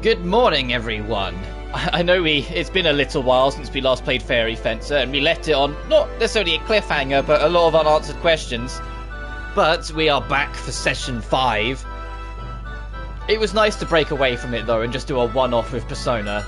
Good morning, everyone. I know it's been a little while since we last played Fairy Fencer, and we left it on not necessarily a cliffhanger, but a lot of unanswered questions. But we are back for session 5. It was nice to break away from it though and just do a one-off with Persona.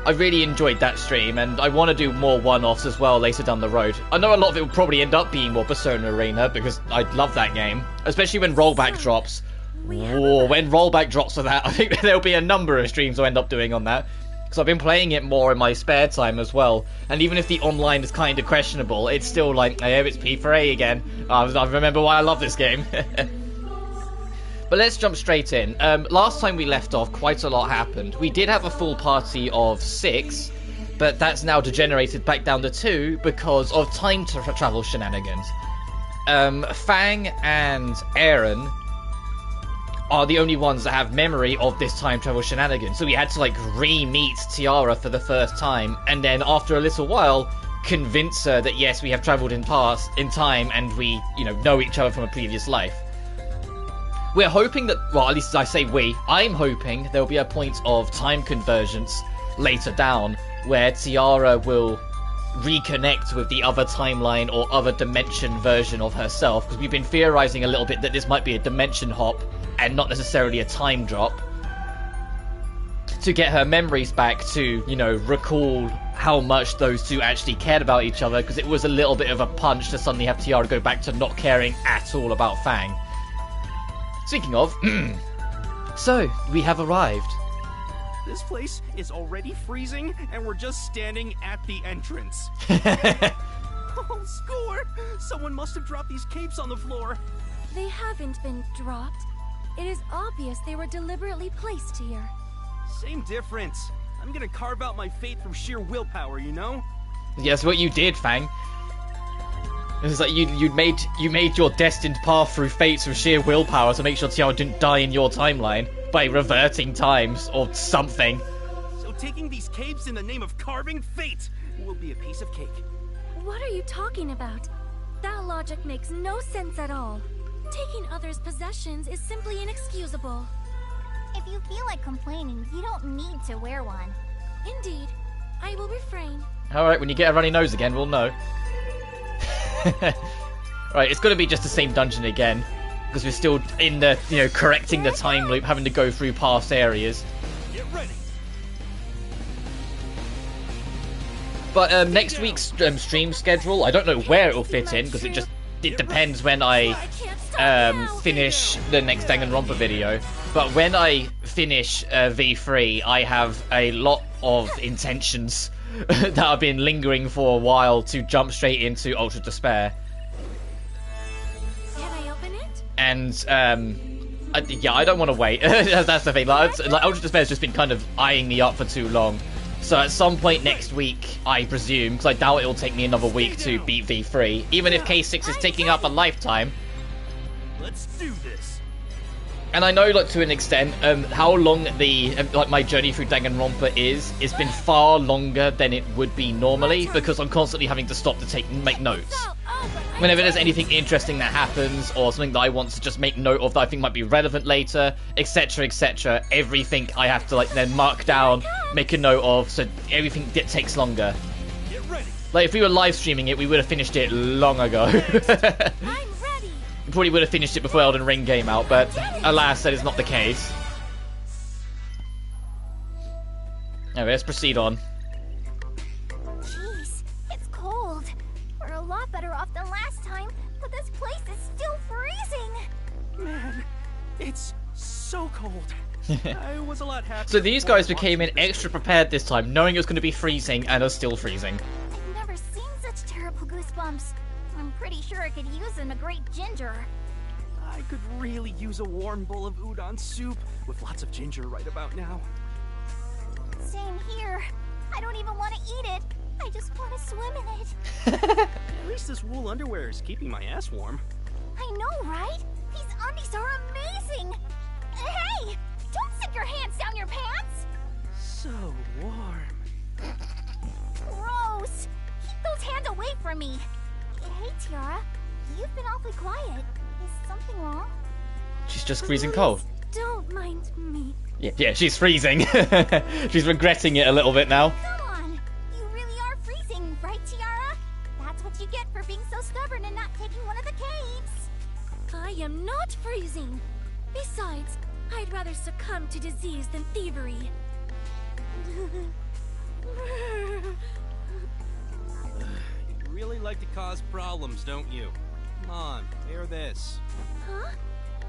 I really enjoyed that stream, and I want to do more one-offs as well later down the road. I know a lot of it will probably end up being more Persona Arena, because I love that game. Especially when Rollback drops. Whoa, when Rollback drops for that, I think there'll be a number of streams I'll end up doing on that. Because I've been playing it more in my spare time as well. And even if the online is kind of questionable, it's still like, oh, it's P4A again. I remember why I love this game. But let's jump straight in. Last time we left off, quite a lot happened. We did have a full party of 6, but that's now degenerated back down to 2 because of time travel shenanigans. Fang and Aaron are the only ones that have memory of this time travel shenanigans. So we had to like re-meet Tiara for the first time, and then after a little while, convince her that yes, we have travelled in time, and we, know each other from a previous life. We're hoping that, well, at least I say I'm hoping there'll be a point of time convergence later down where Tiara will reconnect with the other timeline or other dimension version of herself, because we've been theorizing a little bit that this might be a dimension hop and not necessarily a time drop, to get her memories back to, recall how much those two actually cared about each other, because it was a little bit of a punch to suddenly have Tiara go back to not caring at all about Fang. Speaking of, so, we have arrived. This place is already freezing, and we're just standing at the entrance. Oh, Score! Someone must have dropped these capes on the floor. They haven't been dropped. It is obvious they were deliberately placed here. Same difference. I'm gonna carve out my fate from sheer willpower, you know? Yes, what you did, Fang. It's like you made your destined path through fate from sheer willpower to make sure Tiara didn't die in your timeline by reverting times or something. So taking these capes in the name of carving fate will be a piece of cake. What are you talking about? That logic makes no sense at all. Taking others' possessions is simply inexcusable. If you feel like complaining, you don't need to wear one. Indeed. I will refrain. Alright, when you get a runny nose again, we'll know. Right, it's going to be just the same dungeon again, because we're still in the, correcting the time loop, having to go through past areas. Get ready. But next week's stream schedule, I don't know where it will fit in, because it depends when I finish the next Danganronpa video. But when I finish V3, I have a lot of intentions that I've been lingering for a while to jump straight into Ultra Despair. Can I open it? And yeah, I don't want to wait. That's the thing. Like Ultra Despair's just been kind of eyeing me up for too long. So at some point next week, I presume, because I doubt it'll take me another week to beat V3, even if K6 is taking up a lifetime. Let's do this. And I know, like, to an extent, how long my journey through Danganronpa is, it's been far longer than it would be normally, because I'm constantly having to stop to make notes. Whenever there's anything interesting that happens, or something that I want to just make note of that I think might be relevant later, etc., everything I have to, then mark down, make a note of, so everything takes longer. Get ready. Like, if we were live streaming it, we would have finished it long ago. I'm ready. We probably would have finished it before Elden Ring came out, but alas, that is not the case. Anyway, let's proceed on. Jeez, it's cold. We're a lot better off than last time, but this place is still freezing. Man, it's so cold. I was a lot happier. So these guys came in extra prepared this time, knowing it was going to be freezing, and are still freezing. I've never seen such terrible goosebumps. I'm pretty sure I could use them a great ginger. I could really use a warm bowl of udon soup with lots of ginger right about now. Same here. I don't even want to eat it. I just want to swim in it. At least this wool underwear is keeping my ass warm. I know, right? These undies are amazing. Hey! Don't stick your hands down your pants! So warm. Gross! Keep those hands away from me. Hey, Tiara. You've been awfully quiet. Is something wrong? She's just freezing cold. Don't mind me. Yeah, she's freezing. She's regretting it a little bit now. Come on! You really are freezing, right, Tiara? That's what you get for being so stubborn and not taking one of the caves. I am not freezing. Besides, I'd rather succumb to disease than thievery. You really like to cause problems, don't you? Come on, bear this. Huh?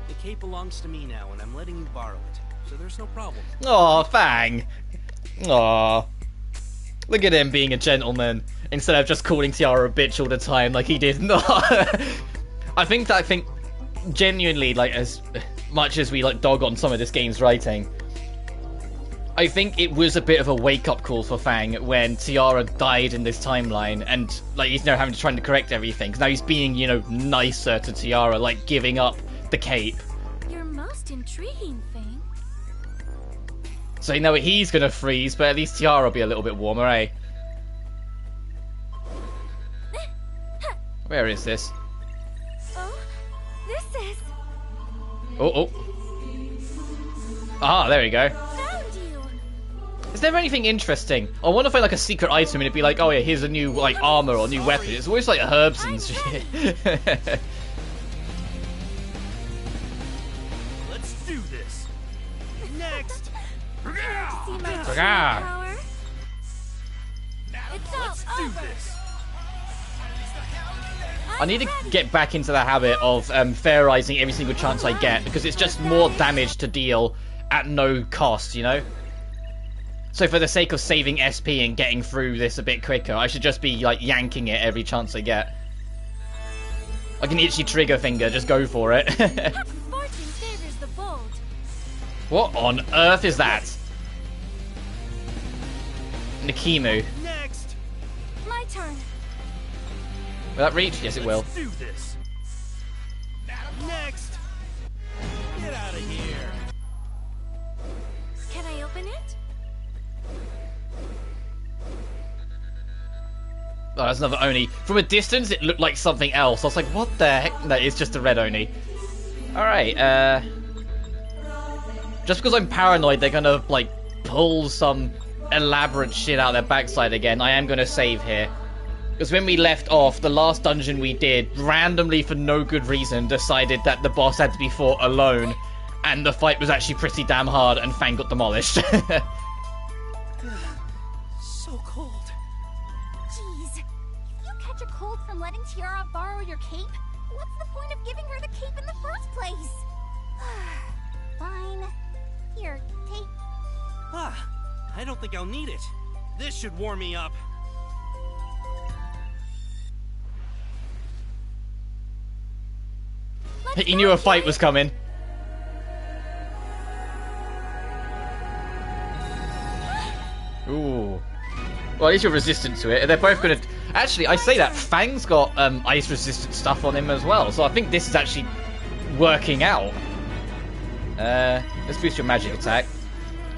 The cape belongs to me now, and I'm letting you borrow it, so there's no problem. Aw, Fang. Aw. Look at him being a gentleman instead of just calling Tiara a bitch all the time like he did. I think genuinely, like, as much as we like dog on some of this game's writing, I think it was a bit of a wake-up call for Fang when Tiara died in this timeline, and like he's now having to try to correct everything. 'Cause now he's being, you know, nicer to Tiara, like giving up the cape. You're most intriguing, Fang. So you know he's gonna freeze, but at least Tiara will be a little bit warmer, eh? Where is this? Oh, this is... Oh. Ah, there we go. Found you! Is there anything interesting? I want to find like a secret item and it'd be like, oh yeah, here's a new like armor or new weapon. It's always like herbs and shit. Let's do this. Next. See my true Ah. power? It's Let's all do over. this. I need to get back into the habit of fairizing every single chance I get, because it's just more damage to deal at no cost, you know? So for the sake of saving SP and getting through this a bit quicker, I should just be like yanking it every chance I get. Like an itchy trigger finger, just go for it. Fortune favors the bold. What on earth is that? Nikimu. Next. My turn. Will that reach? Yes, it will. Let's do this. Next. Get out of here. Can I open it? Oh, that's another Oni. From a distance, it looked like something else. I was like, what the heck? No, it's just a red Oni. Alright, just because I'm paranoid they're gonna, like, pull some elaborate shit out their backside again, I am gonna save here. Because when we left off, the last dungeon we did, randomly for no good reason, decided that the boss had to be fought alone. And the fight was actually pretty damn hard, and Fang got demolished. So cold. Jeez. If you catch a cold from letting Tiara borrow your cape, what's the point of giving her the cape in the first place? Fine. Here, take... Ah, I don't think I'll need it. This should warm me up. He knew a fight was coming. Ooh. Well, at least you're resistant to it. They're both gonna... Actually, I say that. Fang's got ice-resistant stuff on him as well, so I think this is actually working out. Let's boost your magic attack.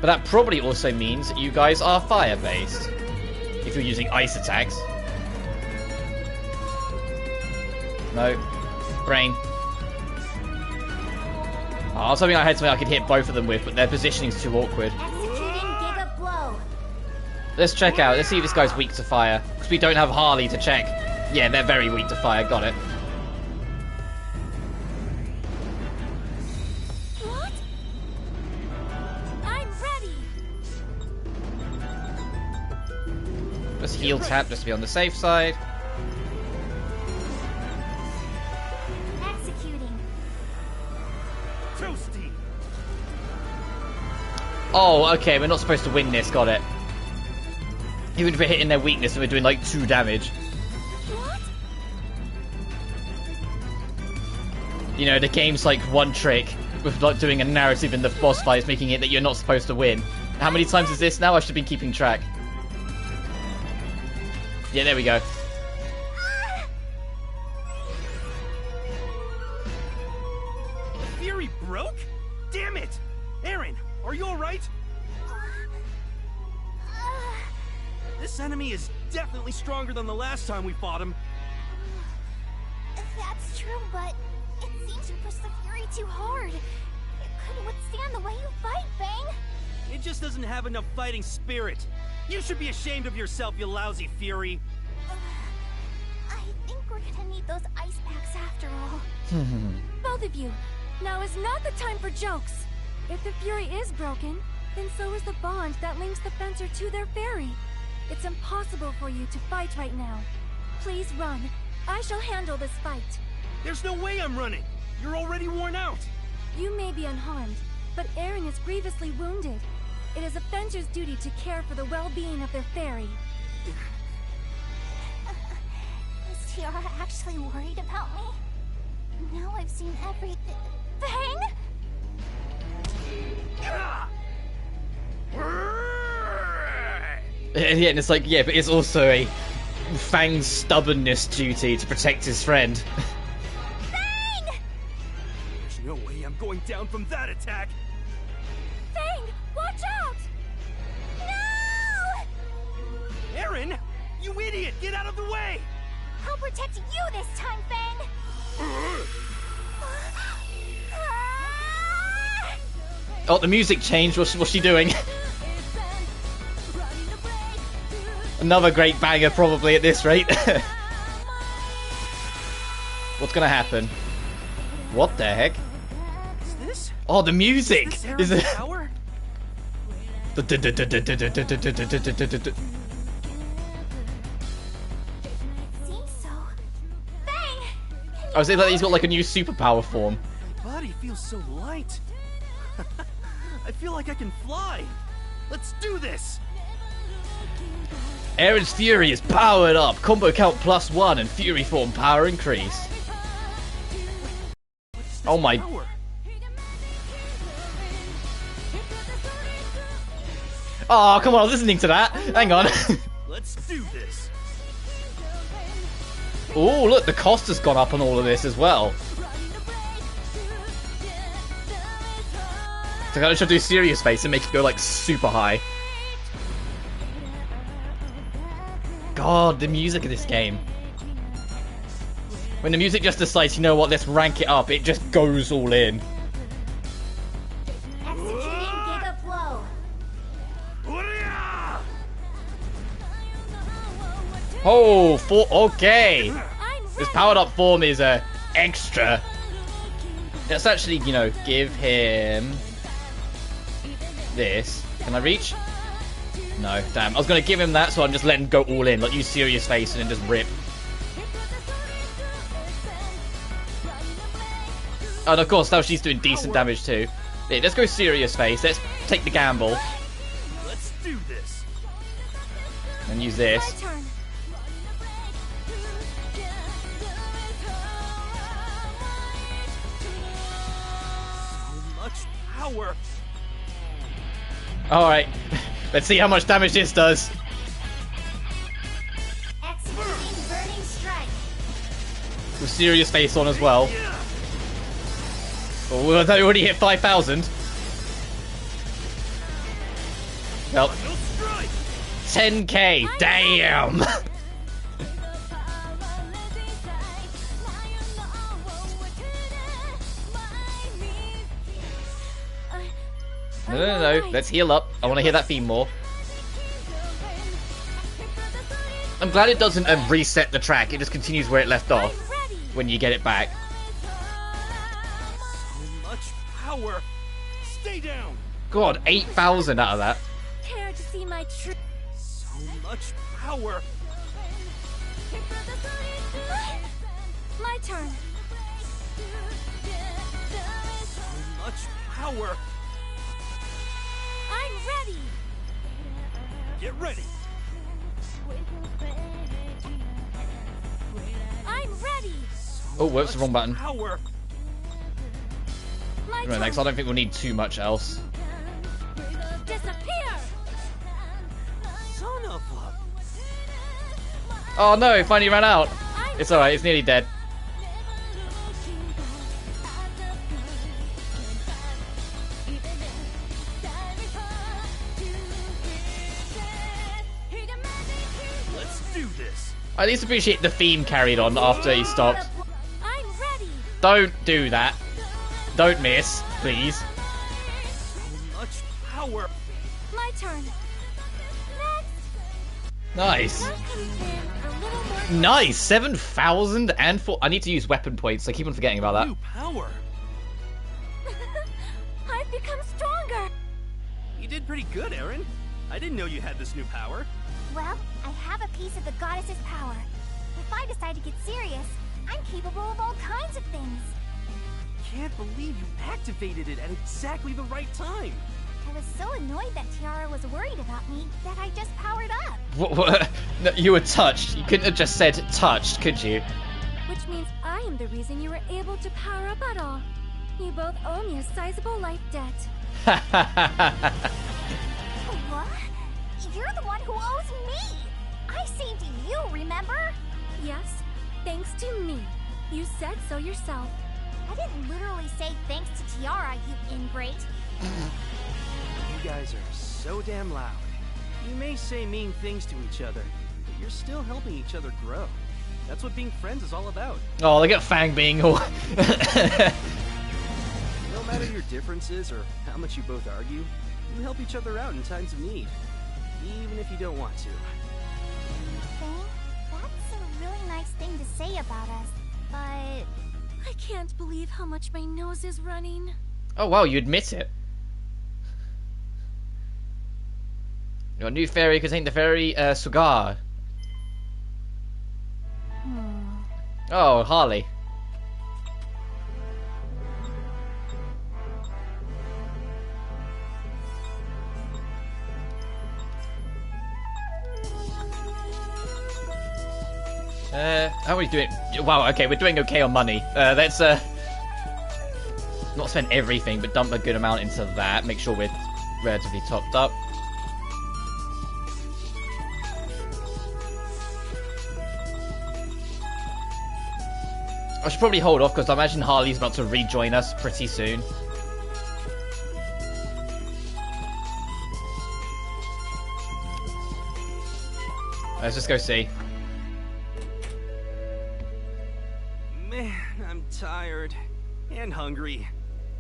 But that probably also means that you guys are fire-based. If you're using ice attacks. No. Brain. Oh, I was hoping I had something I could hit both of them with, but their positioning's too awkward. Executing Giga Blow. Let's check out. Let's see if this guy's weak to fire. Because we don't have Harley to check. Yeah, they're very weak to fire. Got it. What? I'm ready. Let's heal tap just to be on the safe side. Executing. Toasty. Oh, okay. We're not supposed to win this. Got it. Even if we're hitting their weakness and we're doing like 2 damage. What? You know, the game's like one trick with like doing a narrative in the boss fights, making it that you're not supposed to win. How many times is this now? I should have been keeping track. Yeah, there we go. Fury broke? Damn it! Aaron, are you alright? This enemy is definitely stronger than the last time we fought him. That's true, but it seems you pushed the Fury too hard. It couldn't withstand just doesn't have enough fighting spirit. You should be ashamed of yourself, you lousy Fury. I think we're gonna need those ice packs after all. Both of you, now is not the time for jokes. If the Fury is broken, then so is the bond that links the fencer to their fairy. It's impossible for you to fight right now. Please run. I shall handle this fight. There's no way I'm running. You're already worn out. You may be unharmed, but Aaron is grievously wounded. It is a fencer's duty to care for the well-being of their fairy. Is Tiara actually worried about me? Now I've seen everything. Fang? Yeah, and it's like, yeah, but it's also a Fang's stubbornness duty to protect his friend. Fang! There's no way I'm going down from that attack. Fang, watch out! No! Aaron, you idiot! Get out of the way! I'll protect you this time, Fang! Oh, the music changed. What's she doing? Another great banger, probably, at this rate. What's gonna happen? What the heck? Is this? Oh, the music! Is Is this it? Aaron's power? Seems so. Fang! I was saying that he's got like a new superpower form. My body feels so light. I feel like I can fly. Let's do this. Aaron's Fury is powered up. Combo count +1 and Fury form power increase. What is this Oh my- power? Oh, come on, I was listening to that. Hang on. Let's do this. Oh, look, the cost has gone up on all of this as well. So I should do serious face and make it go like super high. God, the music of this game. When the music just decides, you know what, let's rank it up, it just goes all in. Executing Giga Blow. Hurrah! Oh, okay. I'm This ready. powered up form is extra. Let's actually, you know, give him this. Can I reach? No, damn. I was going to give him that, so I'm just letting him go all in. Like, use serious face and then just rip. Oh, and of course, now she's doing decent damage too. Yeah, let's go serious face. Let's take the gamble Let's do this. and use My this. turn. So much power. Alright, let's see how much damage this does. Executing Burning Strike. With serious face on as well. Oh, I thought we already hit 5,000. Well, No strike. 10k, damn! No, let's heal up. I want to hear that theme more. I'm glad it doesn't reset the track, it just continues where it left off when you get it back. So much power. Stay down. God, 8,000 out of that. Care to see my true? So much power. My turn. So much power. I'm ready. Get ready. I'm ready. Oh, whoops, wrong button. Power. My Right, turn. next, I don't think we'll need too much else. Disappear. Son of a. Oh no, it finally ran out. It's alright, it's nearly dead. Let's do this. I at least appreciate the theme carried on after he stopped. I'm ready. Don't do that. Don't miss, please. So much power. My turn. Next. Nice. That comes in a little more. Nice. 7,004. I need to use weapon points. I keep on forgetting about that. New power. I've become stronger. You did pretty good, Aaron. I didn't know you had this new power. Well, I have a piece of the goddess's power. If I decide to get serious, I'm capable of all kinds of things. Can't believe you activated it at exactly the right time. I was so annoyed that Tiara was worried about me that I just powered up. What? No, you were touched. You couldn't have just said touched, could you? Which means I am the reason you were able to power up at all. You both owe me a sizable life debt. What? You're the one who owes me! I saved you, remember? Yes, thanks to me. You said so yourself. I didn't literally say thanks to Tiara, you ingrate. You guys are so damn loud. You may say mean things to each other, but you're still helping each other grow. That's what being friends is all about. Oh, look at Fang being all... No matter your differences or how much you both argue, you help each other out in times of need, even if you don't want to. Fang, that's a really nice thing to say about us, but... I can't believe how much my nose is running. Oh, wow, you admit it. Your new fairy contained the fairy, Sugar. Oh, Harley. How are we doing? Wow, okay, we're doing okay on money. Let's, not spend everything, but dump a good amount into that. Make sure we're relatively topped up. I should probably hold off, because I imagine Harley's about to rejoin us pretty soon. Let's just go see. Man, I'm tired. And hungry.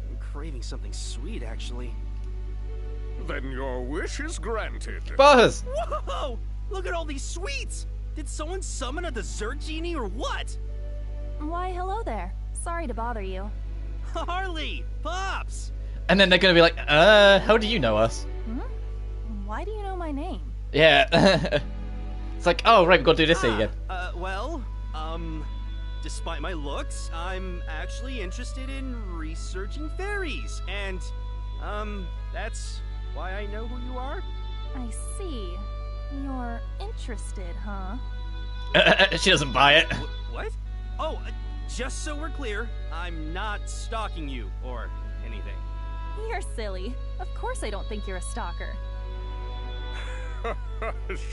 I'm craving something sweet, actually. Then your wish is granted. Buzz! Whoa! Look at all these sweets! Did someone summon a dessert genie or what? Why, hello there. Sorry to bother you. Harley! Pops! And then they're gonna be like, how do you know us? Why do you know my name? Yeah. It's like, oh, right, we've got to do this thing again. Despite my looks, I'm actually interested in researching fairies, and, that's why I know who you are? I see. You're interested, huh? She doesn't buy it. What? Oh, just so we're clear, I'm not stalking you, or anything. You're silly. Of course I don't think you're a stalker.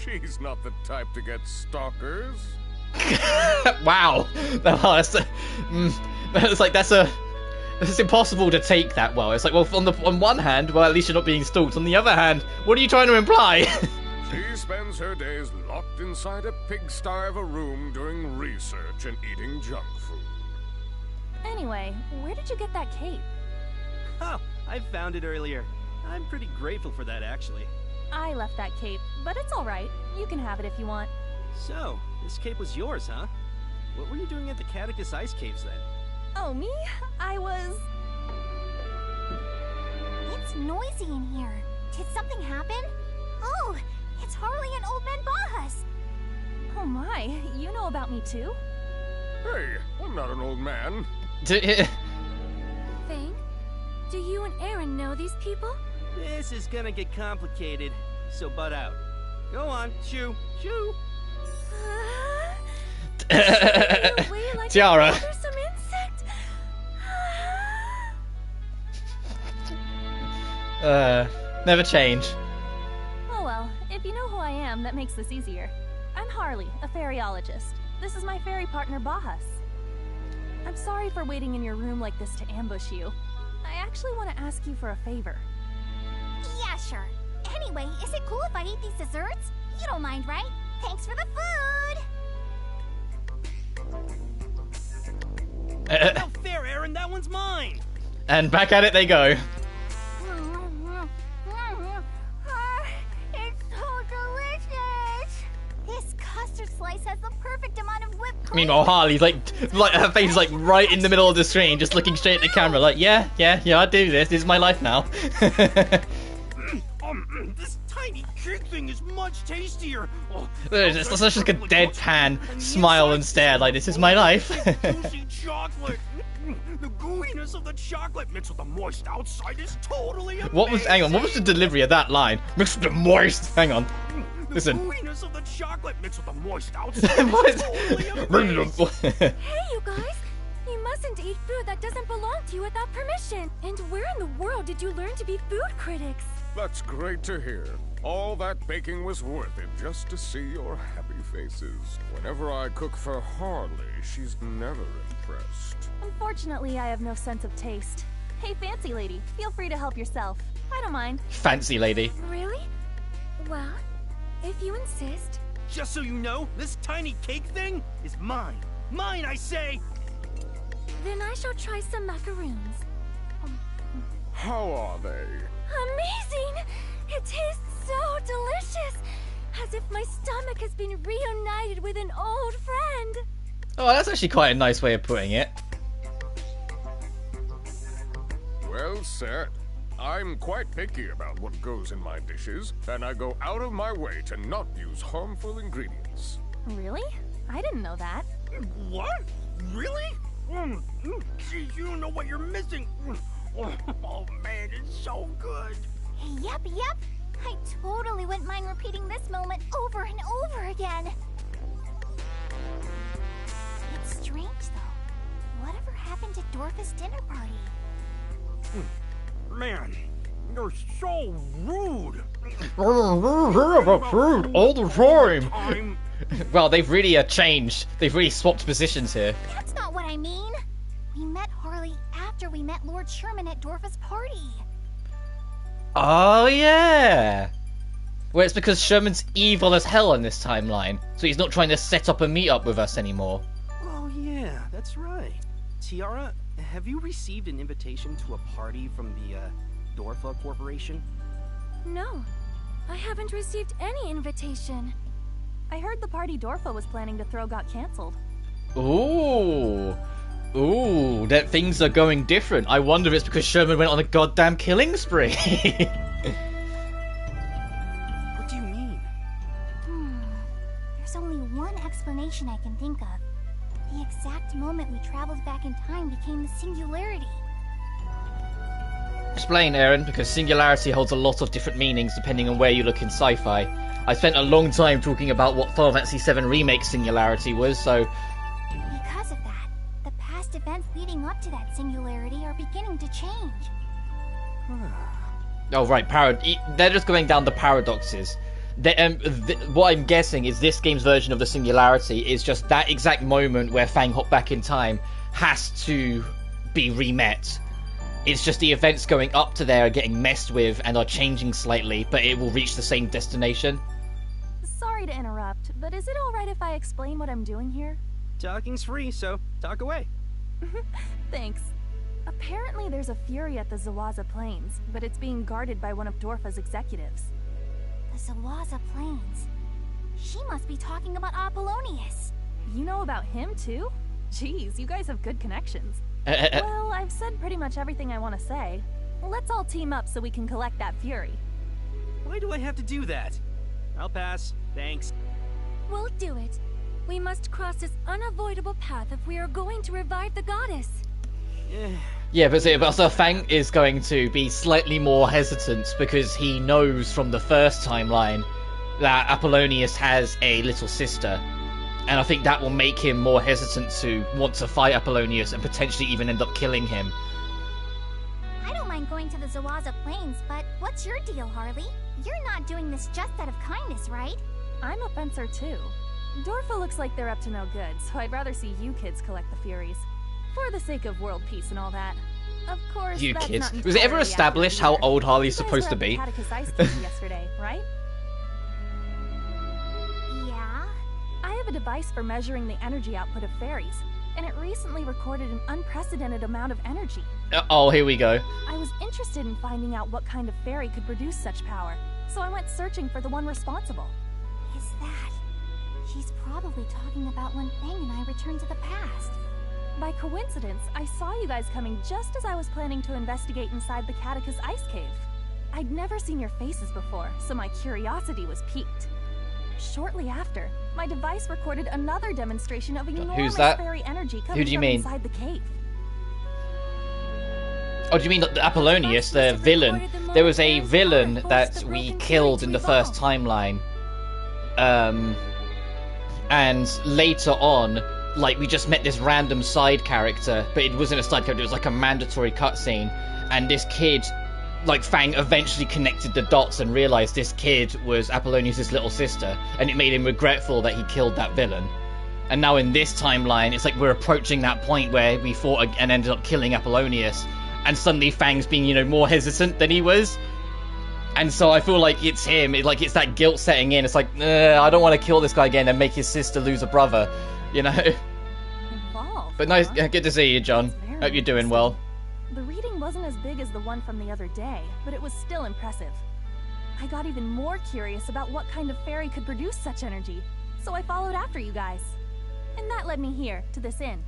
She's not the type to get stalkers. Wow. That's like it's impossible to take that well. It's like, well, on one hand, well, at least you're not being stalked. On the other hand, what are you trying to imply? She spends her days locked inside a pigsty of a room doing research and eating junk food. Anyway, where did you get that cape? Oh, I found it earlier. I'm pretty grateful for that, actually. I left that cape, but it's alright. You can have it if you want. So, this cape was yours, huh? What were you doing at the Catechus Ice Caves, then? Oh, me? I was... It's noisy in here. Did something happen? Oh, it's Harley and Old Man Bahas. Oh my, you know about me too? Hey, I'm not an old man. Fang, do you and Aaron know these people? This is gonna get complicated, so butt out. Go on, shoo, shoo. Tiara. Some insect. Never change. Oh well, if you know who I am, that makes this easier. I'm Harley, a fairyologist. This is my fairy partner, Bahas. I'm sorry for waiting in your room like this to ambush you. I actually want to ask you for a favor. Yeah, sure. Anyway, is it cool if I eat these desserts? You don't mind, right? Thanks for the food! No fair, Aaron, that one's mine! And back at it they go. Meanwhile, Harley's like her face is like right in the middle of the screen, just looking straight at the camera, like, yeah, I do this. This is my life now. This tiny cake thing is much tastier. Oh, It's such like a deadpan smile and stare, like, this is my life. juicy chocolate. The gooiness of the chocolate mixed with the moist outside is totally amazing. Hang on, what was the delivery of that line? Mixed with the moist. Hang on. Listen. The gooiness of the chocolate mixed with the moist outside is totally amazing. Hey, you guys! You mustn't eat food that doesn't belong to you without permission. And where in the world did you learn to be food critics? That's great to hear. All that baking was worth it just to see your happy faces. Whenever I cook for Harley, she's never impressed. Unfortunately, I have no sense of taste. Hey, fancy lady, feel free to help yourself. I don't mind. Fancy lady. Really? Well, if you insist. Just so you know, this tiny cake thing is mine. Mine, I say! Then I shall try some macaroons. How are they? Amazing! It tastes so delicious! As if my stomach has been reunited with an old friend. Oh, that's actually quite a nice way of putting it. Well said. I'm quite picky about what goes in my dishes, and I go out of my way to not use harmful ingredients. Really? I didn't know that. What? Really? Geez, you don't know what you're missing. Oh man, it's so good. Yep. I totally wouldn't mind repeating this moment over and over again. It's strange, though. Whatever happened to Dorfa's dinner party? Man, you're so rude. All the time. I'm... Well, they've really changed. They've really swapped positions here. That's not what I mean. We met Harley after we met Lord Sherman at Dorfa's party. Oh, yeah. Well, it's because Sherman's evil as hell on this timeline, so he's not trying to set up a meetup with us anymore. Oh yeah, that's right. Tiara, have you received an invitation to a party from the, Dorfa Corporation? No, I haven't received any invitation. I heard the party Dorfa was planning to throw got cancelled. Ooh, that things are going different. I wonder if it's because Sherman went on a goddamn killing spree. What do you mean? There's only one explanation I can think of. The exact moment we traveled back in time became the singularity. Explain, Aaron, because singularity holds a lot of different meanings depending on where you look in sci-fi. I spent a long time talking about what Final Fantasy VII Remake singularity was, so... Because of that, the past events leading up to that singularity are beginning to change. Oh, right, they're just going down the paradoxes. What I'm guessing is this game's version of the singularity is just that exact moment where Fang hopped back in time has to be remet. It's just the events going up to there are getting messed with and are changing slightly, but it will reach the same destination. Sorry to interrupt, but is it alright if I explain what I'm doing here? Talking's free, so talk away. Thanks. Apparently there's a Fury at the Zawaza Plains, but it's being guarded by one of Dorfa's executives. The Zawaza Plains. She must be talking about Apollonius. You know about him too? Jeez, you guys have good connections. Well, I've said pretty much everything I want to say. Let's all team up so we can collect that Fury. Why do I have to do that? I'll pass. Thanks. We'll do it. We must cross this unavoidable path if we are going to revive the goddess. Yeah, but also Fang is going to be slightly more hesitant because he knows from the first timeline that Apollonius has a little sister. And I think that will make him more hesitant to want to fight Apollonius and potentially even end up killing him. I don't mind going to the Zawaza Plains, but what's your deal, Harley? You're not doing this just out of kindness, right? I'm a fencer too. Dorfa looks like they're up to no good, so I'd rather see you kids collect the Furies. For the sake of world peace and all that. Of course, You that's kids. not Was it ever entirely established accurate how either. old Harley's You guys supposed to were at be? the Catechus Ice Station yesterday, right? Yeah? I have a device for measuring the energy output of fairies, and it recently recorded an unprecedented amount of energy. Oh, here we go. I was interested in finding out what kind of fairy could produce such power, so I went searching for the one responsible. Is that She's probably talking about when Fang and I returned to the past. By coincidence, I saw you guys coming just as I was planning to investigate inside the Catechus Ice Cave. I'd never seen your faces before, so my curiosity was piqued. Shortly after, my device recorded another demonstration of enormous that? fairy energy Who coming do you from mean? inside the cave. Oh, do you mean the Apollonius, the villain? There was a villain that we killed in the first timeline. And later on, like, we just met this random side character, but it wasn't a side character, it was like a mandatory cutscene. And this kid, like, Fang eventually connected the dots and realized this kid was Apollonius' little sister, and it made him regretful that he killed that villain. And now in this timeline, it's like we're approaching that point where we fought and ended up killing Apollonius, and suddenly Fang's being, you know, more hesitant than he was. And so I feel like it's him, it's that guilt setting in. It's like, I don't want to kill this guy again and make his sister lose a brother, you know? Evolve, But nice, huh? good to see you, John. That's very Hope you're doing interesting. well. The reading wasn't as big as the one from the other day, but it was still impressive. I got even more curious about what kind of fairy could produce such energy, so I followed after you guys. And that led me here, to this inn.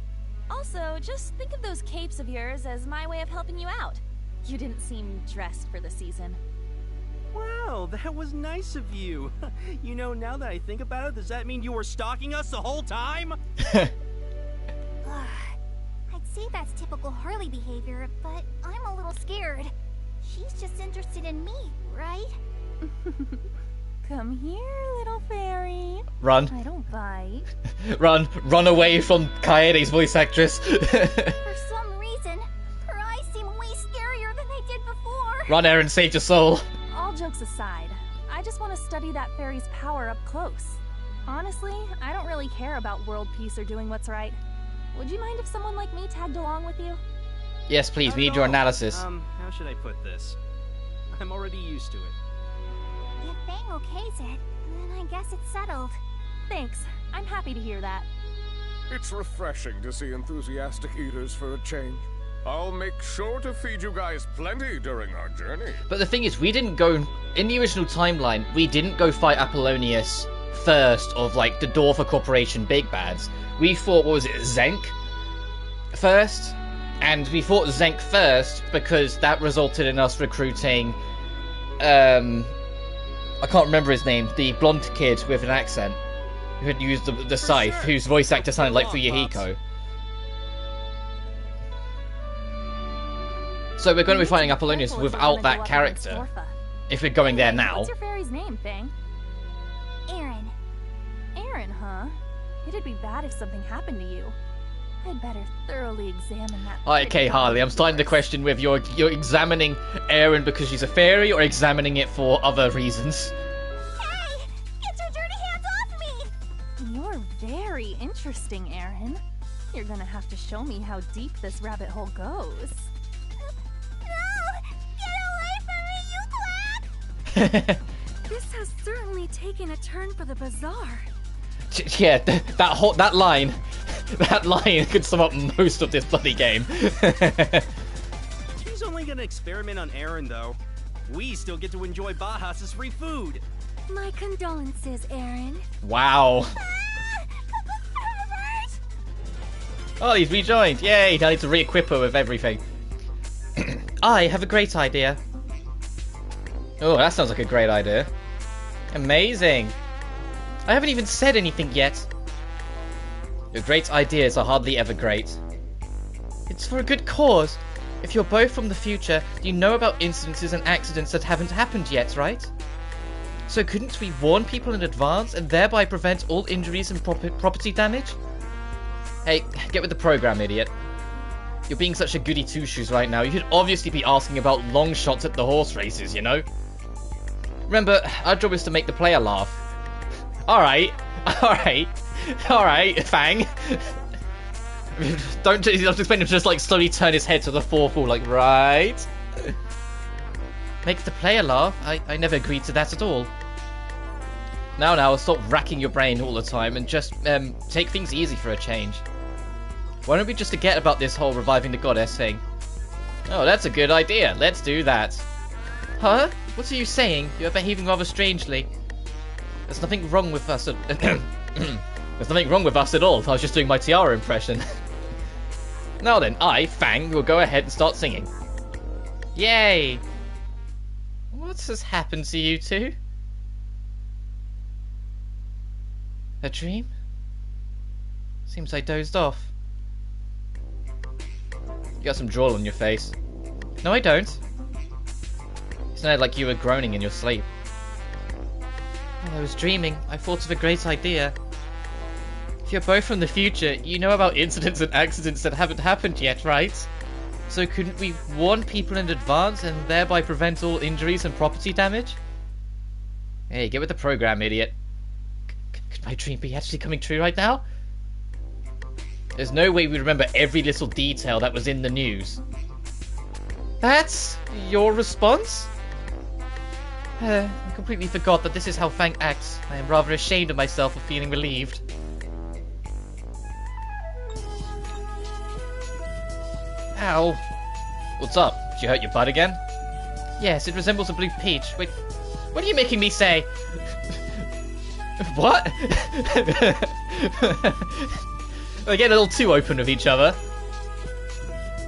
Also, just think of those capes of yours as my way of helping you out. You didn't seem dressed for the season. Wow, that was nice of you. You know, now that I think about it, does that mean you were stalking us the whole time? I'd say that's typical Harley behavior, but I'm a little scared. She's just interested in me, right? Come here, little fairy. Run. I don't bite. Run away from Kaede's voice actress. For some reason, her eyes seem way scarier than they did before. Run, Aaron, save your soul. All jokes aside, I just want to study that fairy's power up close. Honestly, I don't really care about world peace or doing what's right. Would you mind if someone like me tagged along with you? Yes, please, Not we at need your all. analysis. How should I put this? I'm already used to it. If Fang okays it, then I guess it's settled. Thanks. I'm happy to hear that. It's refreshing to see enthusiastic eaters for a change. I'll make sure to feed you guys plenty during our journey. But the thing is, we didn't go... In the original timeline, we didn't go fight Apollonius first of, like, the Dorfer Corporation big bads. We fought, what was it, Zenk first? And we fought Zenk first because that resulted in us recruiting... I can't remember his name. The blonde kid with an accent who had used the scythe, sure. whose voice actor sounded like Come on, Fuyuhiko. So we're going to be fighting Apollonius Careful if we're without gonna that go up against character. Dorfa. If we're going there now. What's your fairy's name, Fang? Aaron, Aaron, huh? It'd be bad if something happened to you. I'd better thoroughly examine that. Okay, pretty Harley, I'm body starting to of yours. question whether you're examining Aaron because she's a fairy or examining it for other reasons. hey! Get your dirty hands off me! You're very interesting, Aaron. You're gonna have to show me how deep this rabbit hole goes. No! Get away from me, you quack! This has certainly taken a turn for the bizarre. Yeah, that line could sum up most of this bloody game. She's only gonna experiment on Aaron, though. We still get to enjoy Bahas's free food. My condolences, Aaron. Wow. Pervert! Oh, he's rejoined. Yay, I need to re-equip her with everything. I have a great idea. Oh, that sounds like a great idea. Amazing. I haven't even said anything yet. Your great ideas are hardly ever great. It's for a good cause. If you're both from the future, you know about incidences and accidents that haven't happened yet, right? So couldn't we warn people in advance and thereby prevent all injuries and property damage? Hey, get with the program, idiot. You're being such a goody two-shoes right now. You should obviously be asking about long shots at the horse races, you know? Remember, our job is to make the player laugh. Alright, Fang. Don't expect him to just like slowly turn his head to the fourth wall, like, right? Make the player laugh? I never agreed to that at all. Now, stop racking your brain all the time and just take things easy for a change. Why don't we just forget about this whole reviving the goddess thing? Oh, that's a good idea. Let's do that. Huh? What are you saying? You're behaving rather strangely. There's nothing wrong with us. There's nothing wrong with us at all. I was just doing my Tiara impression. Now then, Fang, will go ahead and start singing. Yay! What has happened to you two? A dream? Seems I dozed off. You got some drool on your face. No, I don't. It sounded like you were groaning in your sleep. While I was dreaming, I thought of a great idea. If you're both from the future, you know about incidents and accidents that haven't happened yet, right? So couldn't we warn people in advance and thereby prevent all injuries and property damage? Hey, get with the program, idiot. Could my dream be actually coming true right now? There's no way we remember every little detail that was in the news. That's your response? I completely forgot that this is how Fang acts. I am rather ashamed of myself for feeling relieved. Ow. What's up? Did you hurt your butt again? Yes, it resembles a blue peach. Wait, what are you making me say? What? They get a little too open with each other.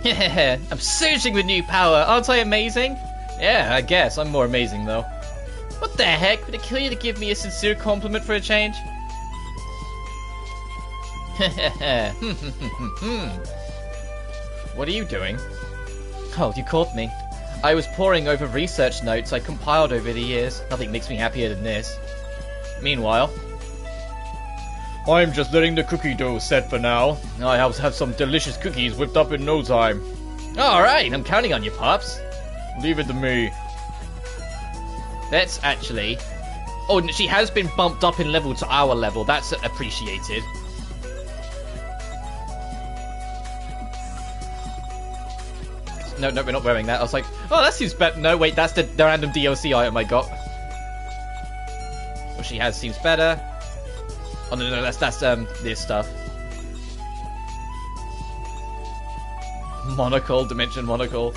Yeah, I'm surging with new power. Aren't I amazing? Yeah, I guess. I'm more amazing, though. What the heck? Would it kill you to give me a sincere compliment for a change? What are you doing? Oh, you caught me. I was poring over research notes I compiled over the years. Nothing makes me happier than this. Meanwhile, I'm just letting the cookie dough set for now. I have some delicious cookies whipped up in no time. Alright, I'm counting on you, Pops. Leave it to me. That's actually... Oh, she has been bumped up in level to our level. That's appreciated. No, we're not wearing that. I was like, oh, that seems better. No, wait, that's the random DLC item I got. What she has seems better. Oh, no, that's this stuff. Monocle, Dimension Monocle.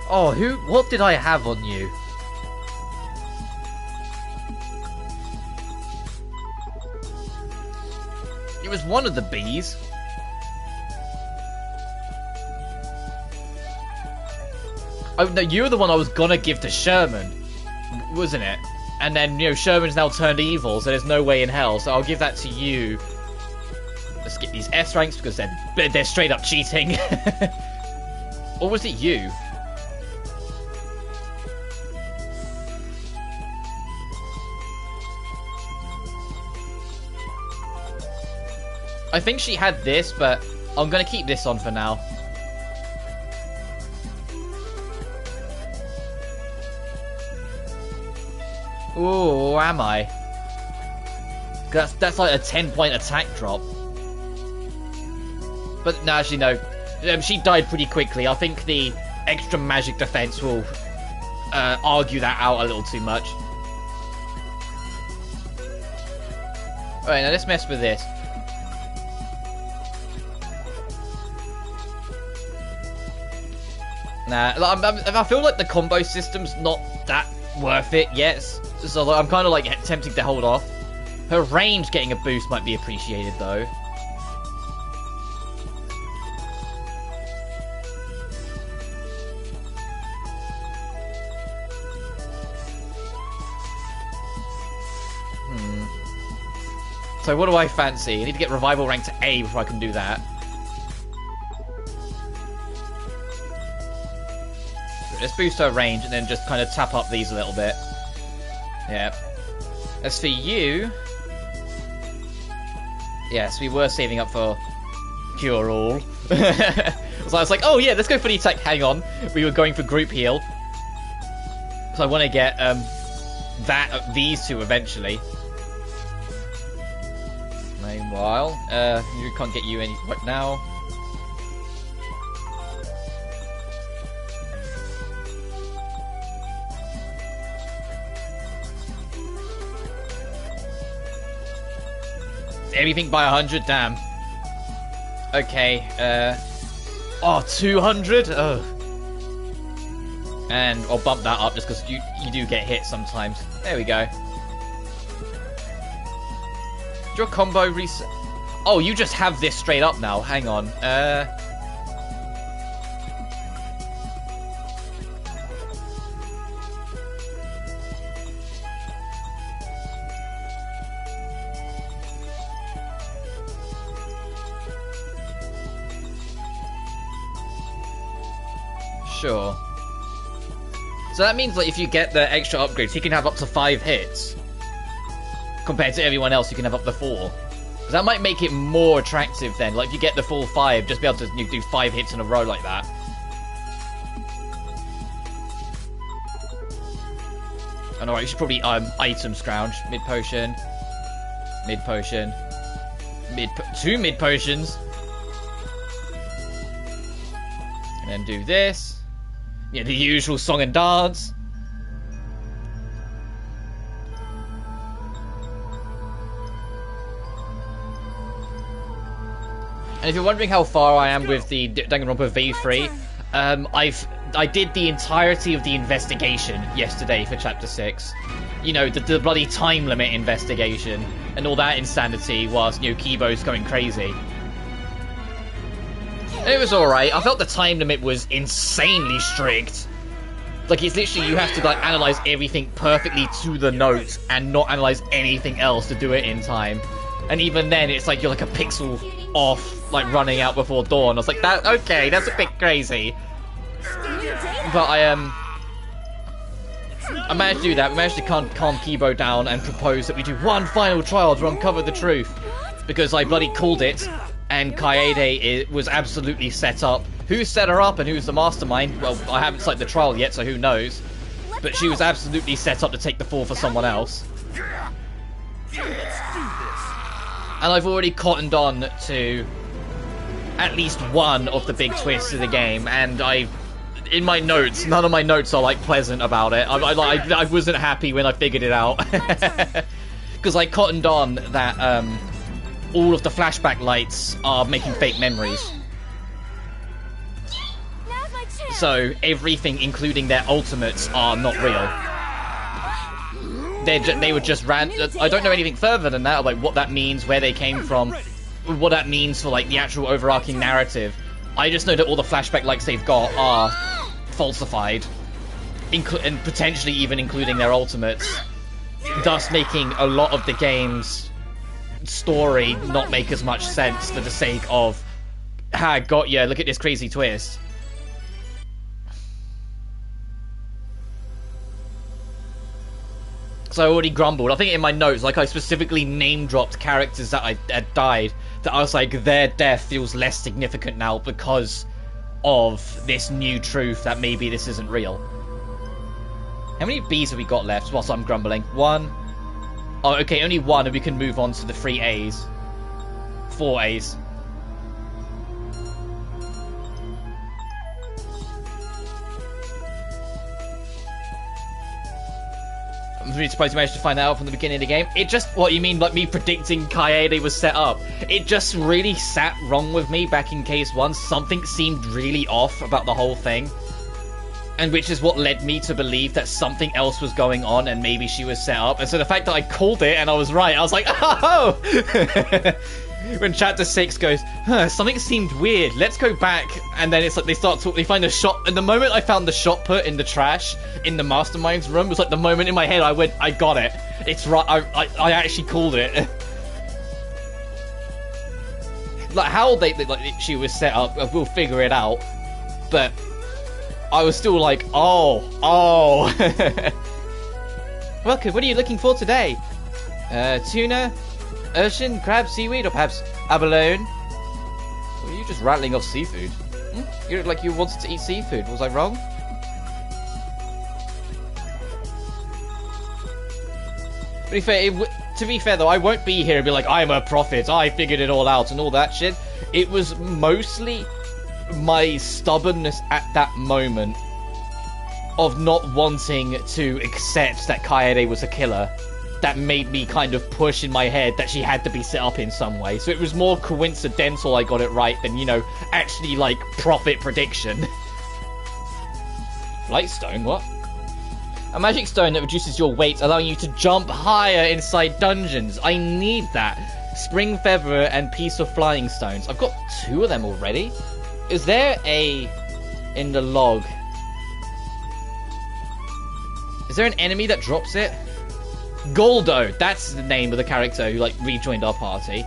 Oh, what did I have on you? It was one of the bees. Oh, no, you were the one I was gonna give to Sherman, wasn't it? And then, you know, Sherman's now turned evil, so there's no way in hell, so I'll give that to you. Let's get these S ranks because they're straight up cheating. Or was it you? I think she had this, but I'm gonna keep this on for now. Ooh, am I? That's like a 10-point attack drop. But no, actually no. She died pretty quickly. I think the extra magic defense will argue that out a little too much. Alright, now let's mess with this. Nah, I feel like the combo system's not that worth it yet, so I'm kind of like tempting to hold off. Her range getting a boost might be appreciated though. So what do I fancy? I need to get revival rank to A before I can do that. Let's boost her range and then just kind of tap up these a little bit. Yeah. As for you... Yes, we were saving up for Cure All. So I was like, oh yeah, let's go for the attack. Hang on. We were going for group heal. So I want to get these two eventually. Meanwhile, you can't get you any right now. Everything by 100? Damn. Okay, oh, 200? Oh. And I'll bump that up just because you do get hit sometimes. There we go. Did your combo reset? Oh, you just have this straight up now. Hang on. Sure. So that means, like, if you get the extra upgrades, he can have up to 5 hits. Compared to everyone else, you can have up to 4. So that might make it more attractive then. Like, if you get the full 5, just be able to do 5 hits in a row like that. And alright, you should probably item scrounge. Mid potion. Mid potion. 2 mid potions. And then do this. Yeah, the usual song and dance. And if you're wondering how far I am with the Danganronpa V3, I did the entirety of the investigation yesterday for Chapter 6. You know, the bloody time limit investigation and all that insanity whilst, you know, Kibo's going crazy. It was alright. I felt the time limit was insanely strict. Like, it's literally, you have to, like, analyze everything perfectly to the note and not analyze anything else to do it in time. And even then, it's like you're like a pixel off, like, running out before dawn. I was like, okay, that's a bit crazy. But I managed to do that. We managed to calm Kibo down and propose that we do one final trial to uncover the truth. Because I bloody called it. And Kaede was absolutely set up. Who set her up and who's the mastermind? Well, I haven't started the trial yet, so who knows. But she was absolutely set up to take the fall for someone else. And I've already cottoned on to at least one of the big twists of the game. And in my notes, none of my notes are, like, pleasant about it. I wasn't happy when I figured it out. Because I cottoned on that, all of the flashback lights are making fake memories. So everything, including their ultimates, are not real. They were just I don't know anything further than that, like what that means, where they came from, what that means for, like, the actual overarching narrative. I just know that all the flashback lights they've got are falsified, and potentially even including their ultimates, thus making a lot of the game's story not make as much sense for the sake of, got ya, look at this crazy twist. So I already grumbled. I think in my notes, like, I specifically name-dropped characters that had died, that I was like, their death feels less significant now because of this new truth that maybe this isn't real. How many B's have we got left whilst I'm grumbling? 1. Oh, okay, only 1, and we can move on to the 3 A's. 4 A's. I'm really surprised you managed to find that out from the beginning of the game. It just, what you mean, like me predicting Kaede was set up? It just really sat wrong with me back in Case 1. Something seemed really off about the whole thing. And which is what led me to believe that something else was going on and maybe she was set up. And so the fact that I called it and I was right, I was like, oh! When Chapter 6 goes, something seemed weird, let's go back. And then it's like they find a shot. And the moment I found the shot put in the trash in the mastermind's room was like the moment in my head I went, I got it. It's right, I actually called it. Like how she was set up, we'll figure it out. But I was still like, oh. Welcome, what are you looking for today? Tuna, urchin, crab, seaweed, or perhaps abalone? Or are you just rattling off seafood? You look like you wanted to eat seafood. Was I wrong? To be fair though, I won't be here and be like, I'm a prophet, I figured it all out and all that shit. It was mostly my stubbornness at that moment of not wanting to accept that Kaede was a killer that made me kind of push in my head that she had to be set up in some way. So it was more coincidental I got it right than, you know, actually, like, prophet prediction. Flight stone, what? A magic stone that reduces your weight, allowing you to jump higher inside dungeons. I need that. Spring Feather and Piece of Flying Stones. I've got 2 of them already. Is there a... in the log? Is there an enemy that drops it? Goldo, that's the name of the character who like rejoined our party.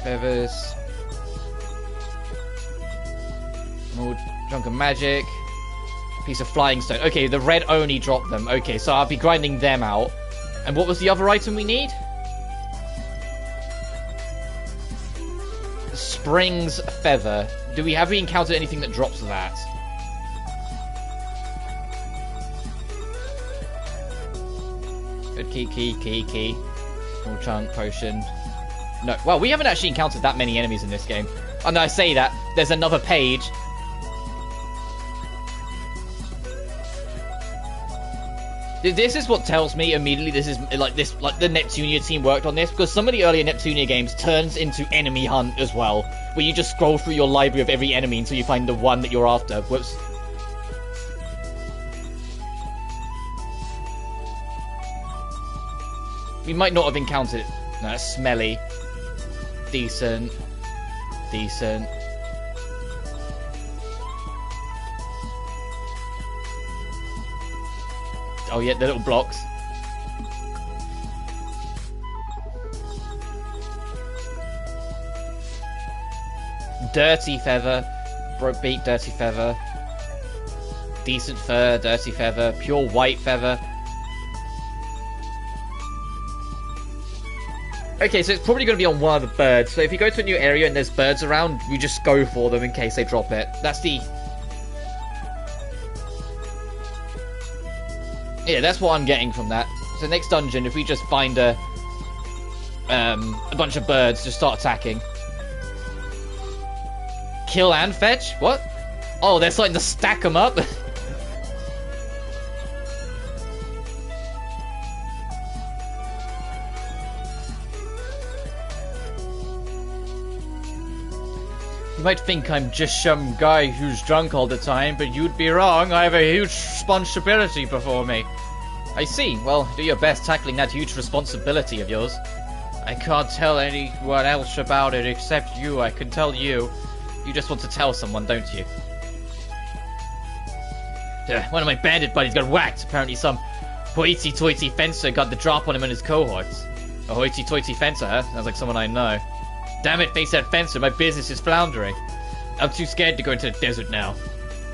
Feathers. More Drunken Magic. Piece of Flying Stone. Okay, the red only dropped them. Okay, so I'll be grinding them out. And what was the other item we need? Spring's Feather. Have we encountered anything that drops that? Good key. Small chunk, potion. No, well, we haven't actually encountered that many enemies in this game. And I say that, there's another page. This is what tells me immediately this is like the Neptunia team worked on this, because some of the earlier Neptunia games turns into enemy hunt as well, where you just scroll through your library of every enemy until you find the one that you're after. Whoops. We might not have encountered it. No, that's smelly. Decent. Oh yeah, the little blocks. Dirty Feather. Broke beak, Dirty Feather. Decent Fur, Dirty Feather. Pure White Feather. Okay, so it's probably going to be on one of the birds. So if you go to a new area and there's birds around, we just go for them in case they drop it. That's the... yeah, that's what I'm getting from that. So next dungeon, if we just find a bunch of birds, just start attacking. Kill and fetch? What? Oh, they're starting to stack them up? You might think I'm just some guy who's drunk all the time, but you'd be wrong. I have a huge responsibility before me. I see. Well, do your best tackling that huge responsibility of yours. I can't tell anyone else about it except you. I can tell you. You just want to tell someone, don't you? One of my bandit buddies got whacked. Apparently some hoity-toity fencer got the drop on him and his cohorts. A hoity-toity fencer, huh? Sounds like someone I know. Damn it, face that fencer, my business is floundering. I'm too scared to go into the desert now.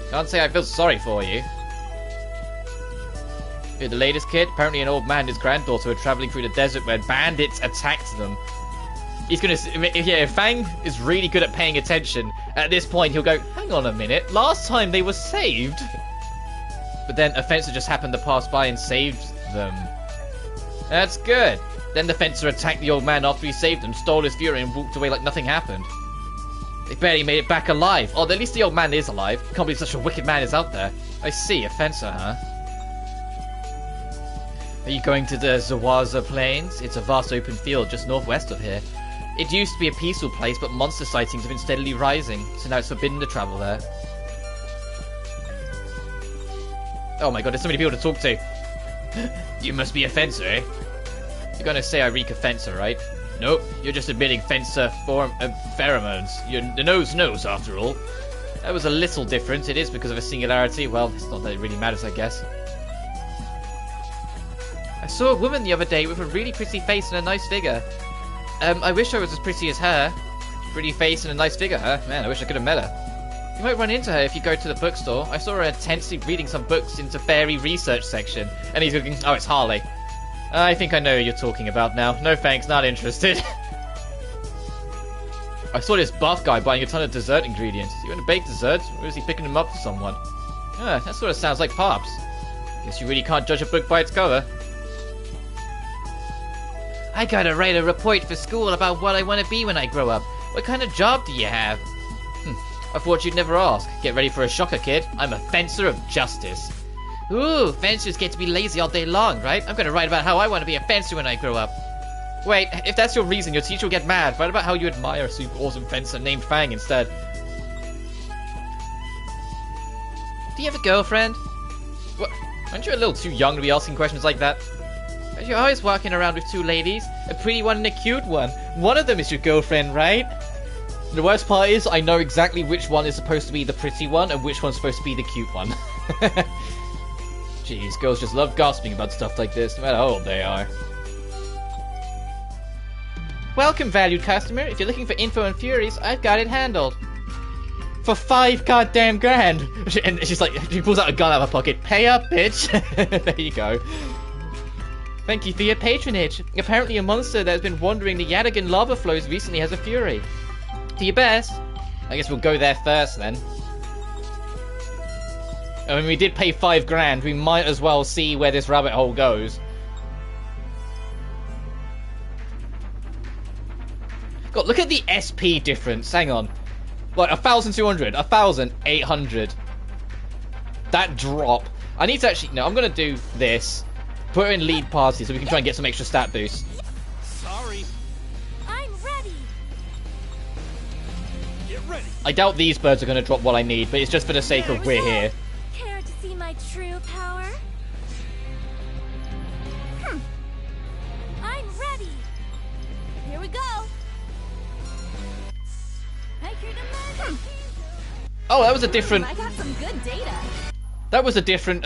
Can't say I feel sorry for you. You're the latest kid? Apparently an old man and his granddaughter were traveling through the desert where bandits attacked them. He's gonna... yeah, if Fang is really good at paying attention, at this point he'll go, hang on a minute, last time they were saved. But then a fencer just happened to pass by and saved them. That's good. Then the fencer attacked the old man after he saved him, stole his fury, and walked away like nothing happened. They barely made it back alive. Oh, at least the old man is alive. Can't believe such a wicked man is out there. I see, a fencer, huh? Are you going to the Zawaza Plains? It's a vast open field just northwest of here. It used to be a peaceful place, but monster sightings have been steadily rising, so now it's forbidden to travel there. Oh my god, there's so many people to talk to. You must be a fencer, eh? You're gonna say I reek of fencer, right? Nope, you're just admitting fencer pheromones. The nose knows, after all. That was a little different. It is because of a singularity. Well, it's not that it really matters, I guess. I saw a woman the other day with a really pretty face and a nice figure. I wish I was as pretty as her. Pretty face and a nice figure, huh? Man, I wish I could have met her. You might run into her if you go to the bookstore. I saw her intensely reading some books into fairy research section. And he's looking... oh, it's Harley. I think I know who you're talking about now. No thanks, not interested. I saw this buff guy buying a ton of dessert ingredients. Is he going to bake desserts, or is he picking them up for someone? Ah, that sort of sounds like Pops. Guess you really can't judge a book by its cover. I gotta write a report for school about what I want to be when I grow up. What kind of job do you have? I thought you'd never ask. Get ready for a shocker, kid. I'm a fencer of justice. Ooh, fencers get to be lazy all day long, right? I'm gonna write about how I want to be a fencer when I grow up. Wait, if that's your reason, your teacher will get mad. Write about how you admire a super awesome fencer named Fang instead. Do you have a girlfriend? What? Aren't you a little too young to be asking questions like that? You're always walking around with two ladies, a pretty one and a cute one. One of them is your girlfriend, right? The worst part is, I know exactly which one is supposed to be the pretty one and which one's supposed to be the cute one. Jeez, girls just love gossiping about stuff like this, no matter how old they are. Welcome, valued customer. If you're looking for info on Furies, I've got it handled. For 5 goddamn grand! And she's like, she pulls out a gun out of her pocket. Pay up, bitch! There you go. Thank you for your patronage. Apparently a monster that has been wandering the Yatagan lava flows recently has a fury. Do your best. I guess we'll go there first then. I mean, we did pay 5 grand. We might as well see where this rabbit hole goes. God, look at the SP difference. Hang on. Like, 1,200, 1,800. That drop. I need to actually... No, I'm going to do this. Put her in lead party so we can try and get some extra stat boost. Sorry. I'm ready. Get ready. I doubt these birds are going to drop what I need, but it's just for the sake of we're here. Care to see my true power? I'm ready. Here we go. Oh, that was a different... I got some good data. That was a different,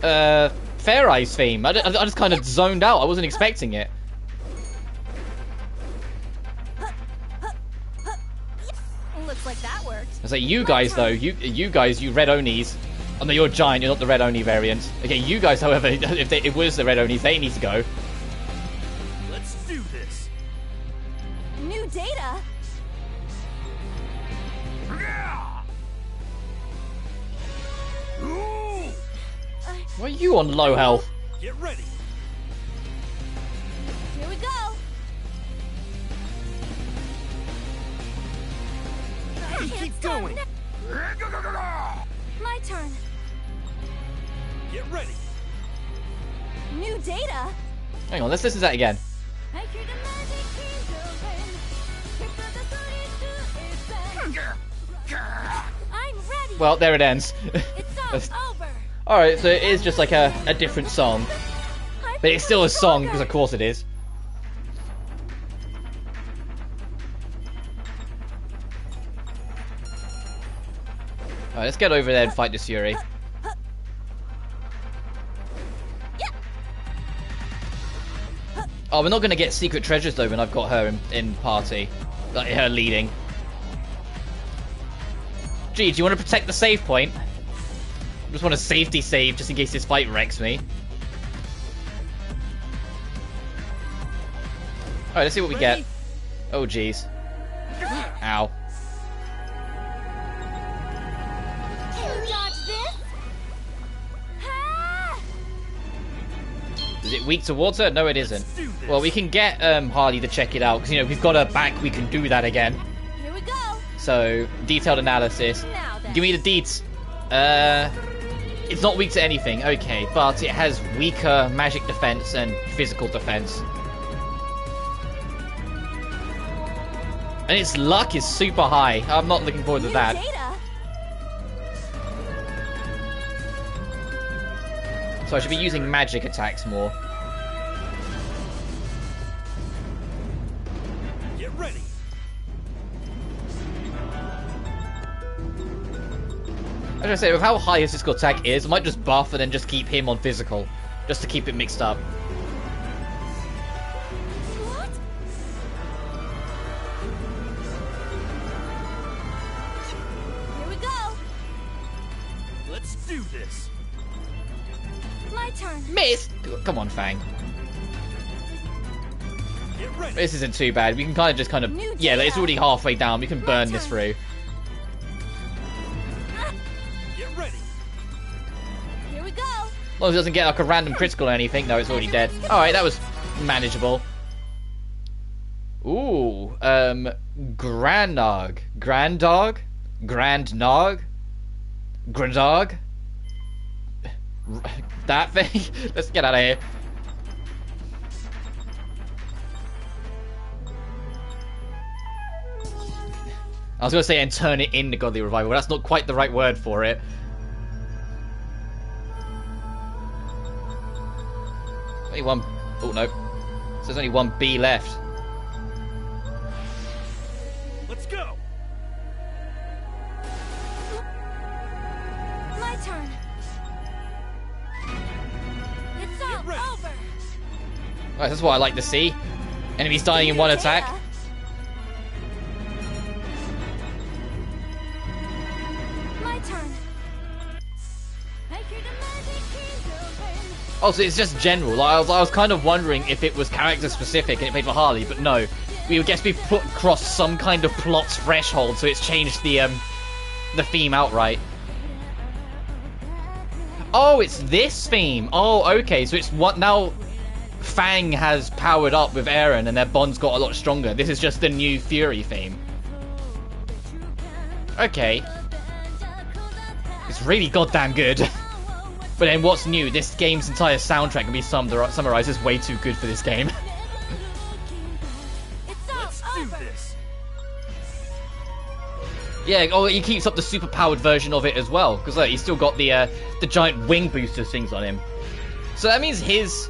Fair Eyes theme. I just kind of zoned out. I wasn't expecting it. Looks like that worked. I was like, you guys, though. You guys, you red Onis. Oh, no, you're giant. You're not the red Oni variant. Okay, you guys, however, if it was the red Onis, they need to go. Let's do this. New data. Why are you on low health? Get ready. Here we go. Keep going. My turn. Get ready. New data. Hang on, let's listen to that again. I'm ready. Well, there it ends. It's all over. Alright, so it is just like a different song. But it's still a song, because of course it is. Alright, let's get over there and fight this Fury. Oh, we're not going to get secret treasures though when I've got her in party. Like, her leading. Gee, do you want to protect the save point? I just want a safety save just in case this fight wrecks me. Alright, let's see what we get. Oh, jeez. Ow. Can you dodge this? Ah! Is it weak towards her? No, it isn't. Well, we can get Harley to check it out, because, you know, we've got her back, we can do that again. Here we go. So, detailed analysis. Now then. Give me the deets. It's not weak to anything, okay, but it has weaker magic defense and physical defense. And its luck is super high. I'm not looking forward to New that. data. So I should be using magic attacks more. Get ready. As I say, with how high his physical attack is, I might just buff and then just keep him on physical. Just to keep it mixed up. What? Here we go. Let's do this. My turn. Miss! Come on, Fang. Get ready. This isn't too bad. We can kind of just New Yeah, it's data. already halfway down. We can burn this through. Get ready. Here we go. As long as it doesn't get like a random critical or anything. No, it's already dead. Alright, that was manageable. Ooh, Grandnog. Grandog? Grandnog? Grandog? That thing? Let's get out of here. I was going to say and turn it into Godly Revival, but that's not quite the right word for it. one... Oh, no. So there's only one bee left. Let's go. My turn. It's all ready. over. Right, that's what I like to see. Enemies dying in one attack. My turn. Oh, so it's just general. Like, I was kind of wondering if it was character specific and it played for Harley, but no. We would guess we put across some kind of plot threshold, so it's changed the theme outright. Oh, it's this theme. Oh, okay. So it's what now? Fang has powered up with Eren, and their bond's got a lot stronger. This is just the new Fury theme. Okay. It's really goddamn good. But then what's new? This game's entire soundtrack can be summarized as way too good for this game. Let's do this. Yeah, oh, he keeps up the super-powered version of it as well. Because look, he's still got the giant wing booster things on him. So that means his...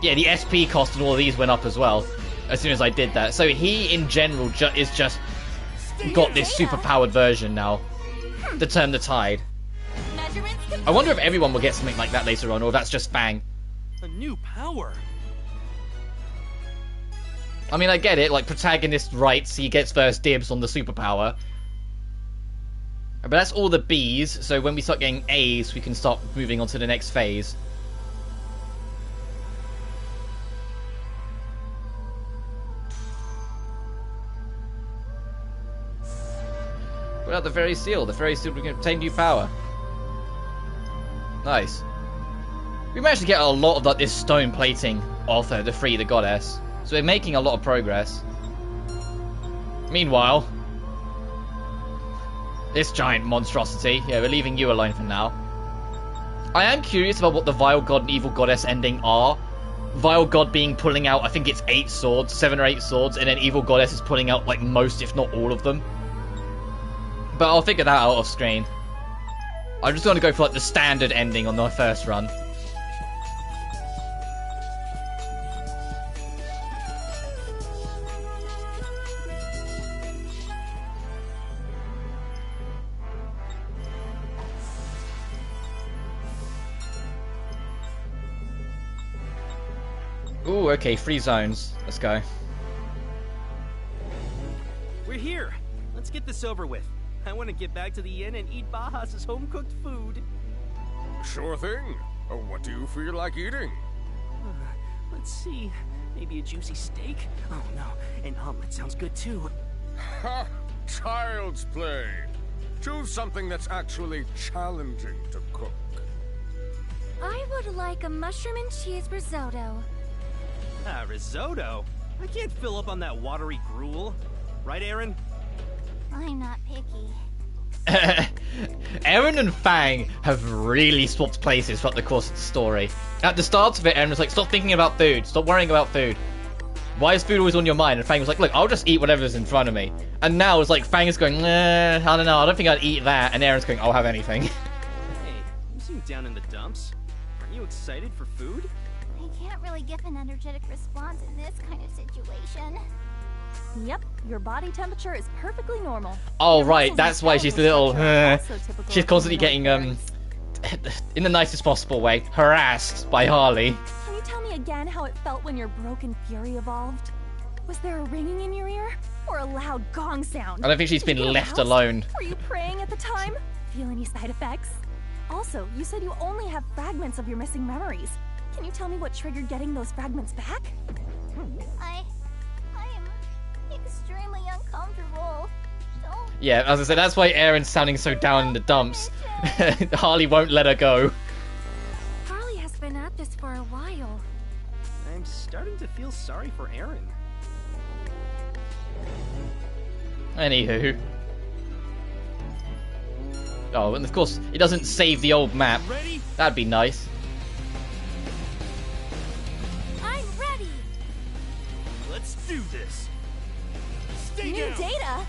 Yeah, the SP cost and all of these went up as well. As soon as I did that. So he, in general, is just got this super-powered version now. To turn the tide. I wonder if everyone will get something like that later on, or if that's just Fang. A new power. I mean, I get it, like, protagonist rights, he gets first dibs on the superpower. But that's all the Bs, so when we start getting As, we can start moving on to the next phase. Without the Fairy Seal. The Fairy Seal can obtain new power. Nice. We managed to get a lot of this stone plating off her to free the goddess. So we're making a lot of progress. Meanwhile, this giant monstrosity. Yeah, we're leaving you alone for now. I am curious about what the Vile God and Evil Goddess ending are. Vile God being pulling out, I think it's 8 swords, 7 or 8 swords, and then Evil Goddess is pulling out like most, if not all of them. But I'll figure that out off screen. I'm just going to go for like the standard ending on the first run. Ooh, okay, 3 zones. Let's go. We're here. Let's get this over with. I want to get back to the inn and eat Bahas's home-cooked food. Sure thing. What do you feel like eating? Let's see. Maybe a juicy steak? Oh no, an omelet sounds good too. Ha! Child's play. Choose something that's actually challenging to cook. I would like a mushroom and cheese risotto. Ah, risotto? I can't fill up on that watery gruel. Right, Eren? I'm not picky. Eren and Fang have really swapped places throughout the course of the story. At the start of it, Eren was like, stop thinking about food, stop worrying about food. Why is food always on your mind? And Fang was like, look, I'll just eat whatever's in front of me. And now it's like Fang is going, I don't know, I don't think I'd eat that. And Eren's going, I'll have anything. Hey, you seem down in the dumps. Aren't you excited for food? I can't really give an energetic response in this kind of situation. Yep, your body temperature is perfectly normal. Oh, Your right, muscles that's and why she's a skeletal little, structure are also typical she's of constantly humanoid getting, parents. in the nicest possible way, harassed by Harley. Can you tell me again how it felt when your broken fury evolved? Was there a ringing in your ear? Or a loud gong sound? I don't think she's Did you been get left aroused? alone. Were you praying at the time? Feel any side effects? Also, you said you only have fragments of your missing memories. Can you tell me what triggered getting those fragments back? I am extremely uncomfortable. Don't Yeah, as I said, that's why Eren's sounding so down in the dumps. Harley won't let her go. Harley has been at this for a while. I'm starting to feel sorry for Eren. Anywho. Oh, and of course, it doesn't save the old map. Ready? That'd be nice. I'm ready. Let's do this. Stay New down. data?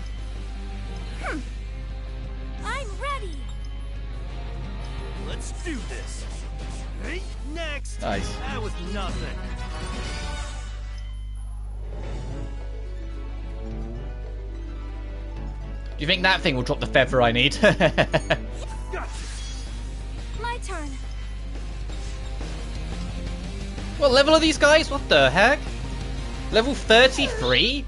I'm ready. Let's do this. Hey, next. Nice. That was nothing. Do you think that thing will drop the feather I need? Gotcha. My turn. What level are these guys? What the heck? Level 33?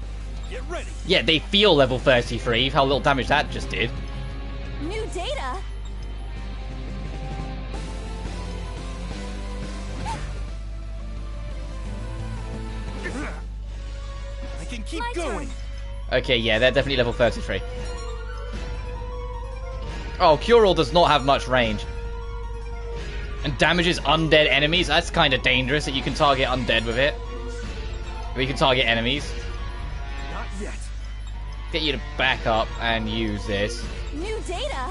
Get ready. Yeah, they feel level 33. How little damage that just did. New data? I can keep My going. turn. Okay, yeah, they're definitely level 33. Oh, Cure-All does not have much range. And damages undead enemies. That's kind of dangerous that you can target undead with it. Or you can target enemies. Not yet. Get you to back up and use this. New data?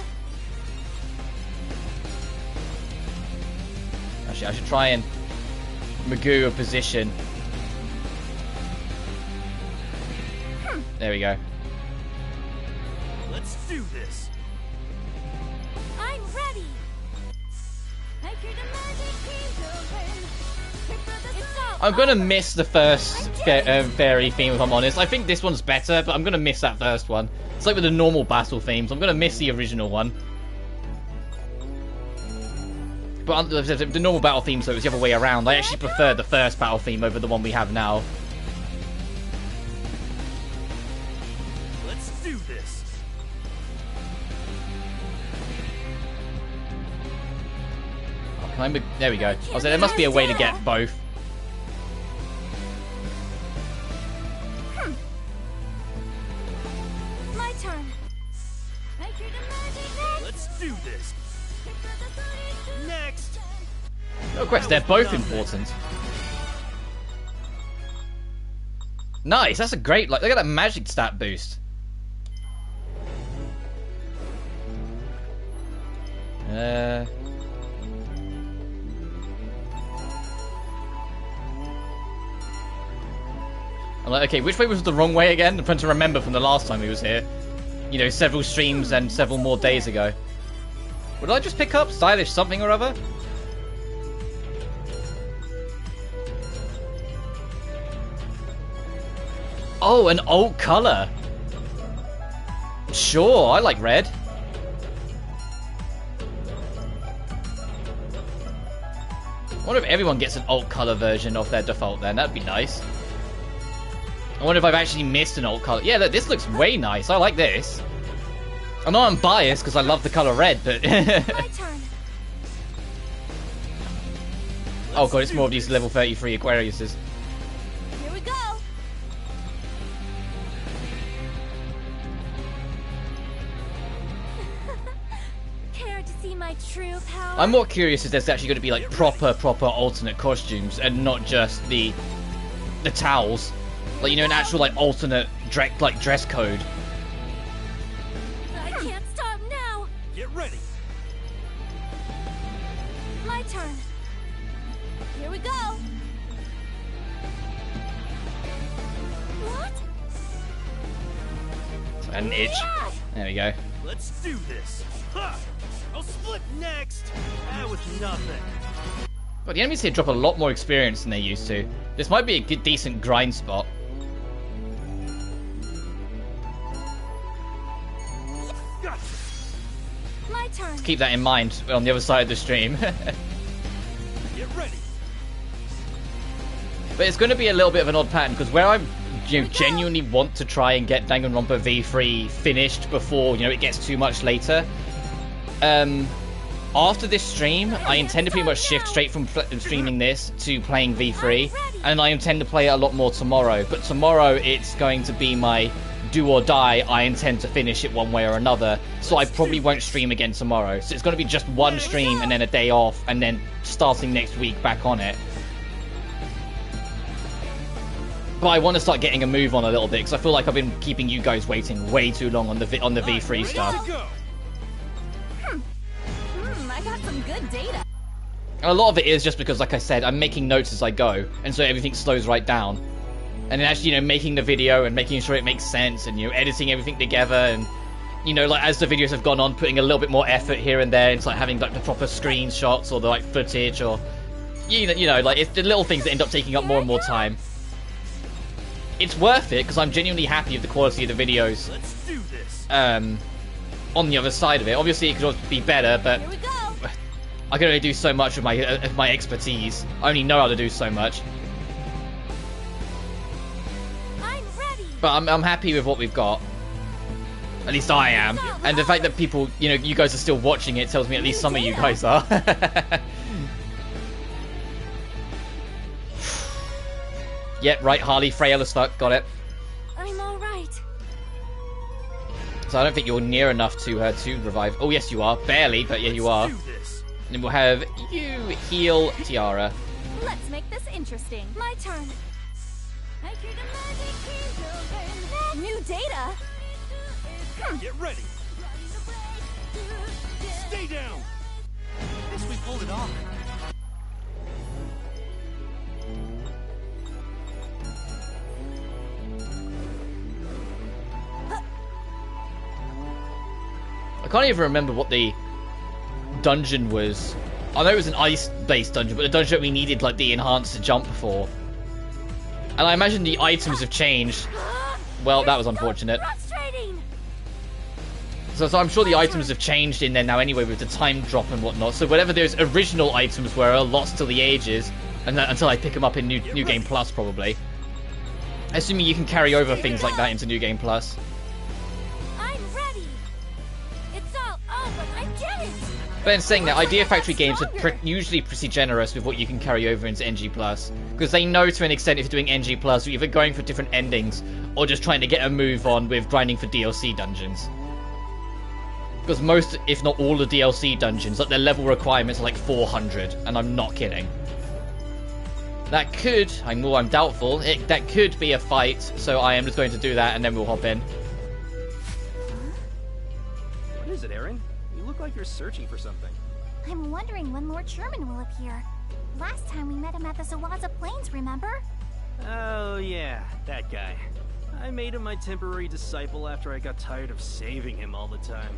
Actually, I should try and Magoo a position. There we go. Let's do this. I'm ready. I'm gonna miss the first fairy theme if I'm honest. I think this one's better, but I'm gonna miss that first one. It's like with the normal battle themes. I'm gonna miss the original one. But the normal battle theme, so it was the other way around. I actually prefer the first battle theme over the one we have now. Let's do this. Oh, can I there we go. I was like, there must be a way to get both. My turn. Let's do this. Next. No question, they're both important. Nice, that's a great, like, look at that magic stat boost. I'm like, okay, which way was the wrong way again? I'm trying to remember from the last time he was here. You know, several streams and several more days ago. What did I just pick up? Stylish something or other? Oh, an alt color. Sure, I like red. I wonder if everyone gets an alt color version of their default then. That'd be nice. I wonder if I've actually missed an alt color. Yeah, look, this looks way nice. I like this. I know I'm biased because I love the color red, but... My turn. Oh god, it's more of these level 33 Aquariuses. Here we go. Care to see my true power? I'm more curious if there's actually going to be like proper alternate costumes and not just the towels. Like, you know, an actual like alternate dress code. I can't stop now. Get ready. My turn. Here we go. What? An itch. There we go. Let's do this. Ha! I'll split next. That was nothing. But the enemies here drop a lot more experience than they used to. This might be a good, decent grind spot. Gotcha. My turn. Keep that in mind on the other side of the stream. Get ready. But it's going to be a little bit of an odd pattern because where I genuinely want to try and get Danganronpa V3 finished before, you know, it gets too much later. After this stream, I intend to pretty much shift straight from streaming this to playing V3, and I intend to play it a lot more tomorrow. But tomorrow, it's going to be my do or die. I intend to finish it one way or another, so I probably won't stream again tomorrow. So it's going to be just one stream and then a day off, and then starting next week back on it. But I want to start getting a move on a little bit because I feel like I've been keeping you guys waiting way too long on the V3 stuff. Ready to go. I got some good data. And a lot of it is just because, like I said, I'm making notes as I go, and so everything slows right down. And then actually, you know, making the video and making sure it makes sense, and, you know, editing everything together, and you know, like as the videos have gone on, putting a little bit more effort here and there into like having like the proper screenshots or the like footage, or you know, like it's the little things that end up taking up more and more time. It's worth it because I'm genuinely happy with the quality of the videos. Let's do this. On the other side of it, obviously it could also be better, but Here we go. I can only do so much with my expertise. I only know how to do so much. I'm ready. But I'm happy with what we've got. At least I am. And the fact that people, you know, you guys are still watching it tells me at least some of you guys are. Yep, right, Harley, frail as fuck, got it. I'm all right. So I don't think you're near enough to revive. Oh, yes, you are. Barely, but yeah, you are. Let's do this. And then we'll have you heal Tiara. Let's make this interesting. My turn. New data? Get ready. Stay down. Guess we pulled it off. I can't even remember what the dungeon was. I know it was an ice-based dungeon, but the dungeon that we needed like the enhanced jump for. And I imagine the items have changed. Well, that was unfortunate. Frustrating. So I'm sure the items have changed in there now anyway with the time drop and whatnot. So whatever those original items were are lost to the ages, and until I pick them up in New Game Plus probably. Assuming you can carry over things like that into New Game Plus. I'm ready. It's all over. I did it. But in saying that, Idea Factory games are usually pretty generous with what you can carry over into NG+. Because they know to an extent if you're doing NG+, you're either going for different endings, or just trying to get a move on with grinding for DLC dungeons. Because most, if not all, the DLC dungeons, like their level requirements are like 400, and I'm not kidding. That could, I'm doubtful, that could be a fight, so I am just going to do that and then we'll hop in. What is it, Aaron? You look like you're searching for something. I'm wondering when Lord Sherman will appear. Last time we met him at the Zawaza Plains, remember? Oh, yeah, that guy. I made him my temporary disciple after I got tired of saving him all the time.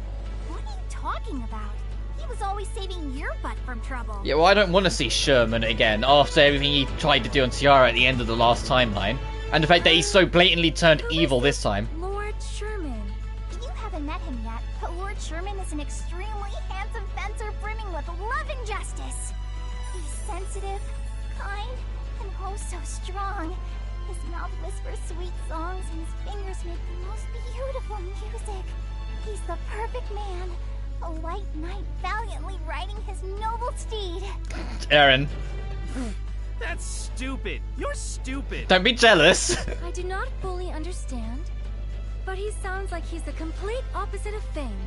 What are you talking about? He was always saving your butt from trouble. Yeah, well, I don't want to see Sherman again after everything he tried to do on Tiara at the end of the last timeline. And the fact that he's so blatantly turned evil this time. Lord Sherman. You haven't met him yet, but Lord Sherman is an extremely handsome fencer brimming with love and justice. He's sensitive, kind, and oh so strong. His mouth whispers sweet songs and his fingers make the most beautiful music. He's the perfect man. A white knight valiantly riding his noble steed. Aaron, That's stupid. You're stupid. don't be jealous. I do not fully understand, but he sounds like he's the complete opposite of Fang.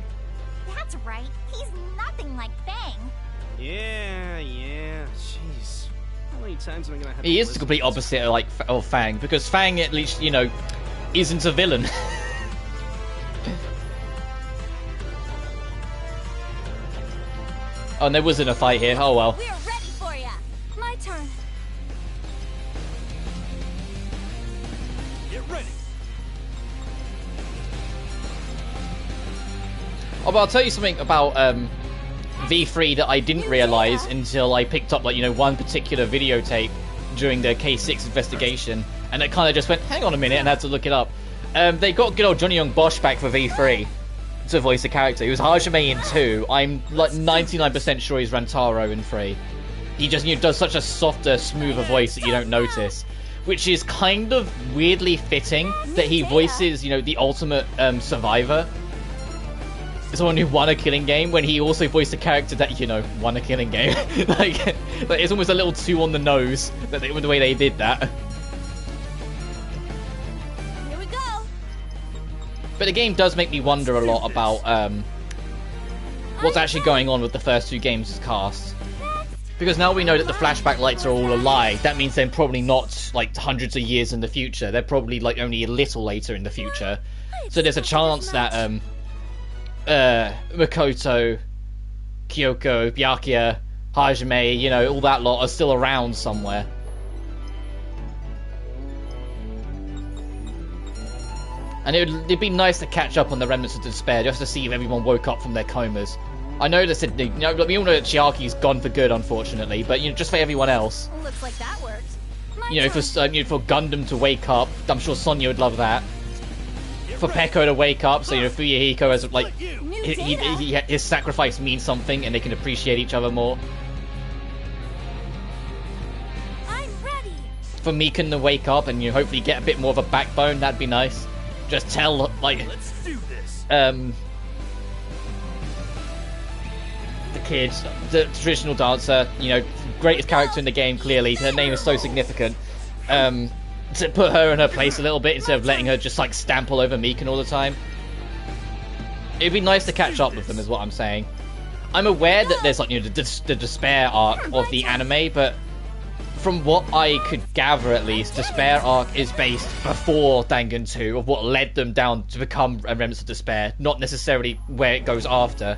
That's right. He's nothing like Fang. Yeah. Jeez. How many times am I gonna have He to is the listen complete to this? opposite of Fang, because Fang at least, you know, isn't a villain. Oh, and there wasn't a fight here. Oh well. We're ready for ya. My turn. Get ready. Oh, but I'll tell you something about V3 that I didn't realize until I picked up, like, you know, one particular videotape during the K6 investigation, and it kind of just went, hang on a minute, and I had to look it up. They got good old Johnny Young Bosch back for V3 to voice the character. He was Hajime in 2. I'm like 99% sure he's Rantaro in 3. He just, you know, does such a softer, smoother voice that you don't notice, which is kind of weirdly fitting that he voices, you know, the ultimate survivor. Someone who won a killing game when he also voiced a character that, you know, won a killing game. like it's almost a little too on the nose that the way they did that. Here we go. But the game does make me wonder a lot about what's actually going on with the first two games' cast. Because now we know that the flashback lights are all a lie. That means they're probably not like hundreds of years in the future. They're probably like only a little later in the future. So there's a chance that Makoto, Kyoko, Byakuya, Hajime, you know, all that lot are still around somewhere. And it'd be nice to catch up on the Remnants of Despair, just to see if everyone woke up from their comas. I know that we all know that Chiaki's gone for good, unfortunately, but just for everyone else. Looks like that worked. For Gundam to wake up, I'm sure Sonya would love that. For Peko to wake up, so Fuyuhiko has like his sacrifice means something, and they can appreciate each other more. I'm ready. For Mikan to wake up and hopefully get a bit more of a backbone, that'd be nice. Just tell Let's do this. the kid, the traditional dancer, greatest character in the game, clearly. Her name is so significant. To put her in her place a little bit instead of letting her just like stamp all over Mikan all the time. It'd be nice to catch up with them, is what I'm saying. I'm aware that there's like the Despair arc of the anime, but from what I could gather, at least, Despair arc is based before Dangan 2 of what led them down to become Remnants of Despair, not necessarily where it goes after.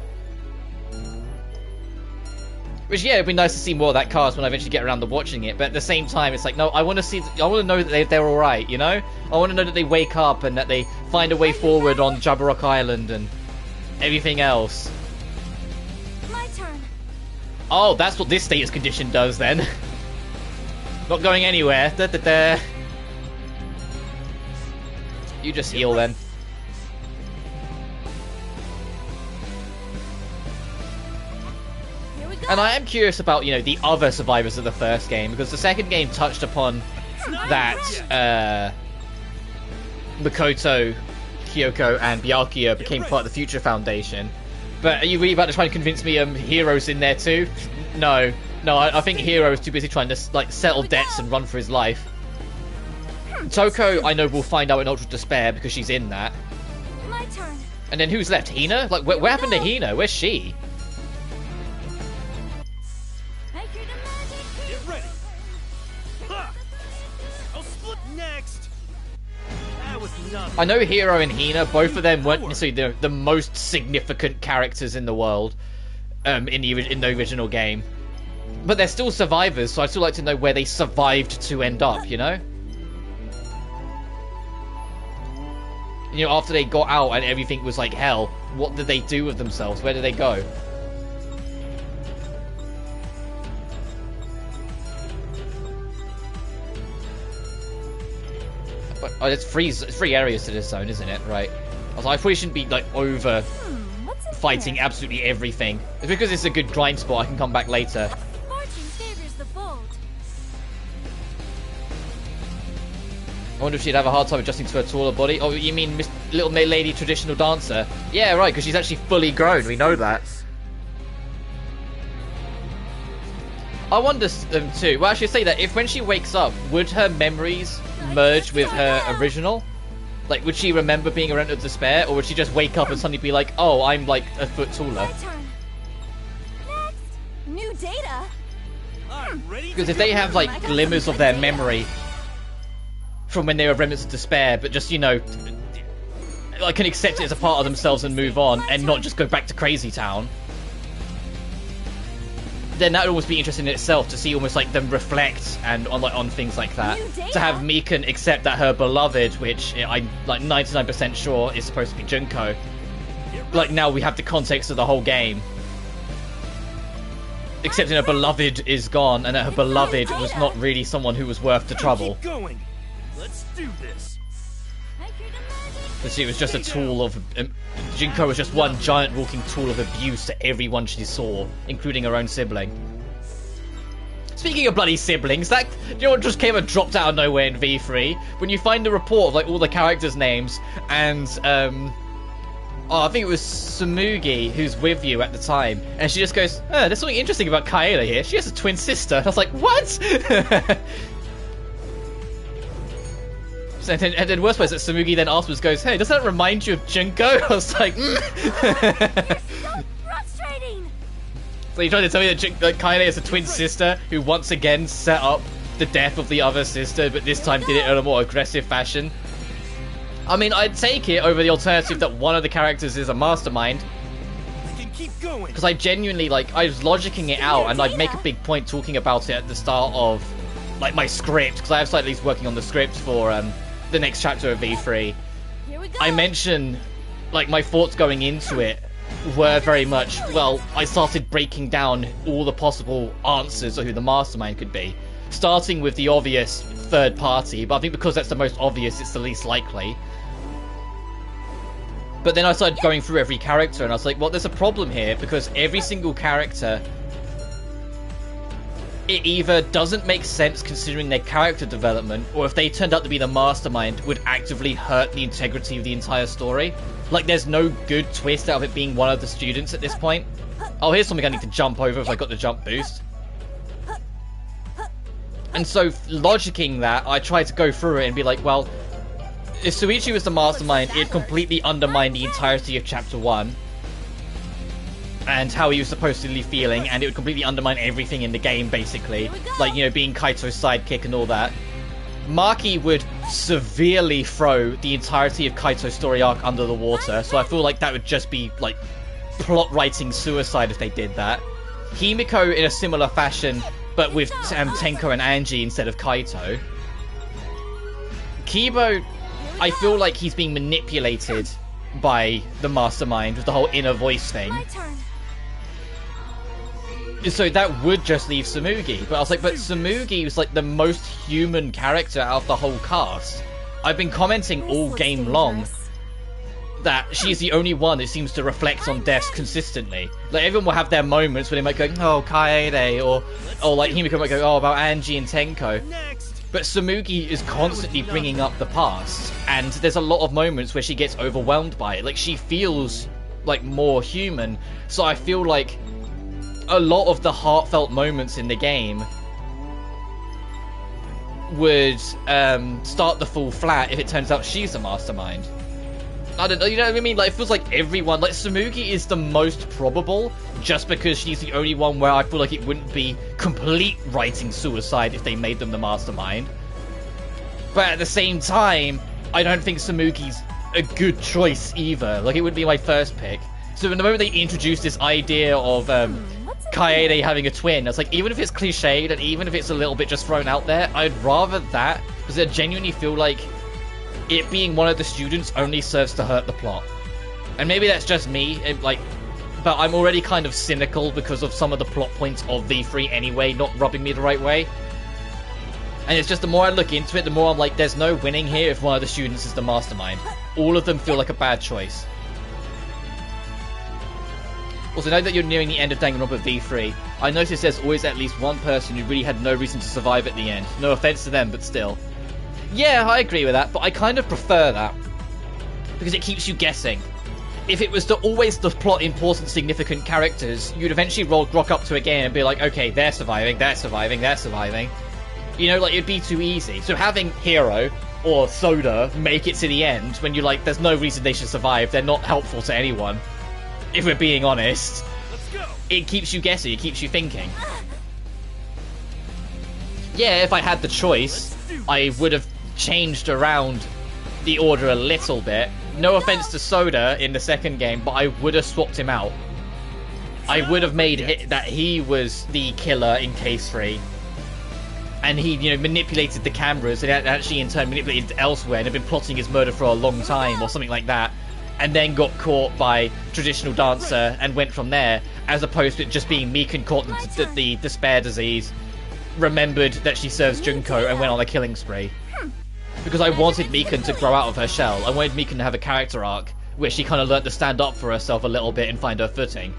Which, yeah, it'd be nice to see more of that cast when I eventually get around to watching it, but at the same time, it's like, no, I want to know that they're alright, I want to know that they wake up and that they find a way forward on Jabberwock Island and everything else. My turn. Oh, that's what this status condition does, then. Not going anywhere. Da-da-da. You just heal, then. And I am curious about, the other survivors of the first game, because the second game touched upon that Makoto, Kyoko, and Byakuya became part of the Future Foundation. But are you really about to try and convince me Hero's in there too? No, I think Hero is too busy trying to settle debts and run for his life. Toko, I know we'll find out in Ultra Despair because she's in that. My turn. And then who's left? Hina? Like, what happened to Hina? Where's she? Get ready. Ha! I'll split next. That was nothing. I know Hero and Hina, both of them weren't necessarily the most significant characters in the world, in the original game. But they're still survivors, so I'd still like to know where they survived to end up, After they got out and everything was like hell, what did they do with themselves? Where did they go? But it's three areas to this zone, isn't it? Right. I probably shouldn't be over fighting absolutely everything. It's because it's a good grind spot. I can come back later. Fortune favors the bold. I wonder if she'd have a hard time adjusting to her taller body. Oh, you mean Little Lady Traditional Dancer? Yeah, right, because she's actually fully grown. We know that. I wonder too. Well, I should say that when she wakes up, would her memories merge with her original? Like, would she remember being a Remnant of Despair, or would she just wake up and suddenly be like, oh, I'm like a foot taller? My turn. Next, new data. I'm ready. Because if they have glimmers of their memory from when they were Remnants of Despair, but just, can accept it as a part of themselves and move on, and not just go back to Crazy Town, then that would almost be interesting in itself to see almost them reflect and on things like that. To have Mikan accept that her beloved, which I'm 99% sure is supposed to be Junko, now we have the context of the whole game. Accepting her beloved is gone, and that her beloved was not really someone who was worth the trouble. Keep going. Let's do this. Because she was just a tool of... Junko was just one giant walking tool of abuse to everyone she saw, including her own sibling. Speaking of bloody siblings, what just came and dropped out of nowhere in V3? When you find the report of all the characters' names, and I think it was Tsumugi who's with you at the time, and she just goes, there's something interesting about Kaela here. She has a twin sister. And I was like, what? And then worst part is that Tsumugi then afterwards goes, hey, does that remind you of Junko? I was like, You're so frustrating. So you're trying to tell me that Kaede is a twin sister who once again set up the death of the other sister, but this time did it in a more aggressive fashion? I mean, I'd take it over the alternative that one of the characters is a mastermind. We can keep going. Because I genuinely, I was logicking it out, and I'd make a big point talking about it at the start of, my script, because I have started at least working on the script for, the next chapter of V3. Here we go. I mentioned, like, my thoughts going into it were very much, well, I started breaking down all the possible answers of who the mastermind could be. Starting with the obvious third party, but I think because that's the most obvious, it's the least likely. But then I started going through every character, and I was like, well, there's a problem here, because every single character, it either doesn't make sense considering their character development, or if they turned out to be the mastermind, would actively hurt the integrity of the entire story. Like, there's no good twist out of it being one of the students at this point. Oh, here's something I need to jump over if I got the jump boost. And so, logicking that, I tried to go through it and be like, well, if Shuichi was the mastermind, it'd completely undermine the entirety of Chapter 1. And how he was supposedly feeling, and it would completely undermine everything in the game, basically. Like, you know, being Kaito's sidekick and all that. Maki would severely throw the entirety of Kaito's story arc under the water, so I feel like that would just be, like, plot writing suicide if they did that. Himiko in a similar fashion, but with Tenko and Angie instead of Kaito. Kibo, I feel like he's being manipulated by the mastermind with the whole inner voice thing. My turn. So that would just leave Tsumugi. But I was like, but Tsumugi was like the most human character out of the whole cast. I've been commenting all game long that she's the only one that seems to reflect on deaths consistently. Like, everyone will have their moments where they might go, oh, Kaede, or like Himiko might go, oh, about Angie and Tenko. But Tsumugi is constantly bringing up the past, and there's a lot of moments where she gets overwhelmed by it. Like, she feels like more human, so I feel like a lot of the heartfelt moments in the game would start to fall flat if it turns out she's the mastermind. I don't know, you know what I mean? Like, it feels like everyone, like, Tsumugi is the most probable, just because she's the only one where I feel like it wouldn't be complete writing suicide if they made them the mastermind. But at the same time, I don't think Tsumugi's a good choice either. Like, it would be my first pick. So in the moment they introduced this idea of Kaede having a twin, I was like, even if it's cliched and even if it's a little bit just thrown out there, I'd rather that, because I genuinely feel like it being one of the students only serves to hurt the plot. And maybe that's just me, but I'm already kind of cynical because of some of the plot points of V3 anyway, not rubbing me the right way. And it's just the more I look into it, the more I'm like, there's no winning here if one of the students is the mastermind. All of them feel like a bad choice. Also, now that you're nearing the end of Danganronpa V3, I noticed there's always at least one person who really had no reason to survive at the end. No offense to them, but still. Yeah, I agree with that, but I kind of prefer that. Because it keeps you guessing. If it was always the plot important, significant characters, you'd eventually rock up to a game and be like, okay, they're surviving, they're surviving, they're surviving. You know, like, it'd be too easy. So having Hiro or Soda make it to the end when you're like, there's no reason they should survive, they're not helpful to anyone, if we're being honest, it keeps you guessing, it keeps you thinking. Yeah, if I had the choice, I would have changed around the order a little bit. No offense to Soda in the second game, but I would have swapped him out. I would have made that he was the killer in case 3. And he, you know, manipulated the cameras and actually in turn manipulated elsewhere and had been plotting his murder for a long time or something like that. And then got caught by Traditional Dancer and went from there, as opposed to it just being Mikan caught the despair disease, remembered that she serves Junko and went on a killing spree. Because I wanted Mikan to grow out of her shell. I wanted Mikan to have a character arc where she kind of learned to stand up for herself a little bit and find her footing.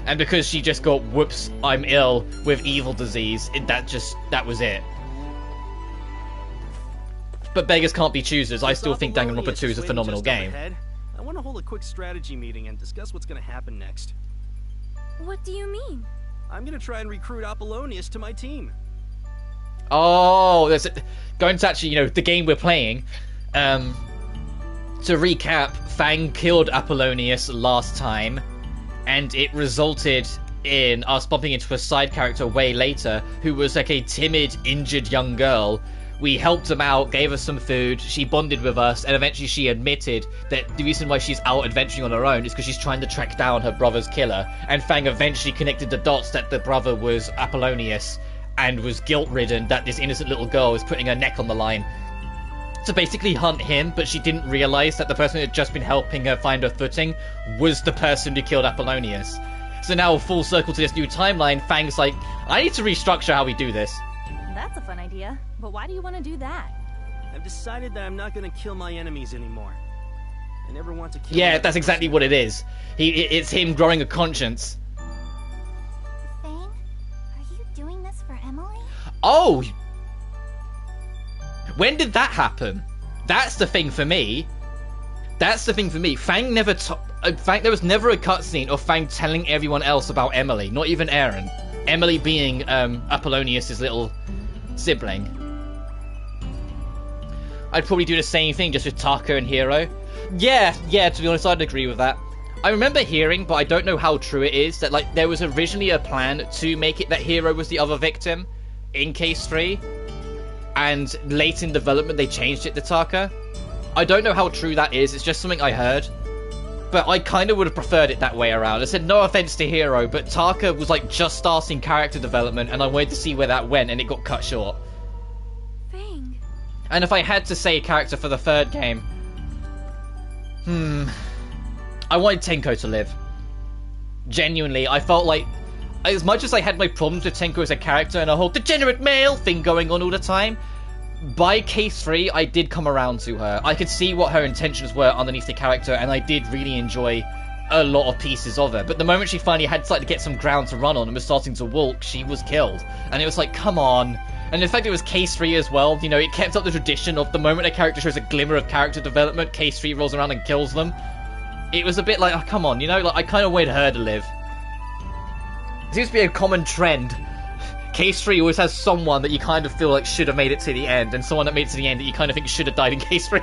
And because she just got, whoops, I'm ill with evil disease, that was it. But beggars can't be choosers. I still think Danganronpa 2 is a phenomenal game. I want to hold a quick strategy meeting and discuss what's going to happen next. What do you mean? I'm going to try and recruit Apollonius to my team. Oh, there's going to actually, you know, the game we're playing. To recap, Fang killed Apollonius last time, and it resulted in us bumping into a side character way later, who was like a timid, injured young girl. We helped him out, gave her some food, she bonded with us, and eventually she admitted that the reason why she's out adventuring on her own is because she's trying to track down her brother's killer. And Fang eventually connected the dots that the brother was Apollonius, and was guilt-ridden that this innocent little girl was putting her neck on the line. to basically hunt him, but she didn't realize that the person who had just been helping her find her footing was the person who killed Apollonius. So now, full circle to this new timeline, Fang's like, I need to restructure how we do this. That's a fun idea, but why do you want to do that? I've decided that I'm not gonna kill my enemies anymore. I never want to kill. Yeah, that's exactly what it is. It's him growing a conscience. Fang, are you doing this for Emily? Oh! When did that happen? That's the thing for me. That's the thing for me. Fang never there was never a cutscene of Fang telling everyone else about Emily, not even Aaron. Emily being Apollonius' little sibling. I'd probably do the same thing just with Taka and Hero. Yeah, to be honest, I'd agree with that. I remember hearing, but I don't know how true it is, that like there was originally a plan to make it that Hero was the other victim in Case 3, and late in development they changed it to Taka. I don't know how true that is, it's just something I heard. But I kind of would have preferred it that way around. I said no offense to Hero, but Taka was like just starting character development and I wanted to see where that went and it got cut short. Fang. And if I had to say a character for the third game, I wanted Tenko to live. Genuinely, I felt like, as much as I had my problems with Tenko as a character and a whole degenerate male thing going on all the time, by Case 3, I did come around to her. I could see what her intentions were underneath the character, and I did really enjoy a lot of pieces of her. But the moment she finally had to get some ground to run on and was starting to walk, she was killed. And it was like, come on. And in fact, it was Case 3 as well. You know, it kept up the tradition of the moment a character shows a glimmer of character development, Case 3 rolls around and kills them. It was a bit like, oh, come on, you know? Like, I kind of wanted her to live. It seems to be a common trend. Case 3 always has someone that you kind of feel like should have made it to the end, and someone that made it to the end that you kind of think should have died in Case 3.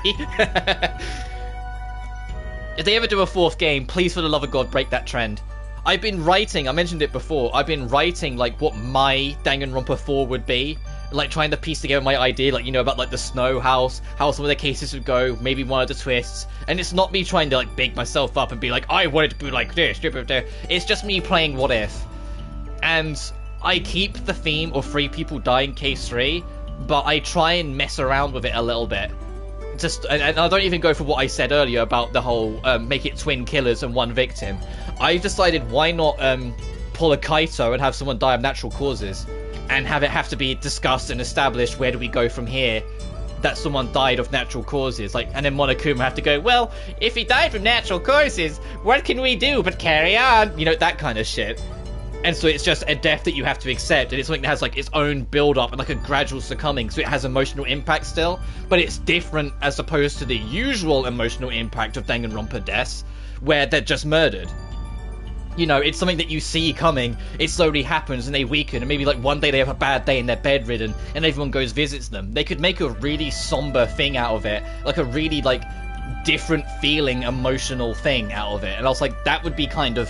If they ever do a fourth game, please, for the love of God, break that trend. I've been writing, I mentioned it before, I've been writing, like, what my Danganronpa 4 would be. Like, trying to piece together my idea, like, you know, about, like, the snow house, how some of the cases would go, maybe one of the twists. And it's not me trying to, like, big myself up and be like, I want it to be like this. It's just me playing What If. And I keep the theme of 3 people die in Case 3, but I try and mess around with it a little bit. And I don't even go for what I said earlier about the whole make it twin killers and 1 victim. I decided why not pull a Kaito and have someone die of natural causes, and have it have to be discussed and established, where do we go from here, that someone died of natural causes. Like, and then Monokuma have to go, well, if he died from natural causes, what can we do but carry on? You know, that kind of shit. And so it's just a death that you have to accept, and it's something that has like its own build-up and like a gradual succumbing, so it has emotional impact still, but it's different as opposed to the usual emotional impact of Danganronpa deaths, where they're just murdered. You know, it's something that you see coming, it slowly happens, and they weaken, and maybe like one day they have a bad day and they're bedridden, and everyone goes visits them. They could make a really somber thing out of it, like a really like different feeling, emotional thing out of it, and I was like, that would be kind of...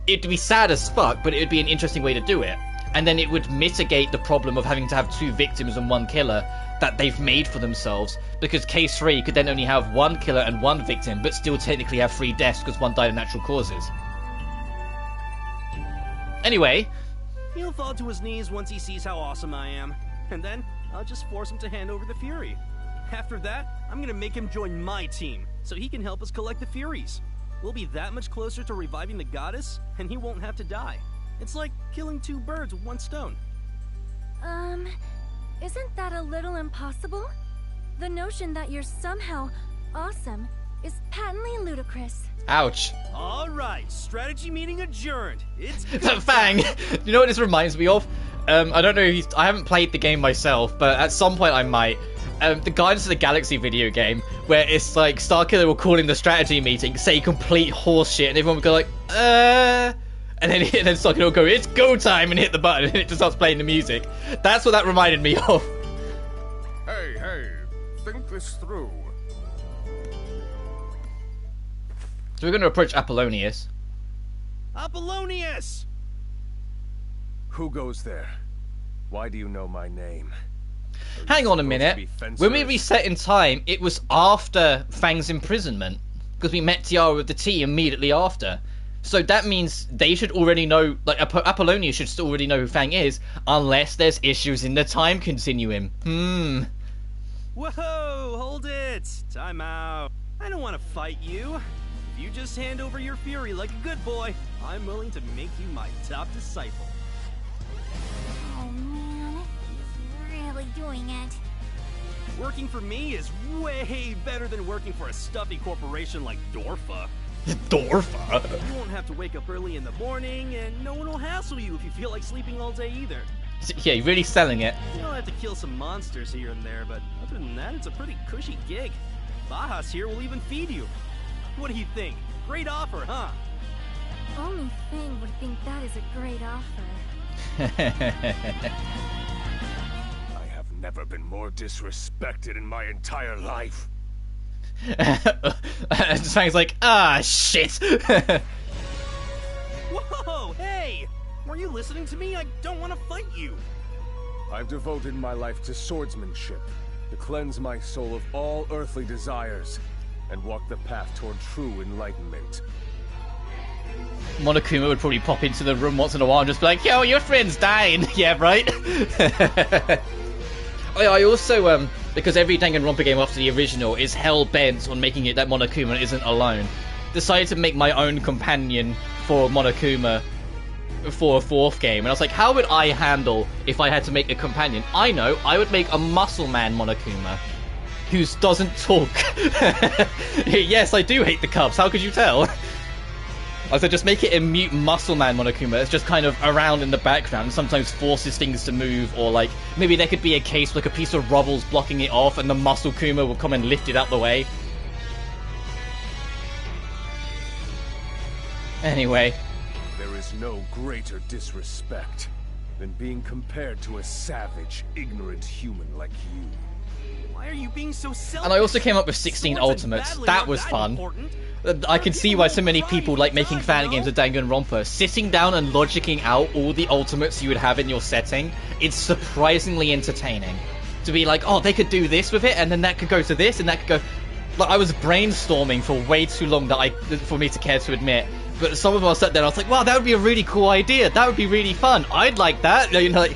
It'd be sad as fuck, but it would be an interesting way to do it. And then it would mitigate the problem of having to have 2 victims and 1 killer that they've made for themselves, because Case 3 could then only have 1 killer and 1 victim, but still technically have 3 deaths because 1 died of natural causes. Anyway. He'll fall to his knees once he sees how awesome I am. And then, I'll just force him to hand over the Fury. After that, I'm gonna make him join my team, so he can help us collect the Furies. We'll be that much closer to reviving the goddess, and he won't have to die. It's like killing 2 birds with 1 stone. Isn't that a little impossible? The notion that you're somehow awesome is patently ludicrous. Ouch. Alright, strategy meeting adjourned. It's Fang! You know what this reminds me of? I don't know, I haven't played the game myself, but at some point I might. The Guardians of the Galaxy video game, where it's like Starkiller will call in the strategy meeting, say complete horse shit, and everyone will go like, and then Starkiller will go, it's go time, and hit the button, and it just starts playing the music. That's what that reminded me of. Hey, think this through. So we're going to approach Apollonius. Apollonius! Who goes there? Why do you know my name? Hang on a minute. When we reset in time, it was after Fang's imprisonment, because we met Tiara with the T immediately after. So that means they should already know, like, Apollonius should still already know who Fang is, unless there's issues in the time continuum. Whoa, hold it! Time out. I don't want to fight you. If you just hand over your fury like a good boy, I'm willing to make you my top disciple. Oh man, he's really doing it. Working for me is way better than working for a stuffy corporation like Dorfa. Dorfa. You won't have to wake up early in the morning, and no one will hassle you if you feel like sleeping all day either. Yeah, you're really selling it. You'll have to kill some monsters here and there, but other than that, it's a pretty cushy gig. Bajas here will even feed you. What do you think? Great offer, huh? Only Fang would think that is a great offer. I have never been more disrespected in my entire life. Fang's like, ah, shit. Whoa, hey! Were you listening to me? I don't want to fight you. I've devoted my life to swordsmanship, to cleanse my soul of all earthly desires, and walk the path toward true enlightenment. Monokuma would probably pop into the room once in a while and just be like, yo, your friend's dying. Yeah, right? I also, because every Danganronpa game after the original is hell-bent on making it that Monokuma isn't alone, decided to make my own companion for Monokuma for a fourth game. And I was like, how would I handle if I had to make a companion? I know, I would make a muscle man Monokuma who doesn't talk. Yes, I do hate the Cubs. How could you tell? I said, just make it a mute muscle man Monokuma that's just kind of around in the background and sometimes forces things to move, or like maybe there could be a case like a piece of rubble's blocking it off and the muscle Kuma will come and lift it out the way. Anyway. There is no greater disrespect than being compared to a savage, ignorant human like you. Why are you being so selfish? And I also came up with 16 Swords and ultimates. battling That aren't was that fun. important. I can see why so many people like making fan games of Danganronpa. Sitting down and logicking out all the ultimates you would have in your setting, it's surprisingly entertaining. To be like, oh, they could do this with it, and then that could go to this, and that could go... Like, I was brainstorming for way too long for me to care to admit. But some of them I sat there and I was like, wow, that would be a really cool idea. That would be really fun. I'd like that. You know, like,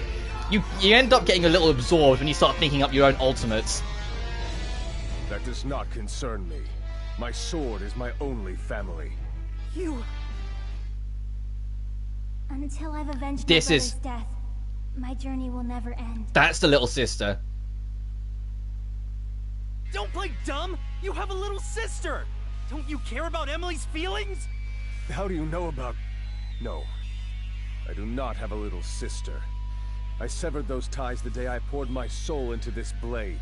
you end up getting a little absorbed when you start thinking up your own ultimates. That does not concern me. My sword is my only family. You... Until I've avenged This my is- brother's death, my journey will never end. That's the little sister. Don't play dumb! You have a little sister! Don't you care about Emily's feelings? How do you know about... No. I do not have a little sister. I severed those ties the day I poured my soul into this blade.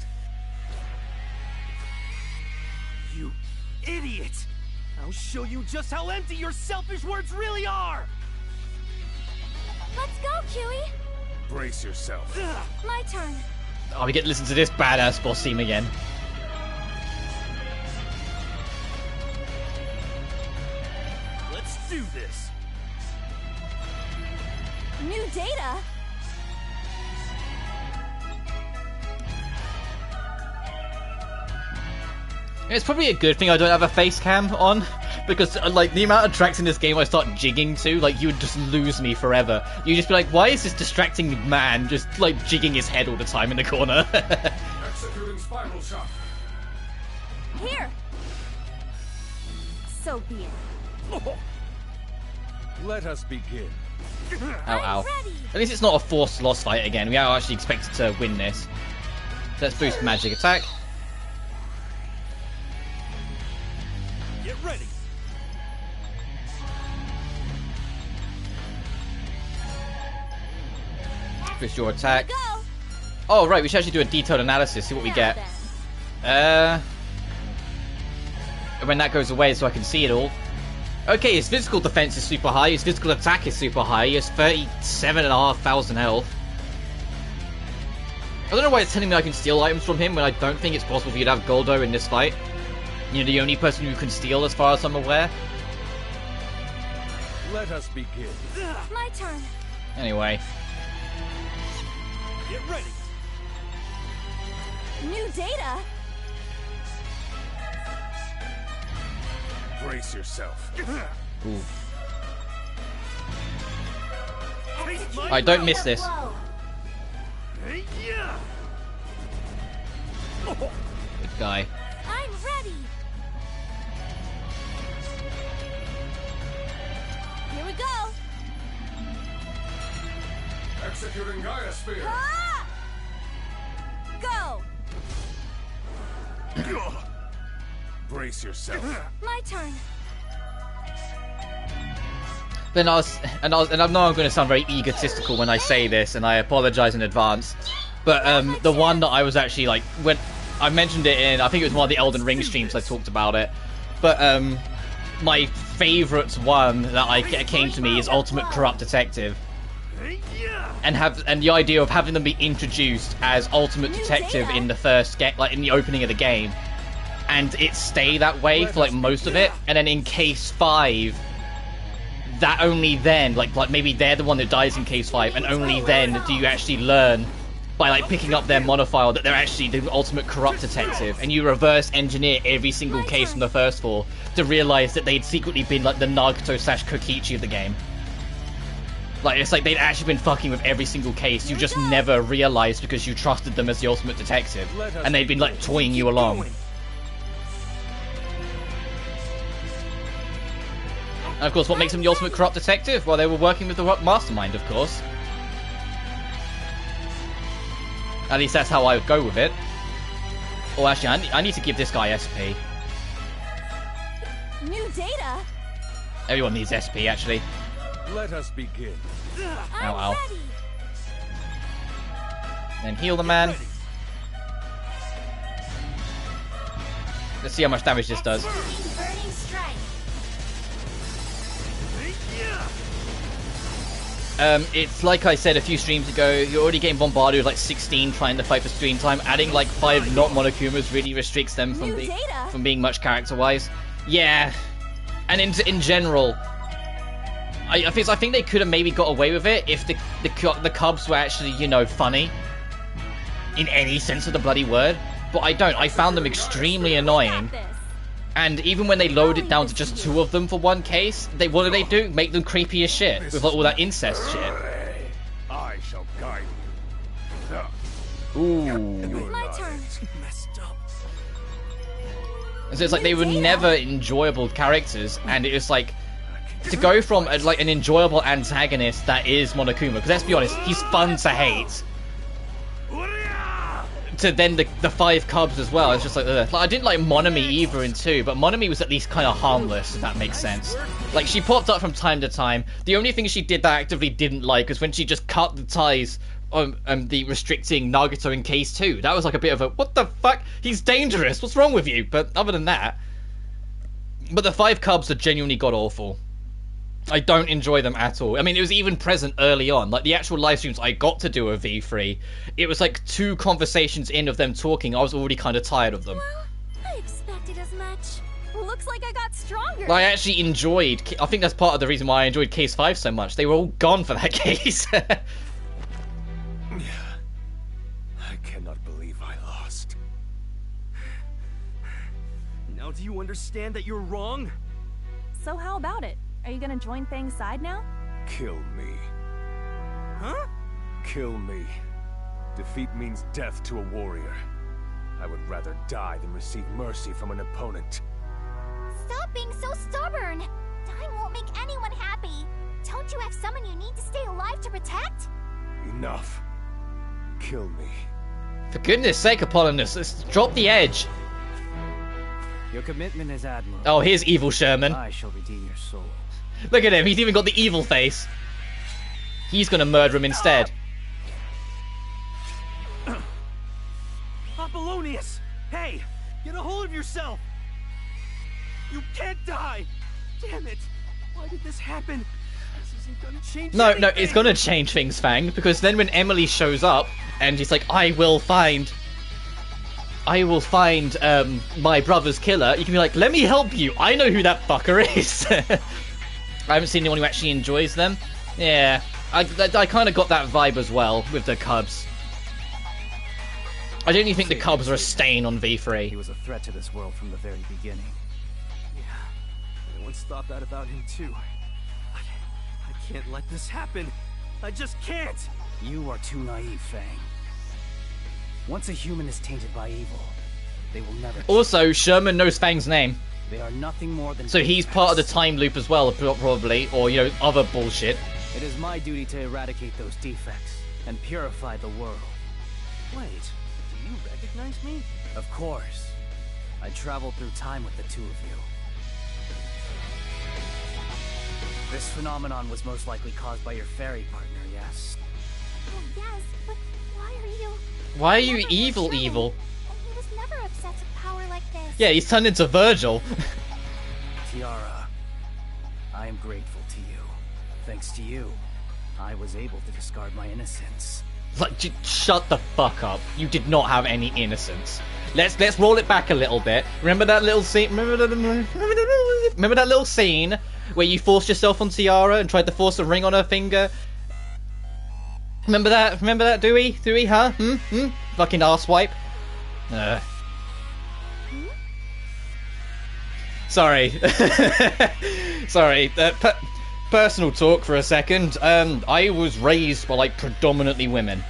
You idiot! I'll show you just how empty your selfish words really are! Let's go, Kiwi! Brace yourself. Ugh. My turn. Oh, we get to listen to this badass boss theme again. Let's do this! New data? It's probably a good thing I don't have a face cam on, because like the amount of tracks in this game I start jigging to, like you would just lose me forever. You'd just be like, why is this distracting man just like jigging his head all the time in the corner? Executing spiral shot. Here! So be it. Let us begin. Ow, ow. Ready! At least it's not a forced loss fight again. We are actually expected to win this. Let's boost magic attack. Get ready! Boost your attack. Go! Oh, right, we should actually do a detailed analysis, see what we Now get. then. When that goes away so I can see it all. Okay, his physical defense is super high, his physical attack is super high, he has 37,500 health. I don't know why it's telling me I can steal items from him when I don't think it's possible for you to have Goldo in this fight. You're the only person who can steal as far as I'm aware. Let us begin. My turn. Anyway. Get ready! New data? Brace yourself. Ooh. Taste my Alright, don't miss this. Blow. Hey, yeah! Good guy. I'm ready. Here we go. Executing Gaia Spear. Ah! Go. Brace yourself. My turn. Then I know I'm going to sound very egotistical when I say this, and I apologize in advance. But the one that I was actually like, when I mentioned it in, I think it was one of the Elden Ring streams I talked about it. But my favorite one that came to me is Ultimate Corrupt Detective, and the idea of having them be introduced as Ultimate Detective in the first game, like in the opening of the game, and it stay that way for like most of it, and then in Case 5. That only then, like maybe they're the one that dies in Case 5, and only then do you actually learn, by like picking up their monofile, that they're actually the Ultimate Corrupt Detective, and you reverse engineer every single case from the first 4 to realize that they'd secretly been like the Nagato/Kokichi of the game. Like, it's like they'd actually been fucking with every single case, you just never realized because you trusted them as the Ultimate Detective, and they'd been like toying you along. And of course, what makes them the Ultimate Corrupt Detective? Well, they were working with the Mastermind, of course. At least that's how I would go with it. Oh, actually, I need to give this guy SP. New data. Everyone needs SP, actually. Let us begin. Ow, ow. And heal the man. Let's see how much damage this does. Burning strike. It's like I said a few streams ago, you're already getting bombarded with like 16 trying to fight for screen time. Adding like 5 not Monokumas really restricts them from being much character-wise. Yeah, and in general, I think they could have maybe got away with it if the Cubs were actually, you know, funny in any sense of the bloody word. But I don't. I found them extremely annoying. And even when they lowered it down to just 2 of them for one case, what do? Make them creepy as shit with like all that incest shit. I shall guide you. Ooh. My turn. Messed up. So it's like they were never enjoyable characters, and it was like to go from like an enjoyable antagonist that is Monokuma, because let's be honest, he's fun to hate, to then the 5 Cubs as well. It's just like, ugh. Like I didn't like Monami either in 2, but Monami was at least kind of harmless, if that makes sense. Like she popped up from time to time. The only thing she did that I actively didn't like was when she just cut the ties on the restricting Nagato in Case 2. That was like a bit of a, what the fuck? He's dangerous. What's wrong with you? But other than that, but the 5 Cubs are genuinely god-awful. I don't enjoy them at all. I mean, it was even present early on. Like, the actual live streams I got to do a V3, it was like 2 conversations in of them talking. I was already kind of tired of them. Well, I expected as much. Looks like I got stronger. I actually enjoyed... I think that's part of the reason why I enjoyed Case 5 so much. They were all gone for that case. I cannot believe I lost. Now do you understand that you're wrong? So how about it? Are you gonna join Fang's side now? Kill me. Huh? Kill me. Defeat means death to a warrior. I would rather die than receive mercy from an opponent. Stop being so stubborn! Dying won't make anyone happy. Don't you have someone you need to stay alive to protect? Enough. Kill me. For goodness sake, Apollonius, let's drop the edge. Your commitment is admirable. Oh, here's Evil Sherman. I shall redeem your soul. Look at him, he's even got the evil face. He's gonna murder him instead. Apollonius! Hey! Get a hold of yourself! You can't die! Damn it! Why did this happen? This isn't gonna change No, anything. it's gonna change things, Fang, because then when Emily shows up and he's like, I will find my brother's killer, you can be like, let me help you, I know who that fucker is. I haven't seen anyone who actually enjoys them. Yeah, I kind of got that vibe as well with the Cubs. I don't even think the Cubs are a stain on V3. He was a threat to this world from the very beginning. Yeah, everyone's thought that about him too. I can't let this happen. I just can't! You are too naive, Fang. Once a human is tainted by evil, They will never. Also, Sherman knows Fang's name, They are nothing more than. so he's part of the time loop as well, probably, or you know, other bullshit. It is my duty to eradicate those defects and purify the world. Wait, do you recognize me? Of course. I traveled through time with the two of you. This phenomenon was most likely caused by your fairy partner, yes? Oh, yes, but why are you... Why are you Never evil, was Sherman, evil? And he was never obsessed with power like this. Yeah, he's turned into Virgil. Tiara, I am grateful to you. Thanks to you, I was able to discard my innocence. Like, shut the fuck up. You did not have any innocence. Let's roll it back a little bit. Remember that little scene? Remember that little scene where you forced yourself on Tiara and tried to force a ring on her finger? Remember that? Remember that, Dewey? Dewey, huh? Fucking arsewipe. Sorry. Sorry. Personal talk for a second. I was raised by like predominantly women.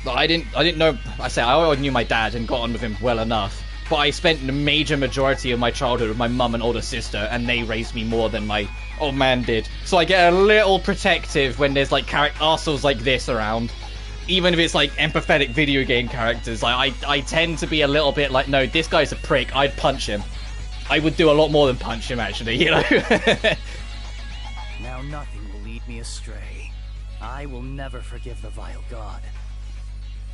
I didn't know. I already knew my dad and got on with him well enough. But I spent the major majority of my childhood with my mum and older sister, and they raised me more than my old man did. So I get a little protective when there's like arseholes like this around. Even if it's like empathetic video game characters, I tend to be a little bit like, no, this guy's a prick. I'd punch him. I would do a lot more than punch him, actually. You know. Now nothing will lead me astray. I will never forgive the vile god.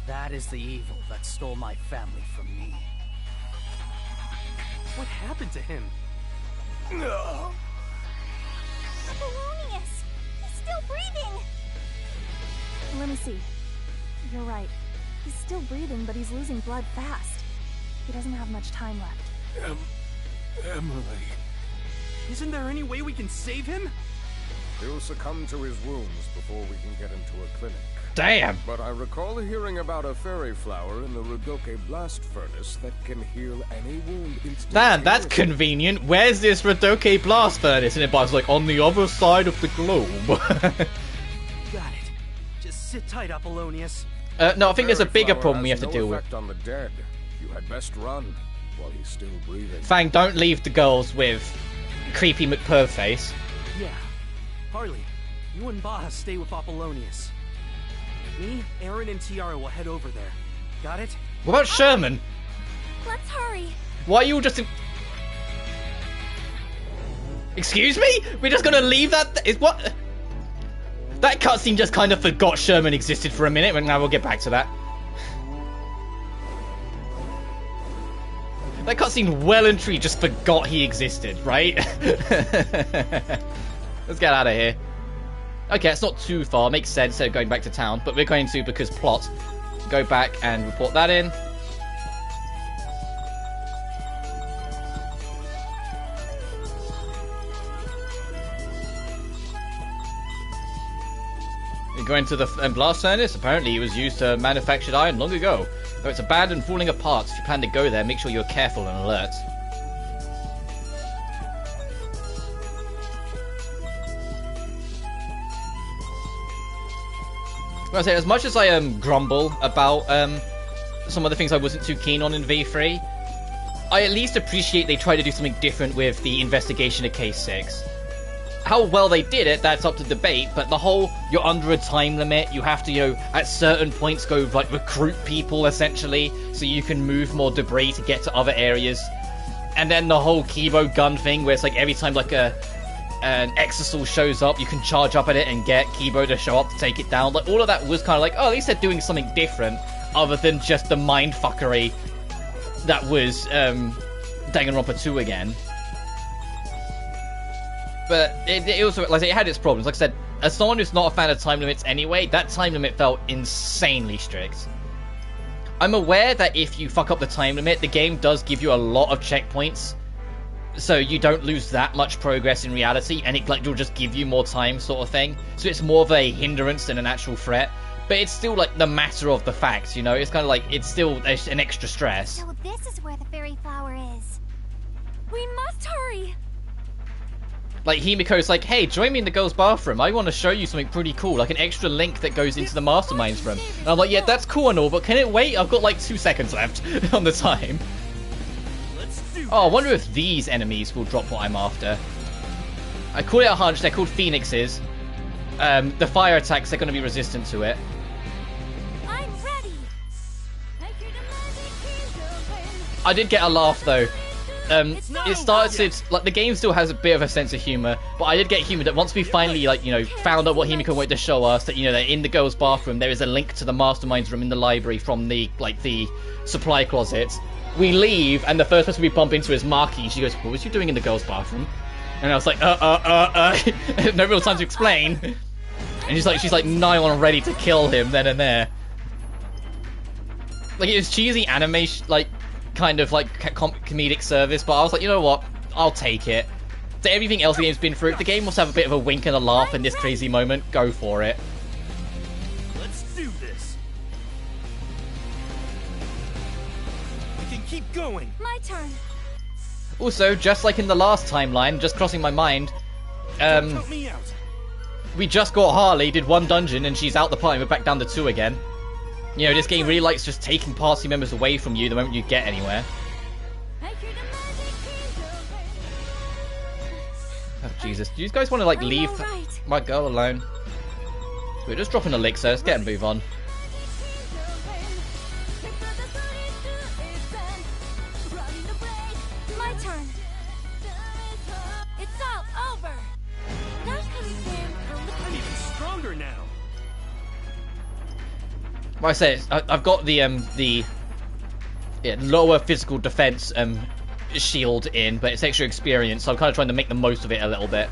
That is the evil that stole my family from me. What happened to him? Apollonius! He's still breathing! Let me see. You're right. He's still breathing, but he's losing blood fast. He doesn't have much time left. Emily. Isn't there any way we can save him? He'll succumb to his wounds before we can get him to a clinic. Damn. But I recall hearing about a fairy flower in the Radoke blast furnace that can heal any wound instantly. Damn, that's convenient. Where's this Radoke blast furnace? And everybody's like, on the other side of the globe. Got it. Just sit tight, Apollonius. No, I think there's a Fairy bigger flower problem we have has to no deal with. effect on the dead. You had best run while he's still breathing. Fang, don't leave the girls with creepy McPerv face. Yeah. Harley, you and Baja stay with Apollonius. Me, Aaron, and Tiara will head over there. Got it? What about Sherman? Let's hurry. Why are you all just... Excuse me? We're just gonna leave that... Is what... That cutscene just kind of forgot Sherman existed for a minute, but now we'll get back to that. That cutscene well and truly just forgot he existed, right? Let's get out of here. Okay, it's not too far. Makes sense instead of going back to town, but we're going to, because plot, go back and report that in. We're going to the blast furnace. Apparently it was used to manufacture iron long ago. Though it's abandoned and falling apart, so if you plan to go there, make sure you're careful and alert. I say, as much as I grumble about some of the things I wasn't too keen on in V3, I at least appreciate they tried to do something different with the investigation of Case 6. How well they did it, that's up to debate, but the whole, you're under a time limit, you have to, you know, at certain points go, like, recruit people, essentially, so you can move more debris to get to other areas. And then the whole Kibo gun thing, where it's like every time, like, an Exisal shows up, you can charge up at it and get Kibo to show up to take it down. Like, all of that was kind of like, oh, at least they're doing something different, other than just the mindfuckery that was Danganronpa 2 again. But it also, like, it had its problems. Like I said, as someone who's not a fan of time limits anyway, that time limit felt insanely strict. I'm aware that if you fuck up the time limit, the game does give you a lot of checkpoints, so you don't lose that much progress in reality, and it like will just give you more time, sort of thing. So it's more of a hindrance than an actual threat. But it's still like the matter of the facts, you know. It's kind of like it's still an extra stress. So this is where the fairy flower is. We must hurry. like Himiko's like, hey, join me in the girls' bathroom. I want to show you something pretty cool, like an extra link that goes into the mastermind's room. And I'm like, yeah, that's cool and all, but can it wait? I've got like 2 seconds left on the time. Oh, I wonder if these enemies will drop what I'm after. I call it a hunch. They're called Phoenixes. The fire attacks, they're going to be resistant to it. I'm ready. I did get a laugh though. It started like the game still has a bit of a sense of humor, but I did get humor that once we finally like found out what Himiko wanted to show us, that that in the girls' bathroom there is a link to the mastermind's room in the library from the supply closet. We leave and the first person we bump into is Maki. She goes, "What was you doing in the girls' bathroom?" And I was like, no real time to explain. And she's like nigh on ready to kill him then and there. Like it was cheesy anime kind of like comedic service, but I was like, you know what? I'll take it. To everything else the game's been through, the game must have a bit of a wink and a laugh in this crazy moment. Go for it. Let's do this. We can keep going. My turn. Also, just like in the last timeline, just crossing my mind, Help me out. we just got Harley, did 1 dungeon, and she's out the party. We're back down to 2 again. This game really likes just taking party members away from you the moment you get anywhere. Oh, Jesus. Do you guys want to, like, leave my girl alone? We're just dropping elixir. Let's get and move on. My turn. It's all over. That could have been I'm even stronger now. Like I said, I've got the lower physical defense shield in, but it's extra experience, so I'm kind of trying to make the most of it a little bit.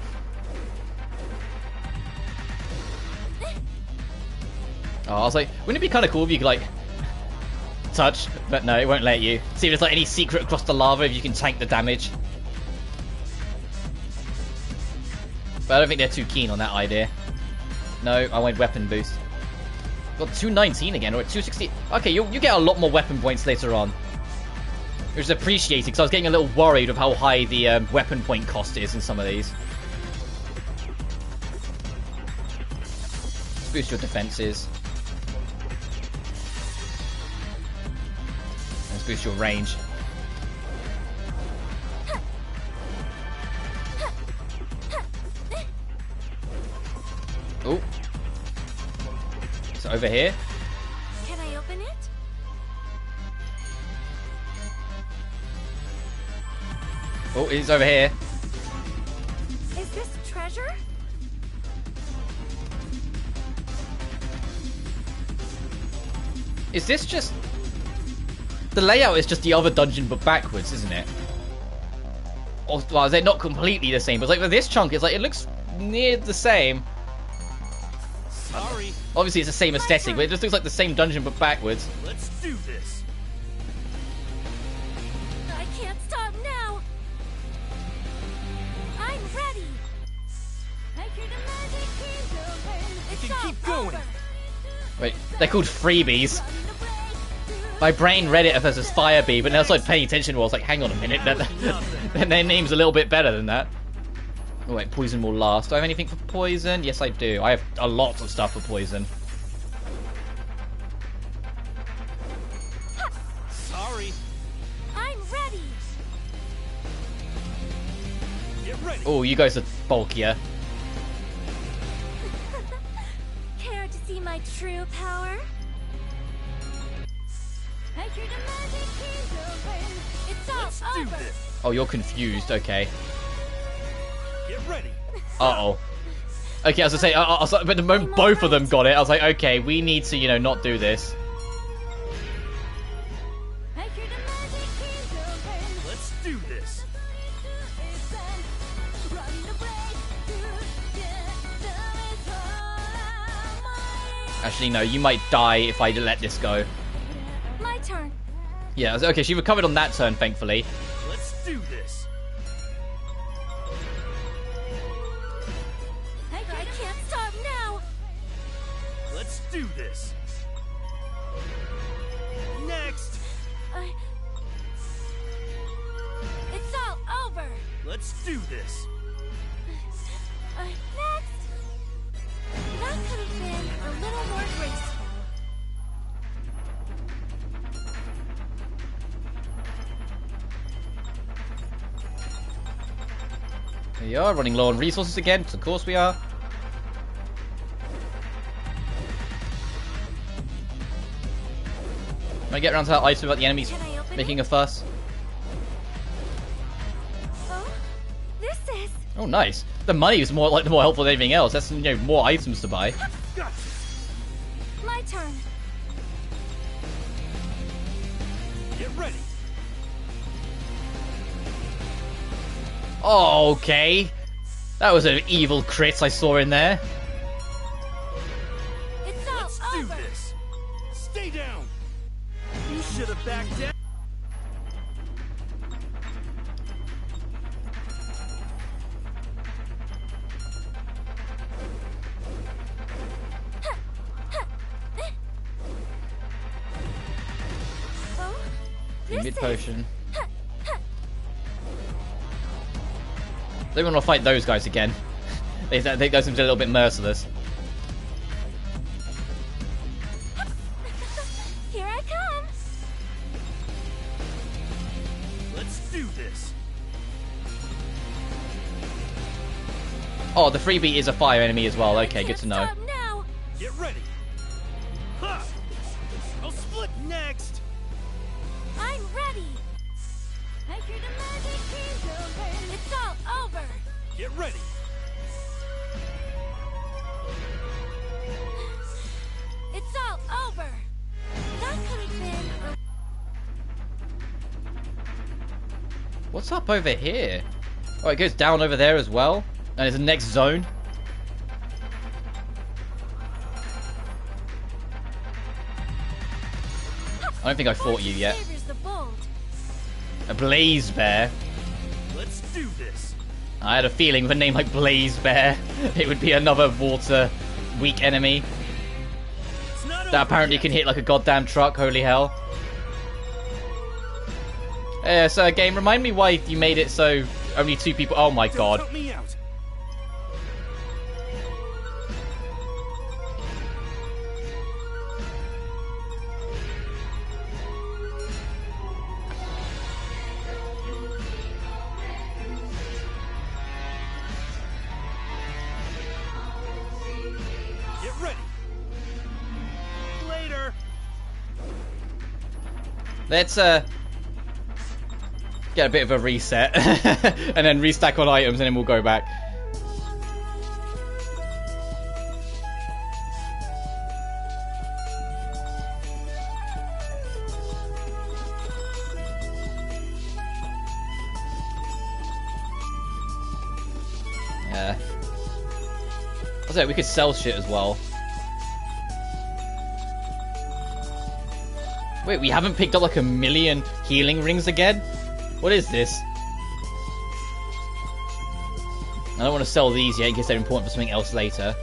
Oh, I was like, wouldn't it be kind of cool if you could like touch, but no, it won't let you. See if there's like any secret across the lava if you can tank the damage. But I don't think they're too keen on that idea. No, I went weapon boost. Got 219 again, or 260. Okay, you get a lot more weapon points later on. Which is appreciated, because I was getting a little worried of how high the weapon point cost is in some of these. Let's boost your defenses. Let's boost your range. Oh. So over here. Can I open it? Oh, it's over here. Is this treasure? Is this just... The layout is just the other dungeon but backwards, isn't it? Or, well, they're not completely the same, but like with this chunk, it's like, it looks near the same. Sorry. Obviously it's the same aesthetic, but it just looks like the same dungeon but backwards. Let's do this. I can't stop now. I'm ready. It's can all keep going. over. Wait, they're called freebies. My brain read it as Firebee, but now I started paying attention more. I was like, hang on a minute, their name's a little bit better than that. Oh wait, poison will last. Do I have anything for poison? Yes, I do. I have a lot of stuff for poison. Sorry. I'm ready. Get ready. Oh, you guys are bulkier. Care to see my true power? It's all Let's do over. this. Oh, you're confused. Okay. Get ready. Uh-oh. Okay, I was gonna say, but the moment both of them got it, I was like, okay, we need to, not do this. Let's do this. Actually, no, you might die if I let this go. My turn. Yeah, okay, she recovered on that turn, thankfully. Let's do this. I can't stop now. Let's do this. Next. It's all over. Let's do this. There you are, running low on resources again, of course we are. When I get around to that item about the enemies making a fuss. Oh, this is... Oh, nice. The money is more helpful than anything else. That's, you know, more items to buy. My turn. Get ready. Oh, okay. That was an evil crit I saw in there. It's all Let's do over. this. Stay down. You should have backed down. Oh, this Mid is... potion. They want to fight those guys again. They think those seem a little bit merciless. Here I come. Let's do this. Oh, the freebie is a fire enemy as well. Okay, good to know. Stop now. Get ready. Ha! I'll split next. I'm ready. It's all over. Get ready. It's all over. That could have been... What's up over here? Oh, it goes down over there as well. And it's the next zone. I don't think I fought you yet. Favors the bold. A Blaze Bear. Let's do this. I had a feeling with a name like Blaze Bear, it would be another water weak enemy It's not that over apparently yet. can hit like a goddamn truck. Holy hell. So game, remind me why you made it so only 2 people. Oh my Don't god. put me out. Get ready. Later. Let's get a bit of a reset and then restack on items and then we'll go back. Yeah. I was like, we could sell shit as well. Wait, we haven't picked up like 1,000,000 healing rings again? What is this? I don't want to sell these yet in case they're important for something else later.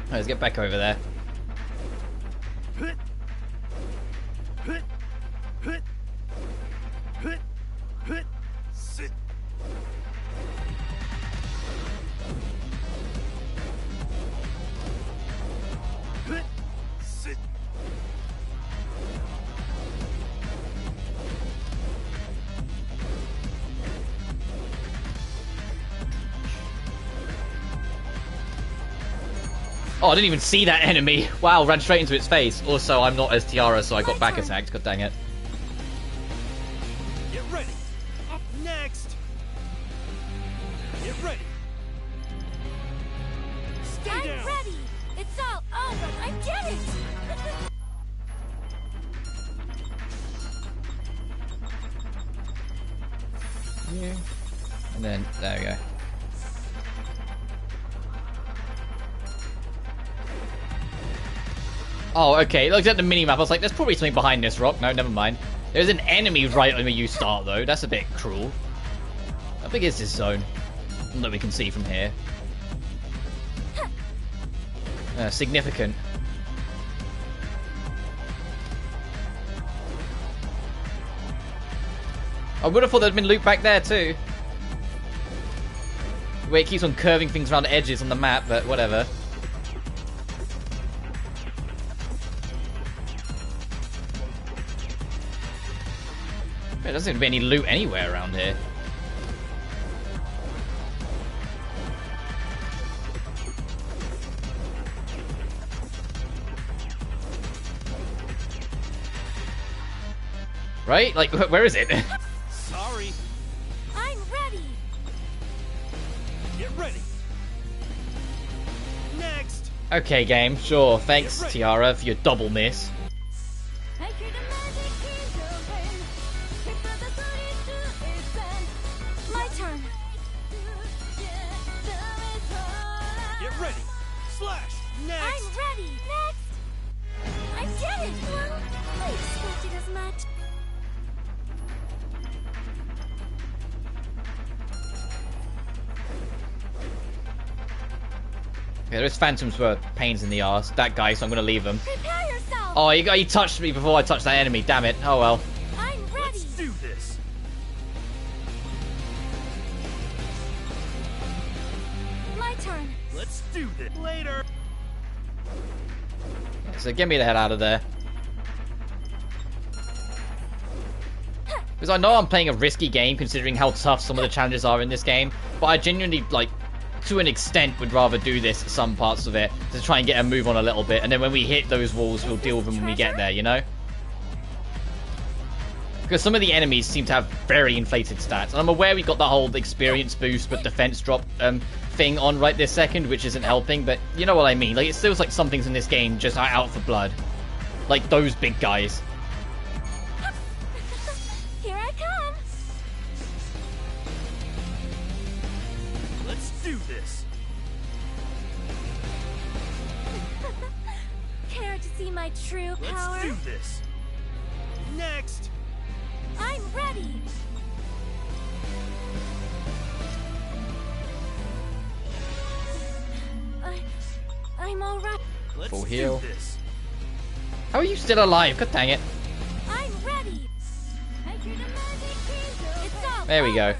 Alright, let's get back over there. Sit. Sit. Oh, I didn't even see that enemy. Wow, ran straight into its face. Also, I'm not as Tiara, so I got back attacked. God dang it. Get ready. Next. Get ready. Stay I'm down. ready. It's all over. I did it. And then, there we go. Oh, okay. Looked at the minimap. I was like, there's probably something behind this rock. No, never mind. There's an enemy right where you start, though. That's a bit cruel. How big is this zone? That we can see from here. Significant. I would have thought there'd been loot back there, too. Where it keeps on curving things around edges on the map, but whatever. There doesn't seem to be any loot anywhere around here. Right? Like, where is it? Sorry. I'm ready. Get ready. Next. Okay, game. Sure. Thanks, Tiara, for your double miss. My turn. Get ready. Slash. Next. I'm ready. Next. I did it. Well, I expected as much. Yeah, those phantoms were pains in the arse. That guy, so I'm gonna leave him. Prepare yourself. Oh, he touched me before I touched that enemy. Damn it. Oh well. I'm ready. Let's do this. My turn. Let's do this. Later. Yeah, so get me the hell out of there. Because I know I'm playing a risky game considering how tough some of the challenges are in this game, but I genuinely, like, to an extent would rather do this at some parts of it to try and get a move on a little bit, and then when we hit those walls we'll deal with them when we get there, you know? Because some of the enemies seem to have very inflated stats, and I'm aware we got the whole experience boost but defense drop thing on right this second, which isn't helping, but you know what I mean. Like, it feels like some things in this game just are out for blood. Like those big guys. Here I come. Let's do this. Care to see my true power? Let's do this. Next. I'm ready. I'm all right. Let's Full do heal. this. How are you still alive? God dang it. I'm ready. It's all There we go. over.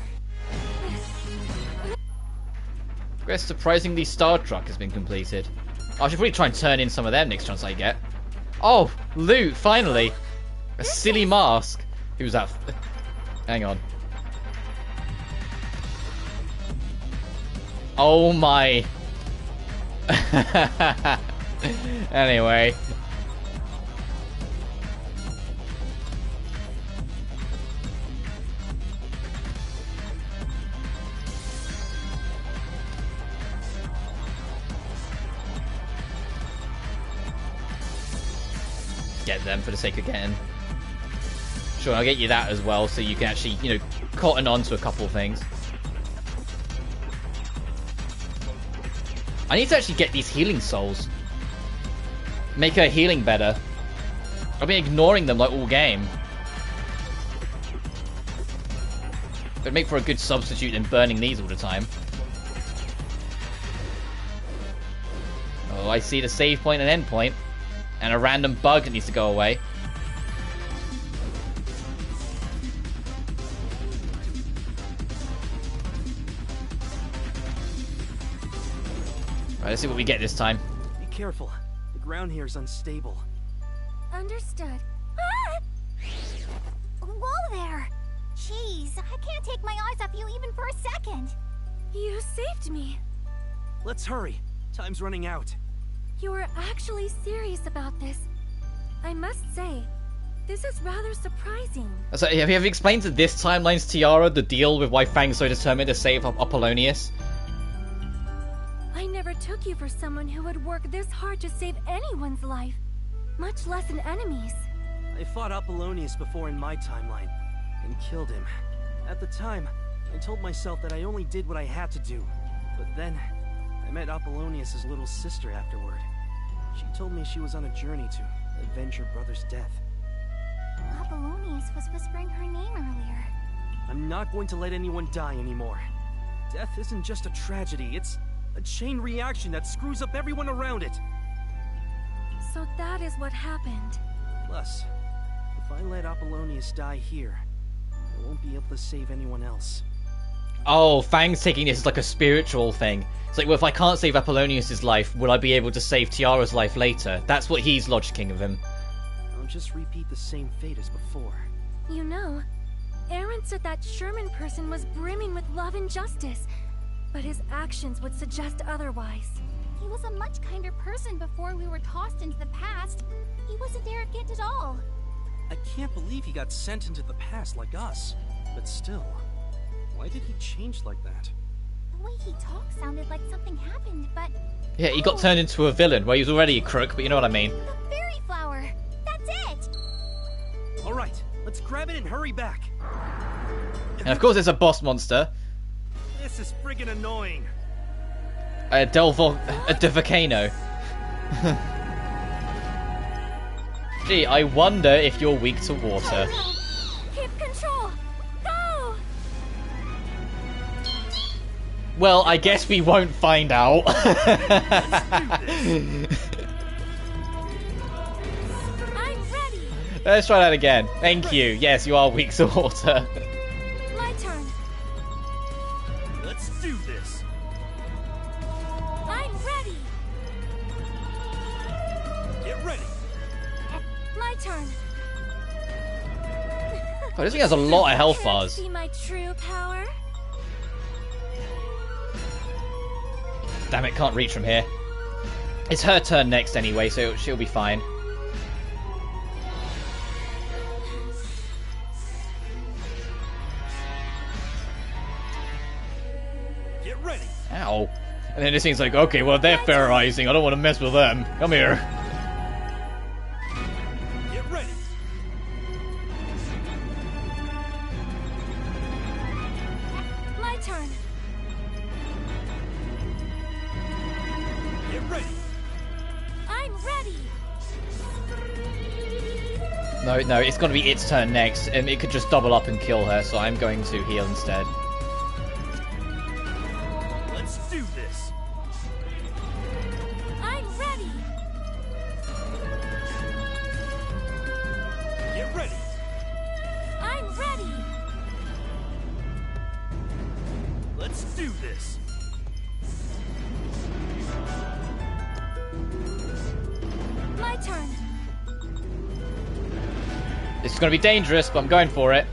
Quest surprisingly Star Truck has been completed. I should probably try and turn in some of them next chance I get. Oh, loot, finally. A silly mask. Who's that? Hang on. Oh my. Anyway. Get them for the sake of getting. Sure, I'll get you that as well, so you can actually, you know, cotton on to a couple of things. I need to actually get these healing souls. Make her healing better. I've been ignoring them like all game. It'd make for a good substitute in burning these all the time. Oh, I see the save point and end point. And a random bug that needs to go away. Right, let's see what we get this time. Be careful. The ground here is unstable. Understood. Whoa there! Jeez, I can't take my eyes off you even for a second. You saved me. Let's hurry. Time's running out. You were actually serious about this. I must say, this is rather surprising. So, have you ever explained to this timeline's Tiara the deal with why Fang's so determined to save Apollonius? I never took you for someone who would work this hard to save anyone's life, much less an enemy's. I fought Apollonius before in my timeline, and killed him. At the time, I told myself that I only did what I had to do. But then, I met Apollonius' little sister afterward. She told me she was on a journey to avenge her brother's death. Apollonius was whispering her name earlier. I'm not going to let anyone die anymore. Death isn't just a tragedy, it's a chain reaction that screws up everyone around it. So that is what happened. Plus, if I let Apollonius die here, I won't be able to save anyone else. Oh, Fang's taking this as like a spiritual thing. It's like, well, if I can't save Apollonius' life, will I be able to save Tiara's life later? That's what he's logicking of him. I'll just repeat the same fate as before. You know, Aaron said that Sherman person was brimming with love and justice, but his actions would suggest otherwise. He was a much kinder person before we were tossed into the past. He wasn't arrogant at all. I can't believe he got sent into the past like us. But still, why did he change like that? The way he talked sounded like something happened, but... Yeah, he got turned into a villain. Well, he was already a crook, but you know what I mean. The fairy flower! That's it! Alright, let's grab it and hurry back. And of course there's a boss monster. This is friggin' annoying. A Devocano. Gee, I wonder if you're weak to water. Keep control! Go! Well, I guess we won't find out. I'm ready! Let's try that again. Thank you. Yes, you are weak to water. My turn. Let's do this. I'm ready! Get ready. My turn. Oh, this thing has a lot of health bars. See my true power? Damn it, can't reach from here. It's her turn next anyway, so she'll be fine. Get ready. Ow. And then this thing's like, okay, well, they're terrorizing. I don't want to mess with them. Come here. Get ready. My turn. Get ready. I'm ready! No, it's going to be its turn next, and it could just double up and kill her, so I'm going to heal instead. Let's do this. I'm ready! Get ready. I'm ready! Let's do this. My turn. This is going to be dangerous, but I'm going for it.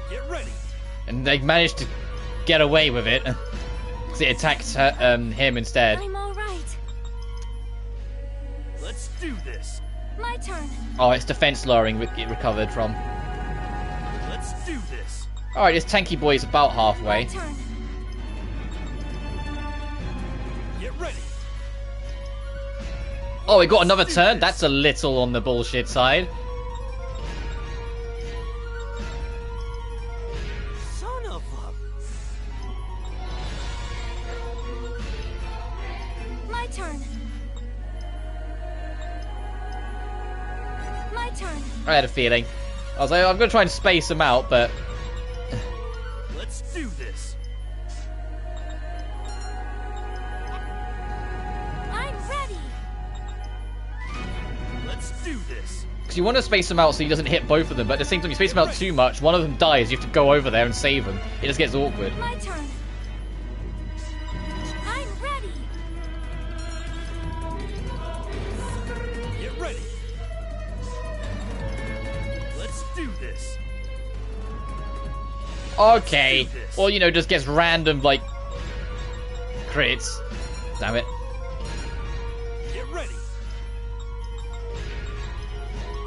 Get ready. And they managed to get away with it. Because it attacked her, him instead. I'm alright. Let's do this. My turn. Oh, it's defense lowering it recovered from. Let's do this. Alright, this tanky boy is about My halfway. turn. Get ready. Oh, it got another turn? That's a little on the bullshit side. Son of a... My turn. My turn. I had a feeling. I was like, I'm going to try and space them out, but... Let's do this. I'm ready. Let's do this. Because you want to space them out so he doesn't hit both of them, but at the same time you space them out too much, one of them dies, you have to go over there and save them. It just gets awkward. My turn. I'm ready. Get ready. Let's do this. Okay. Or, you know, just gets random, like, crits. Damn it. Get ready.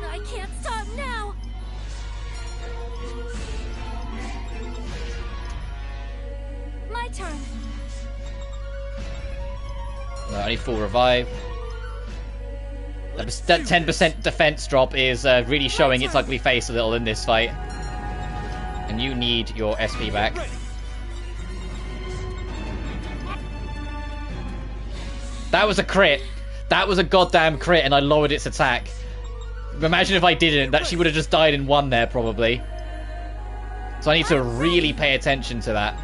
I can't stop now. My turn. No, I need full revive. That 10% defense drop is really showing its ugly face a little in this fight. And you need your SP back. Get ready. That was a crit. That was a goddamn crit, and I lowered its attack. Imagine if I didn't. That she would have just died in one there, probably. So I need to really pay attention to that.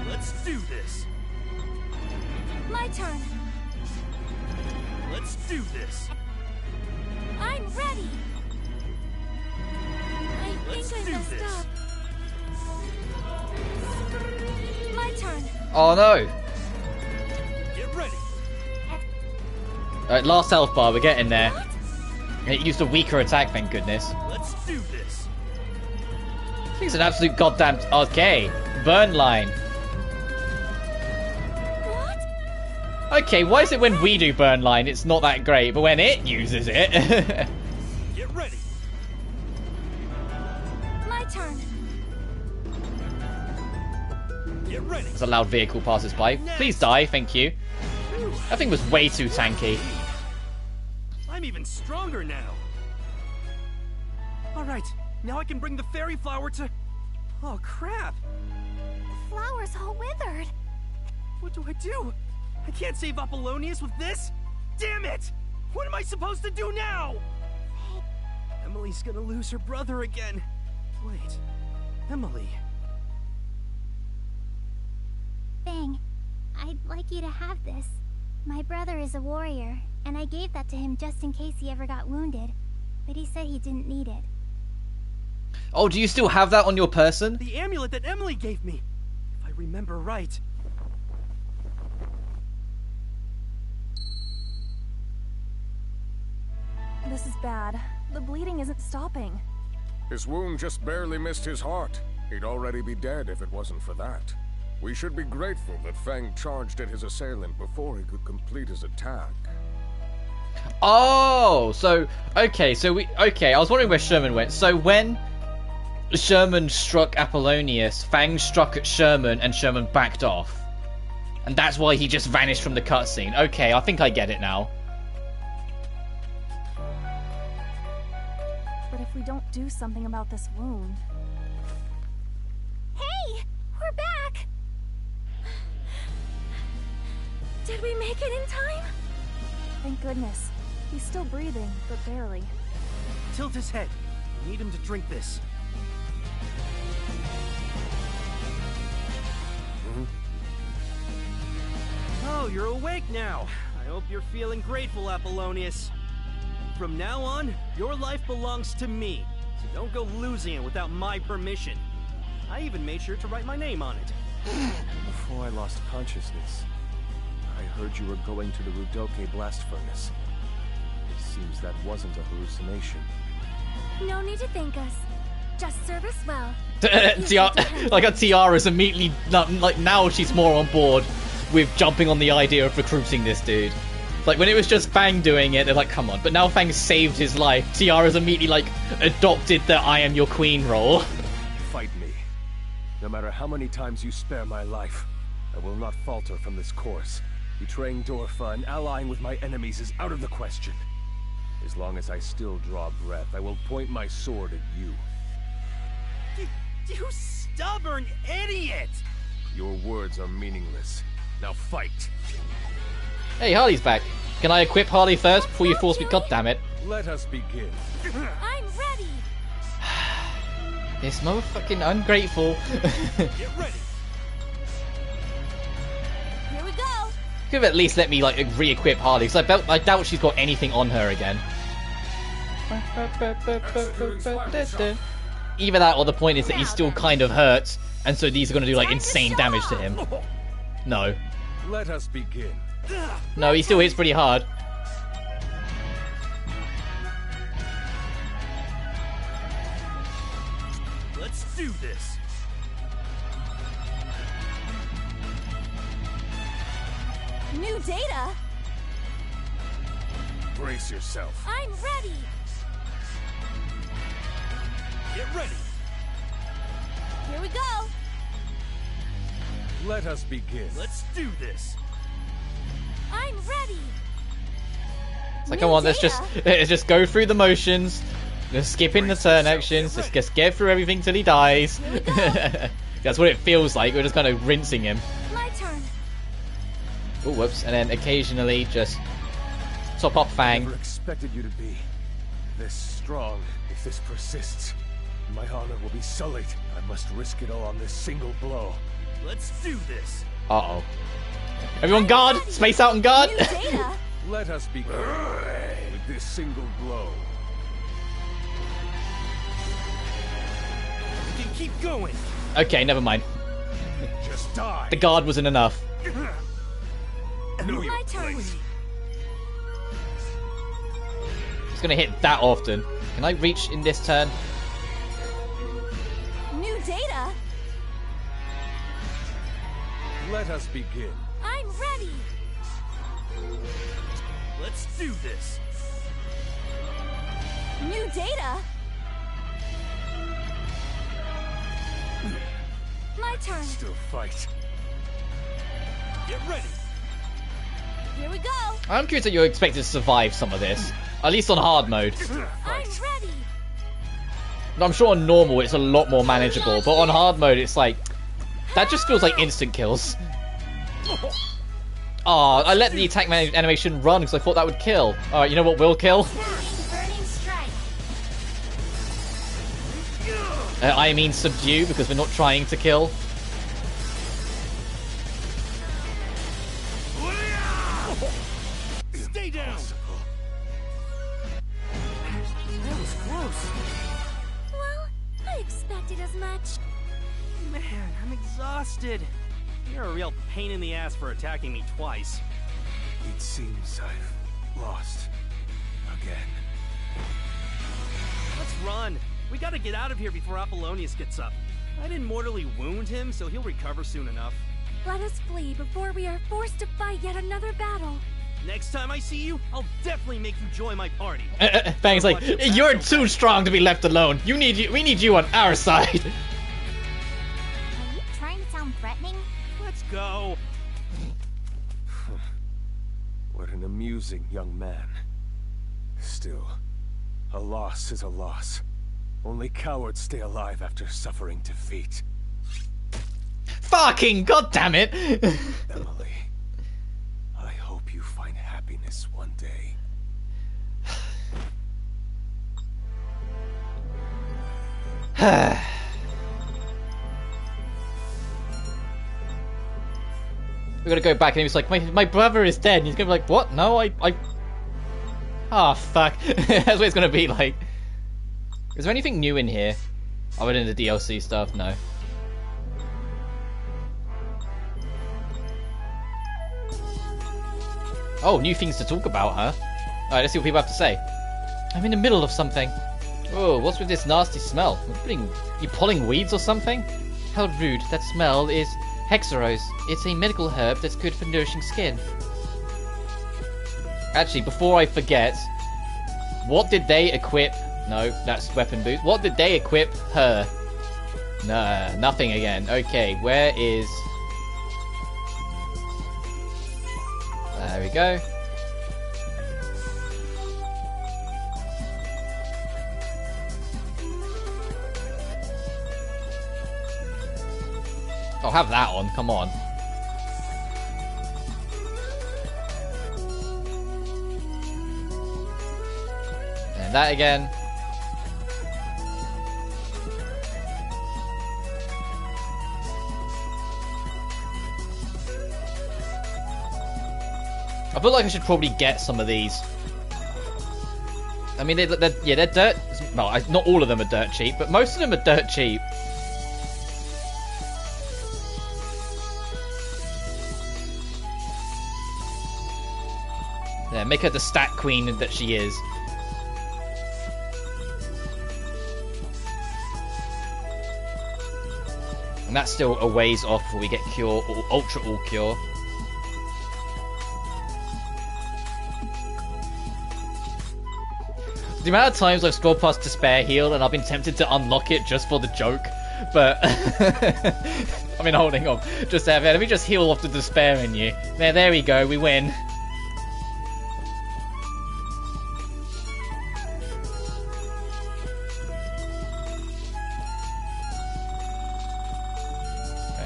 Let's do this. My turn. Let's do this. I'm ready. I Let's think I do messed this. up. My turn. Oh no. Get ready. Alright, last health bar, we're getting there. What? It used a weaker attack, thank goodness. Let's do this. This thing's an absolute goddamn... Okay, burn line. What? Okay, why is it when we do burn line, it's not that great, but when it uses it... Get ready. My turn. Get ready. As a loud vehicle passes by. Please die, thank you. That thing was way too tanky. I'm even stronger now. Alright, now I can bring the fairy flower to... Oh, crap. The flower's all withered. What do I do? I can't save Apollonius with this? Damn it! What am I supposed to do now? Emily's gonna lose her brother again. Wait, Emily. Fang, I'd like you to have this. My brother is a warrior, and I gave that to him just in case he ever got wounded. But he said he didn't need it. Oh, do you still have that on your person? The amulet that Emily gave me. If I remember right. This is bad. The bleeding isn't stopping. His wound just barely missed his heart. He'd already be dead if it wasn't for that. We should be grateful that Fang charged at his assailant before he could complete his attack. Oh, so... Okay, I was wondering where Sherman went. So when Sherman struck Apollonius, Fang struck at Sherman and Sherman backed off. And that's why he just vanished from the cutscene. Okay, I think I get it now. But if we don't do something about this wound... Hey! We're back! Did we make it in time? Thank goodness. He's still breathing, but barely. Tilt his head. I need him to drink this. Oh, you're awake now. I hope you're feeling grateful, Apollonius. From now on, your life belongs to me, so don't go losing it without my permission. I even made sure to write my name on it. Before I lost consciousness, I heard you were going to the Rudoke blast furnace. It seems that wasn't a hallucination. No need to thank us. Just serve us well. Like a Tiara's immediately... Like, now she's more on board with jumping on the idea of recruiting this dude. Like, when it was just Fang doing it, they're like, come on. But now Fang saved his life. Tiara's immediately, like, adopted the I am your queen role. Fight me. No matter how many times you spare my life, I will not falter from this course. Betraying Dorfa and allying with my enemies is out of the question. As long as I still draw breath, I will point my sword at you. You stubborn idiot! Your words are meaningless. Now fight! Hey, Harley's back. Can I equip Harley first before you force me? God damn it. Let us begin. I'm ready. This motherfucking ungrateful. Get ready! Here we go! Could have at least let me, like, re-equip Harley, because I doubt she's got anything on her again. Either that or the point is that he's still kind of hurt, and so these are going to do, like, insane damage to him. No. Let us begin. No, he still hits pretty hard. Let's do this! New data? Brace yourself. I'm ready. Get ready! Here we go! Let us begin. Let's do this! I'm ready. It's like, come on, let's just go through the motions. Just skip in the turn actions. Just get through everything till he dies. That's what it feels like. We're just kind of rinsing him. My turn. Oh, whoops. And then occasionally just top up Fang. Never expected you to be this strong. If this persists, my honor will be sullied. I must risk it all on this single blow. Let's do this! Uh-oh. Everyone guard! Space out and guard! New data? Let us begin with this single blow. We can keep going! Okay, never mind. Just die. The guard wasn't enough. Know your My turn. place. It's gonna hit that often. Can I reach in this turn? New data? Let us begin. I'm ready. Let's do this. New data? My turn. Still fight. Get ready. Here we go. I'm curious that you're expected to survive some of this. At least on hard mode. I'm ready. I'm sure on normal it's a lot more manageable, but on hard mode it's like... That just feels like instant kills. Oh, I let the attack animation run because I thought that would kill. Alright, you know what will kill? Burning strike. I mean subdue, because we're not trying to kill. Stay down. That was close. Well, I expected as much. Man, I'm exhausted. You're a real pain in the ass for attacking me twice. It seems I've lost again. Let's run. We gotta get out of here before Apollonius gets up. I didn't mortally wound him, so he'll recover soon enough. Let us flee before we are forced to fight yet another battle. Next time I see you, I'll definitely make you join my party. Fang's like, you're too strong to be left alone. We need you on our side. Are you trying to sound threatening? Let's go. What an amusing young man. Still, a loss is a loss. Only cowards stay alive after suffering defeat. Fucking goddammit! Emily, I hope you find happiness one day. We're gonna go back and he's like, my brother is dead. And he's gonna be like, what? No, I... Oh, fuck. That's what it's gonna be like. Is there anything new in here? Other than the DLC stuff? No. Oh, new things to talk about, huh? Alright, let's see what people have to say. I'm in the middle of something. Oh, what's with this nasty smell? You pulling weeds or something? How rude. That smell is Hexarose. It's a medical herb that's good for nourishing skin. Actually, before I forget, what did they equip? No, that's weapon boost. What did they equip her? Nah, nothing again. Okay, where is... There we go. I'll have that on, come on. And that again. I feel like I should probably get some of these. I mean, they're dirt... Well, not all of them are dirt cheap, but most of them are dirt cheap. Yeah, make her the stat queen that she is. And that's still a ways off before we get Cure, or Ultra All Cure. The amount of times I've scrolled past Despair Heal and I've been tempted to unlock it just for the joke, but I mean, holding on, just there. Let me just heal off the Despair in you. There we go, we win.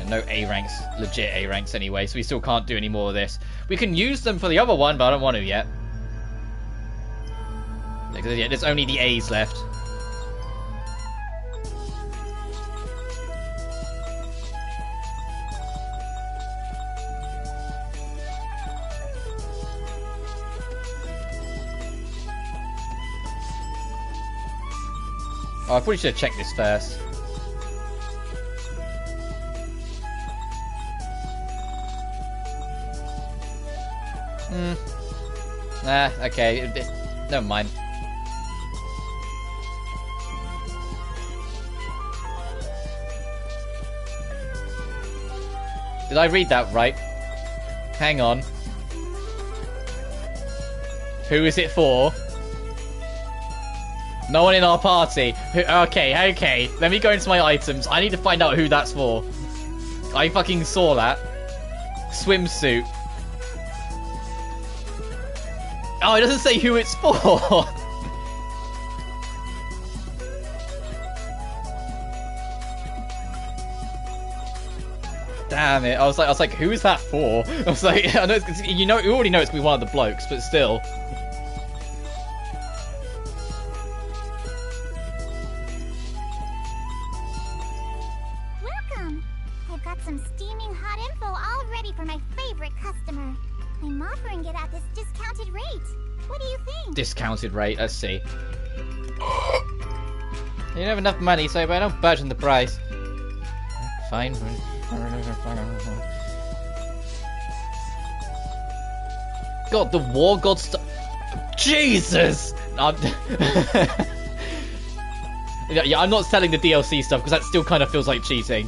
No A ranks, legit A ranks anyway, so we still can't do any more of this. We can use them for the other one, but I don't want to yet. Yeah, there's only the A's left. Oh, I probably should have checked this first. Okay, never mind. Did I read that right? Hang on. Who is it for? No one in our party. Okay. Let me go into my items. I need to find out who that's for. I fucking saw that. Swimsuit. Oh, it doesn't say who it's for. Damn it! I was like, who is that for? I was like, I know you already know it's gonna be one of the blokes, but still. Welcome. I've got some steaming hot info all ready for my favorite customer. I'm offering it at this discounted rate. What do you think? Discounted rate. Let's see. You don't have enough money, so I don't budge on the price. Fine. God, the War God stuff. Jesus! Yeah, I'm not selling the DLC stuff because that still kind of feels like cheating.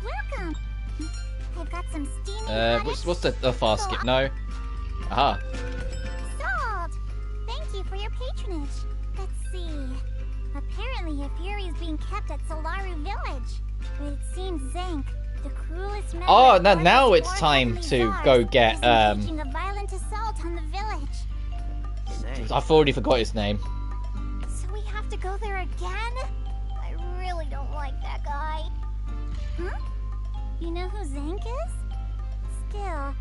Welcome. I've got some steaming What's the fast skip? No. Aha. Sold! Thank you for your patronage. Let's see. Apparently a fury is being kept at Solaru Village. But it seems Zank, the cruelest member Oh, of now Arthur's it's four time family to czars, go get, is engaging a violent assault on the village. I've already forgot his name. So we have to go there again? I really don't like that guy. Huh? You know who Zank is? Still,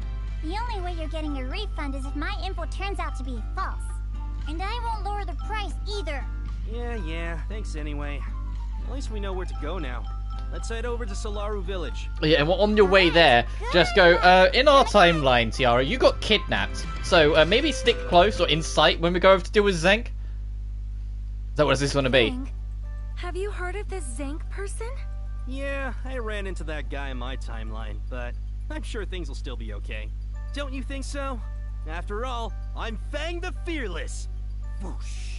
the only way you're getting a refund is if my info turns out to be false. And I won't lower the price either. Yeah, thanks anyway. At least we know where to go now. Let's head over to Solaru Village. Yeah, and on your way there, just go, in our timeline, Tiara, you got kidnapped. So, maybe stick close or in sight when we go over to deal with Zank. Is that what this is going to be? Zank. Have you heard of this Zank person? Yeah, I ran into that guy in my timeline, but I'm sure things will still be okay. Don't you think so? After all, I'm Fang the Fearless. Whoosh.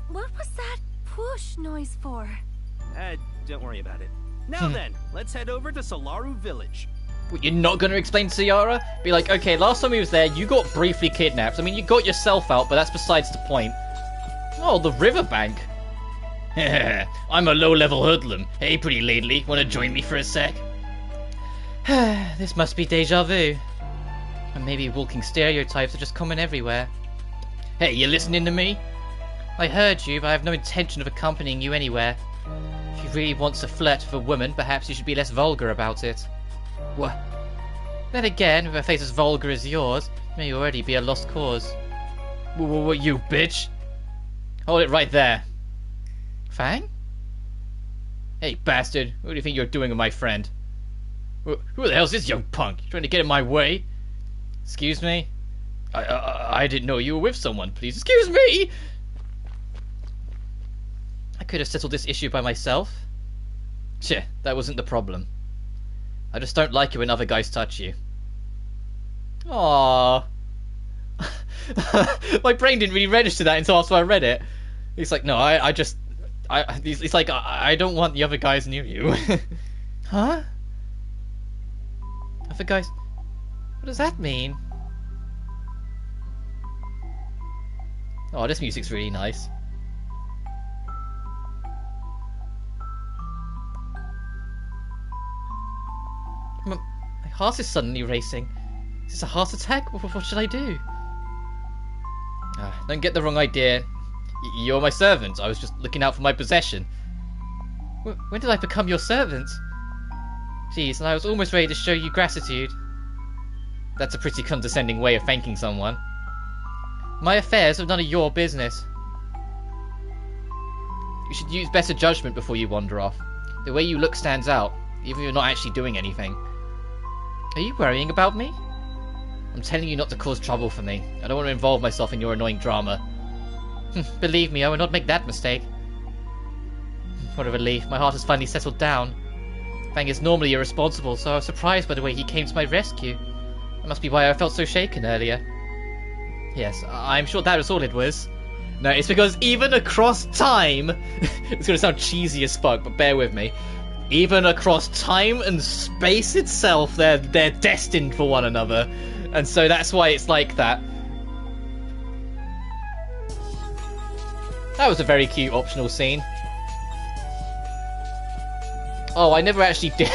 What was that whoosh noise for? Don't worry about it. Now then, let's head over to Solaru Village. What, you're not going to explain to Tiara? Be like, okay, last time he was there, you got briefly kidnapped. I mean, you got yourself out, but that's besides the point. Oh, the riverbank. I'm a low-level hoodlum. Hey, pretty ladly, want to join me for a sec? This must be deja vu. And maybe walking stereotypes are just common everywhere. Hey, you listening to me? I heard you, but I have no intention of accompanying you anywhere. If you really want to flirt with a woman, perhaps you should be less vulgar about it. What? Then again, with a face as vulgar as yours, it may already be a lost cause. What, you bitch? Hold it right there. Fang? Hey, bastard, what do you think you're doing with my friend? Who the hell's this young punk? You trying to get in my way? Excuse me? I didn't know you were with someone. Please excuse me! I could have settled this issue by myself. Cheh, that wasn't the problem. I just don't like it when other guys touch you. Aww. My brain didn't really register that until after I read it. He's like, no, he's like, I don't want the other guys near you. Huh? Other guys? What does that mean? Oh, this music's really nice. My heart is suddenly racing. Is this a heart attack? What should I do? Don't get the wrong idea. You're my servant. I was just looking out for my possession. When did I become your servant? Jeez, and I was almost ready to show you gratitude. That's a pretty condescending way of thanking someone. My affairs are none of your business. You should use better judgment before you wander off. The way you look stands out, even if you're not actually doing anything. Are you worrying about me? I'm telling you not to cause trouble for me. I don't want to involve myself in your annoying drama. Believe me, I will not make that mistake. What a relief. My heart has finally settled down. Fang is normally irresponsible, so I was surprised by the way he came to my rescue. That must be why I felt so shaken earlier. Yes, I'm sure that was all it was. No, it's because even across time... it's going to sound cheesy as fuck, but bear with me. Even across time and space itself, they're destined for one another. And so that's why it's like that. That was a very cute optional scene. Oh, I never actually did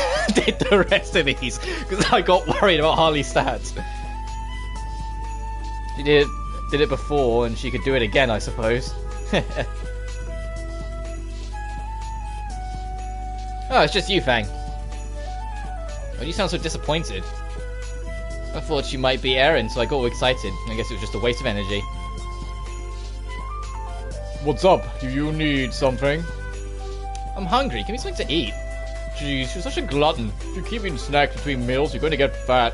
the rest of these because I got worried about Harley's stats. She did it before, and she could do it again, I suppose. Oh, it's just you, Fang. Oh, you sound so disappointed. I thought you might be Eren, so I got all excited. I guess it was just a waste of energy. What's up? Do you need something? I'm hungry. Give me something to eat. Jeez, you're such a glutton. If you keep eating snacks between meals, you're going to get fat.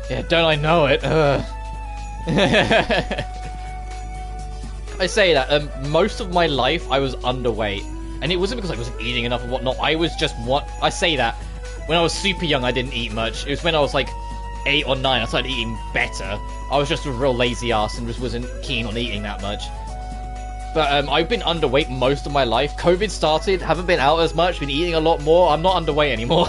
Yeah, don't I know it? I say that, most of my life I was underweight. And it wasn't because I wasn't eating enough and whatnot. I was just I say that. When I was super young, I didn't eat much. It was when I was like 8 or 9, I started eating better. I was just a real lazy ass and just wasn't keen on eating that much. But I've been underweight most of my life. COVID started, haven't been out as much, been eating a lot more. I'm not underweight anymore.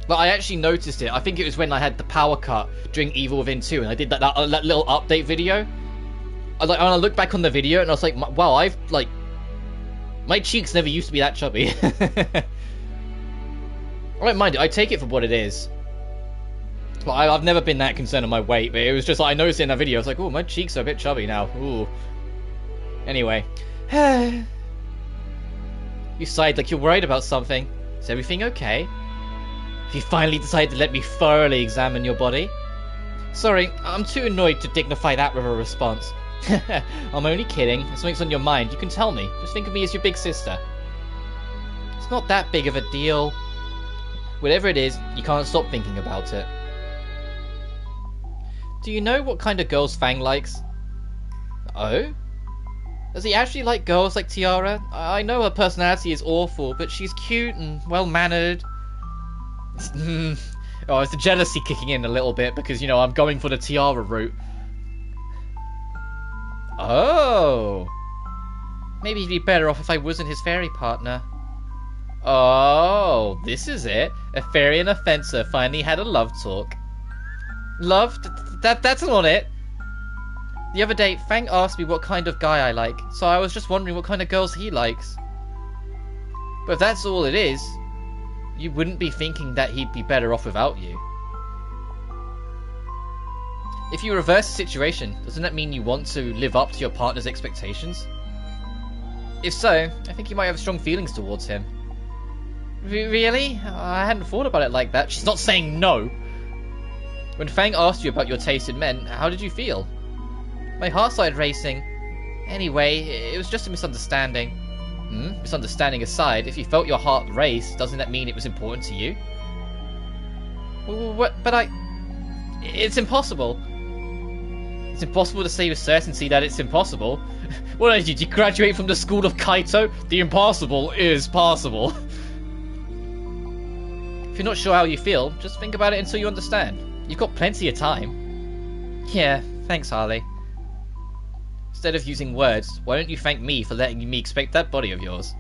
But I actually noticed it. I think it was when I had the power cut during Evil Within 2, and I did that little update video. And I looked back on the video, and I was like, wow, my cheeks never used to be that chubby. I don't mind it. I take it for what it is. But I've never been that concerned on my weight, but it was just like, I noticed it in that video. I was like, oh, my cheeks are a bit chubby now. Ooh. Anyway. You sighed like you're worried about something. Is everything okay? Have you finally decided to let me thoroughly examine your body? Sorry, I'm too annoyed to dignify that with a response. I'm only kidding. If something's on your mind, you can tell me. Just think of me as your big sister. It's not that big of a deal. Whatever it is, you can't stop thinking about it. Do you know what kind of girls Fang likes? Oh? Does he actually like girls like Tiara? I know her personality is awful, but she's cute and well-mannered. Oh, it's the jealousy kicking in a little bit because, you know, I'm going for the Tiara route. Oh. Maybe he'd be better off if I wasn't his fairy partner. Oh, this is it. A fairy and a fencer finally had a love talk. Love? That's not it. The other day, Fang asked me what kind of guy I like, so I was just wondering what kind of girls he likes. But if that's all it is, you wouldn't be thinking that he'd be better off without you. If you reverse the situation, doesn't that mean you want to live up to your partner's expectations? If so, I think you might have strong feelings towards him. Really? I hadn't thought about it like that. She's not saying no. When Fang asked you about your taste in men, how did you feel? My heart started racing. Anyway, it was just a misunderstanding. Misunderstanding aside, if you felt your heart race, doesn't that mean it was important to you? But it's impossible. It's impossible to say with certainty that it's impossible. What did you graduate from the school of Kaito? The impossible is possible. If you're not sure how you feel, just think about it until you understand. You've got plenty of time. Yeah, thanks, Harley. Instead of using words, why don't you thank me for letting me expect that body of yours?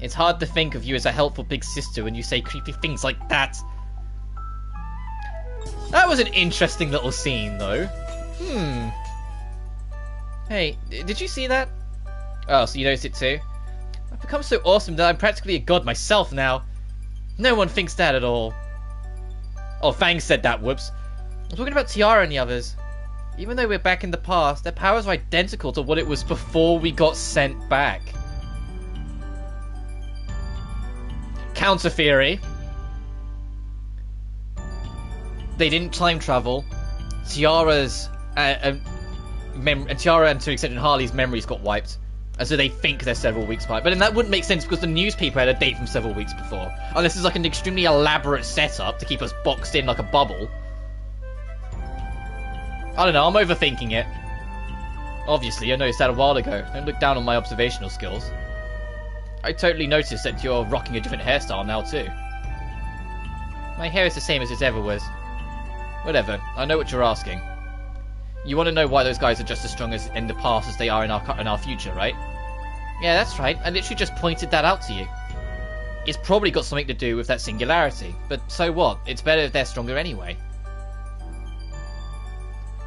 It's hard to think of you as a helpful big sister when you say creepy things like that. That was an interesting little scene, though. Hey, did you see that? Oh, so you noticed it too? I've become so awesome that I'm practically a god myself now. No one thinks that at all. Oh, Fang said that, whoops. I'm talking about Tiara and the others. Even though we're back in the past, their powers are identical to what it was before we got sent back. Counter theory. They didn't time travel. Tiara's and Tiara and to an extent Harley's memories got wiped. And so they think they're several weeks apart. But then that wouldn't make sense because the newspaper had a date from several weeks before. Unless it's like an extremely elaborate setup to keep us boxed in like a bubble. I don't know, I'm overthinking it. Obviously, I noticed that a while ago. Don't look down on my observational skills. I totally noticed that you're rocking a different hairstyle now too. My hair is the same as it ever was. Whatever, I know what you're asking. You want to know why those guys are just as strong as in the past as they are in our future, right? Yeah, that's right. I literally just pointed that out to you. It's probably got something to do with that singularity, but so what? It's better if they're stronger anyway.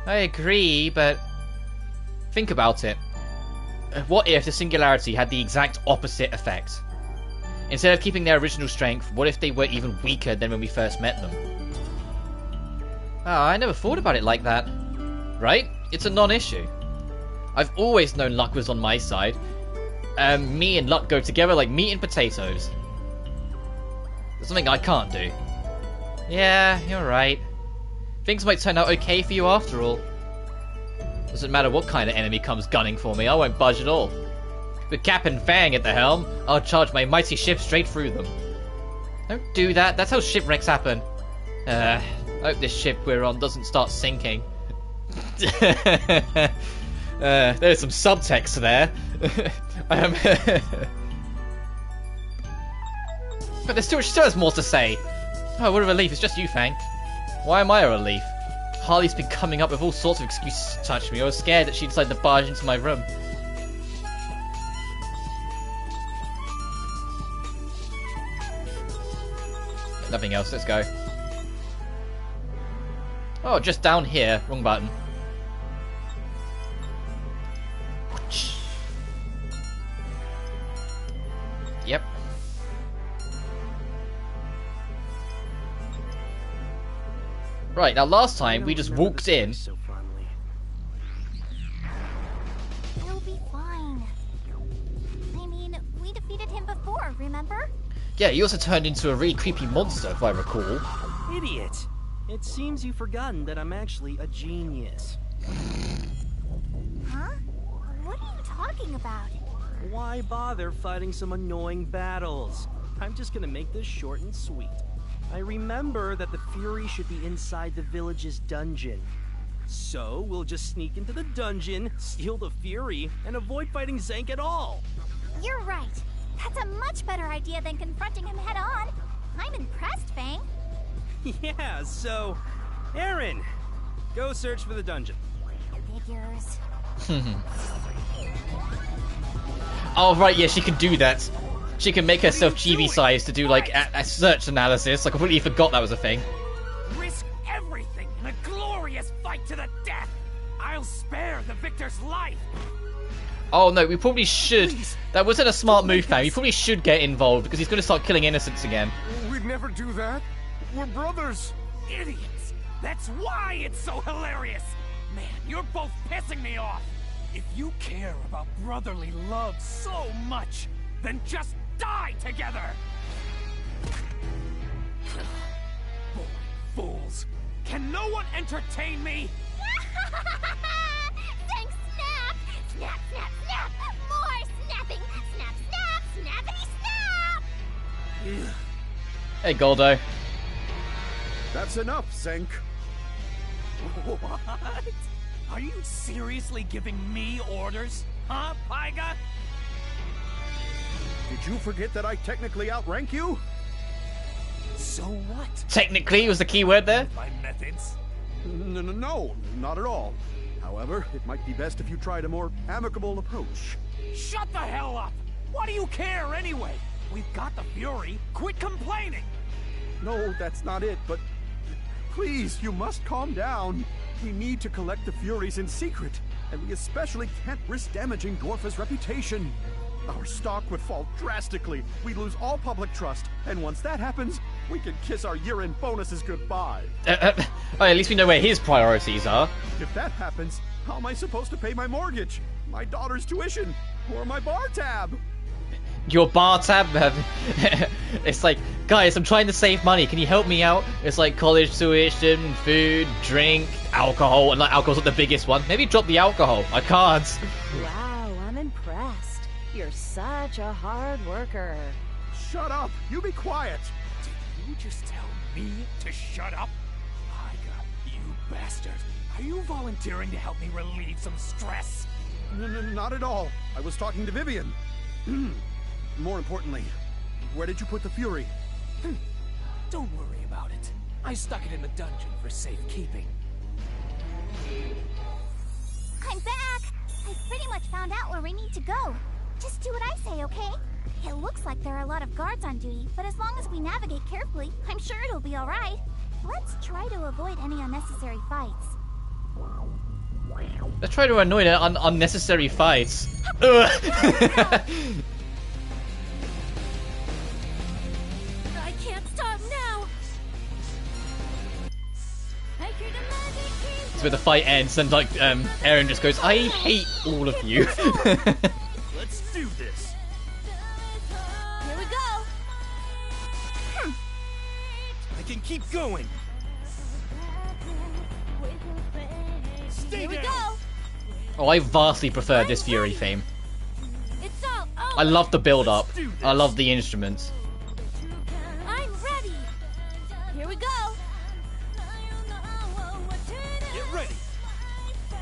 I agree, but think about it. What if the singularity had the exact opposite effect? Instead of keeping their original strength, what if they were even weaker than when we first met them? Oh, I never thought about it like that. Right? It's a non-issue. I've always known luck was on my side. Me and luck go together like meat and potatoes. There's something I can't do. Yeah, you're right. Things might turn out okay for you after all. Doesn't matter what kind of enemy comes gunning for me, I won't budge at all. With Captain Fang at the helm, I'll charge my mighty ship straight through them. Don't do that, that's how shipwrecks happen. I hope this ship we're on doesn't start sinking. There's some subtext there. But she still has more to say. Oh, what a relief, it's just you, Fang. Why am I a relief? Harley's been coming up with all sorts of excuses to touch me. I was scared that she'd decide to barge into my room. Nothing else, let's go. Oh, just down here. Wrong button. Yep. Right, now last time we just walked in. He'll be fine. I mean, we defeated him before, remember? Yeah, he also turned into a really creepy monster, if I recall. Idiot! It seems you've forgotten that I'm actually a genius. Huh? What are you talking about? Why bother fighting some annoying battles? I'm just gonna make this short and sweet. I remember that the Fury should be inside the village's dungeon. So, we'll just sneak into the dungeon, steal the Fury, and avoid fighting Zank at all. You're right. That's a much better idea than confronting him head-on. I'm impressed, Fang. Yeah, so... Aaron, go search for the dungeon. Figures. Oh, right, yeah, she can do that. She can make herself GB-sized to do, like, a search analysis. I completely forgot that was a thing. Risk everything in a glorious fight to the death. I'll spare the victor's life. Oh, no, we probably should. Please. That wasn't a smart move, fam. We probably should get involved, because he's going to start killing innocents again. We'd never do that. We're brothers. Idiots. That's why it's so hilarious. Man, you're both pissing me off. If you care about brotherly love so much, then just die together! Boy, fools. Can no one entertain me? Thanks, snap! Snap, snap, snap! More snapping! Snap, snap! Snappity snap! Hey, Goldo. That's enough, Zank. What? Are you seriously giving me orders? Huh, Paiga? Did you forget that I technically outrank you? So what? Technically was the key word there? My methods? No, not at all. However, it might be best if you tried a more amicable approach. Shut the hell up! Why do you care anyway? We've got the Fury. Quit complaining! No, that's not it, but... Please, you must calm down. We need to collect the Furies in secret, and we especially can't risk damaging Dwarfa's reputation. Our stock would fall drastically, we'd lose all public trust, and once that happens, we can kiss our year-end bonuses goodbye. Oh, at least we know where his priorities are. If that happens, how am I supposed to pay my mortgage, my daughter's tuition, or my bar tab? Your bar tab? It's like, guys, I'm trying to save money. Can you help me out? It's like college tuition, food, drink, alcohol, and like alcohol's not the biggest one. Maybe drop the alcohol. I can't. Wow, I'm impressed. You're such a hard worker. Shut up! You be quiet! Did you just tell me to shut up? Paiga, you bastard. Are you volunteering to help me relieve some stress? Not at all. I was talking to Vivian. more importantly, where did you put the Fury? Don't worry about it. I stuck it in the dungeon for safekeeping. I'm back! I've pretty much found out where we need to go. Just do what I say, okay? It looks like there are a lot of guards on duty, but as long as we navigate carefully, I'm sure it'll be alright. Let's try to avoid any unnecessary fights. Let's try to avoid unnecessary fights. I can't stop now. It's where the fight ends and like Aaron just goes, I hate all of you. Let's do this. Here we go. I can keep going. Stay Here we down. go. Oh, I vastly prefer this Fury theme. It's all over. I love the build up. I love the instruments. I'm ready. Here we go. Get ready.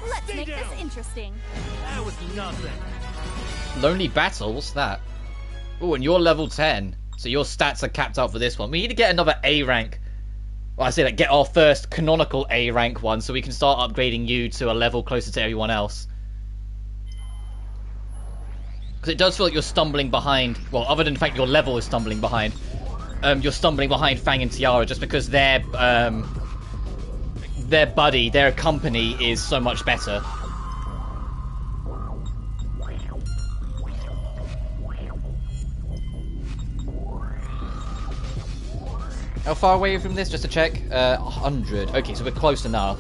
Let's Stay make down. this interesting. That was nothing. Lonely Battle, what's that? Oh, and you're level 10. So your stats are capped out for this one. We need to get another A rank. Well, I say that, get our first canonical A rank one so we can start upgrading you to a level closer to everyone else. Because it does feel like you're stumbling behind, well, other than the fact your level is stumbling behind, you're stumbling behind Fang and Tiara just because their buddy, their company is so much better. How far away from this, just to check? 100. Okay, so we're close enough.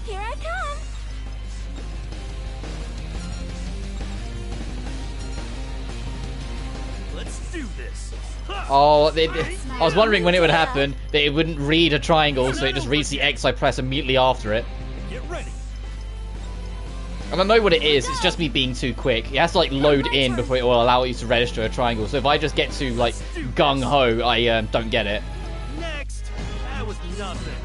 Here I come. Let's do this. Oh, I was wondering when it would happen, that it wouldn't read a triangle, so it just reads the X I press immediately after it. Get ready. And I know what it is, it's just me being too quick. It has to like load in before it will allow you to register a triangle. So if I just get to like gung-ho, I don't get it. Next. That was nothing.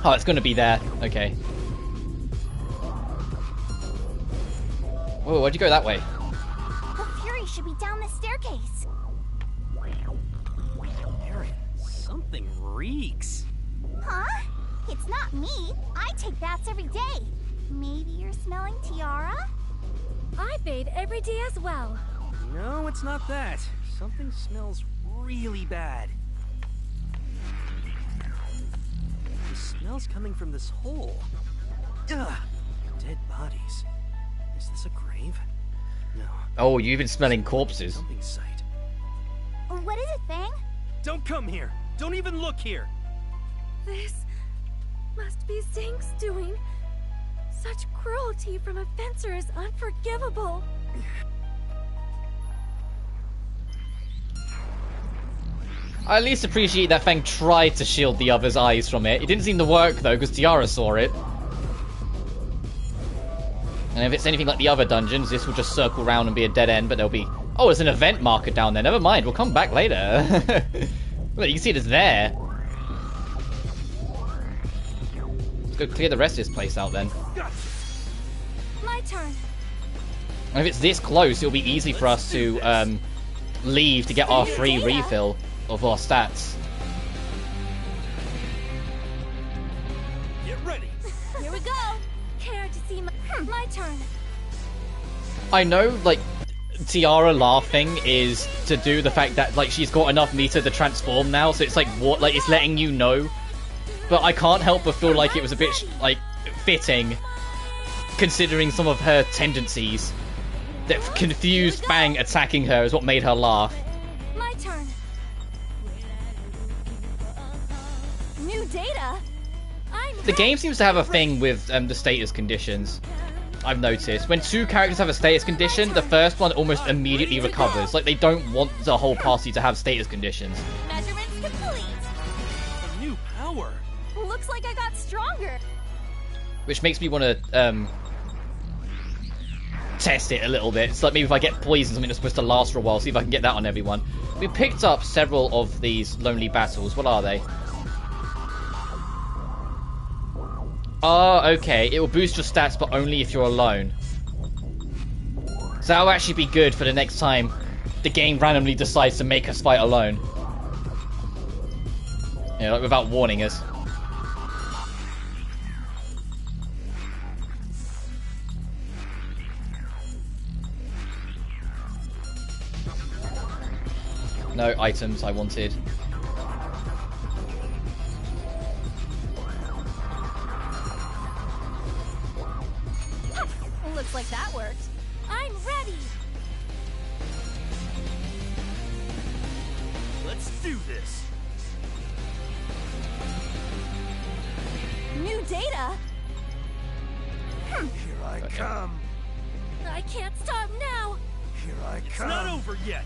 Oh, it's gonna be there. Okay. Whoa, why'd you go that way? The Fury should be down the staircase. Aaron, something reeks. Huh? It's not me. I take baths every day. Maybe you're smelling Tiara? I bathe every day as well. No, it's not that. Something smells really bad. The smell's coming from this hole. Ugh. Dead bodies. Is this a grave? No. Oh, you've been smelling corpses. Dumping site. What is it, Fang? Don't come here. Don't even look here. This must be Zing's doing. Such cruelty from a fencer is unforgivable. I at least appreciate that Fang tried to shield the other's eyes from it. It didn't seem to work though, because Tiara saw it. And if it's anything like the other dungeons, this will just circle around and be a dead end, but there'll be... Oh, there's an event marker down there. Never mind, we'll come back later. Look, you can see it is there. Let's go clear the rest of this place out then. My turn. And if it's this close, it'll be easy for us to leave to get our free refill of our stats. Get ready. Here we go. Care to see my turn. I know, like, Tiara laughing is to do the fact that, like, she's got enough meter to transform now, so it's like, what, like, it's letting you know. But I can't help but feel like it was a bit, like, fitting, considering some of her tendencies. That confused Fang attacking her is what made her laugh. My turn. New data? The game seems to have a thing with the status conditions. I've noticed. When two characters have a status condition, the first one almost immediately recovers. Like, they don't want the whole party to have status conditions. Measurements complete. A new power. Looks like I got stronger. Which makes me want to test it a little bit. It's like maybe if I get poison, something that's supposed to last for a while, see if I can get that on everyone. We picked up several of these lonely battles. What are they? Oh, okay. It will boost your stats, but only if you're alone. So that'll actually be good for the next time the game randomly decides to make us fight alone. You know, like without warning us. No items I wanted. Looks like that worked. I'm ready. Let's do this. New data? Here I come. I can't stop now. Here I It's come. not over yet.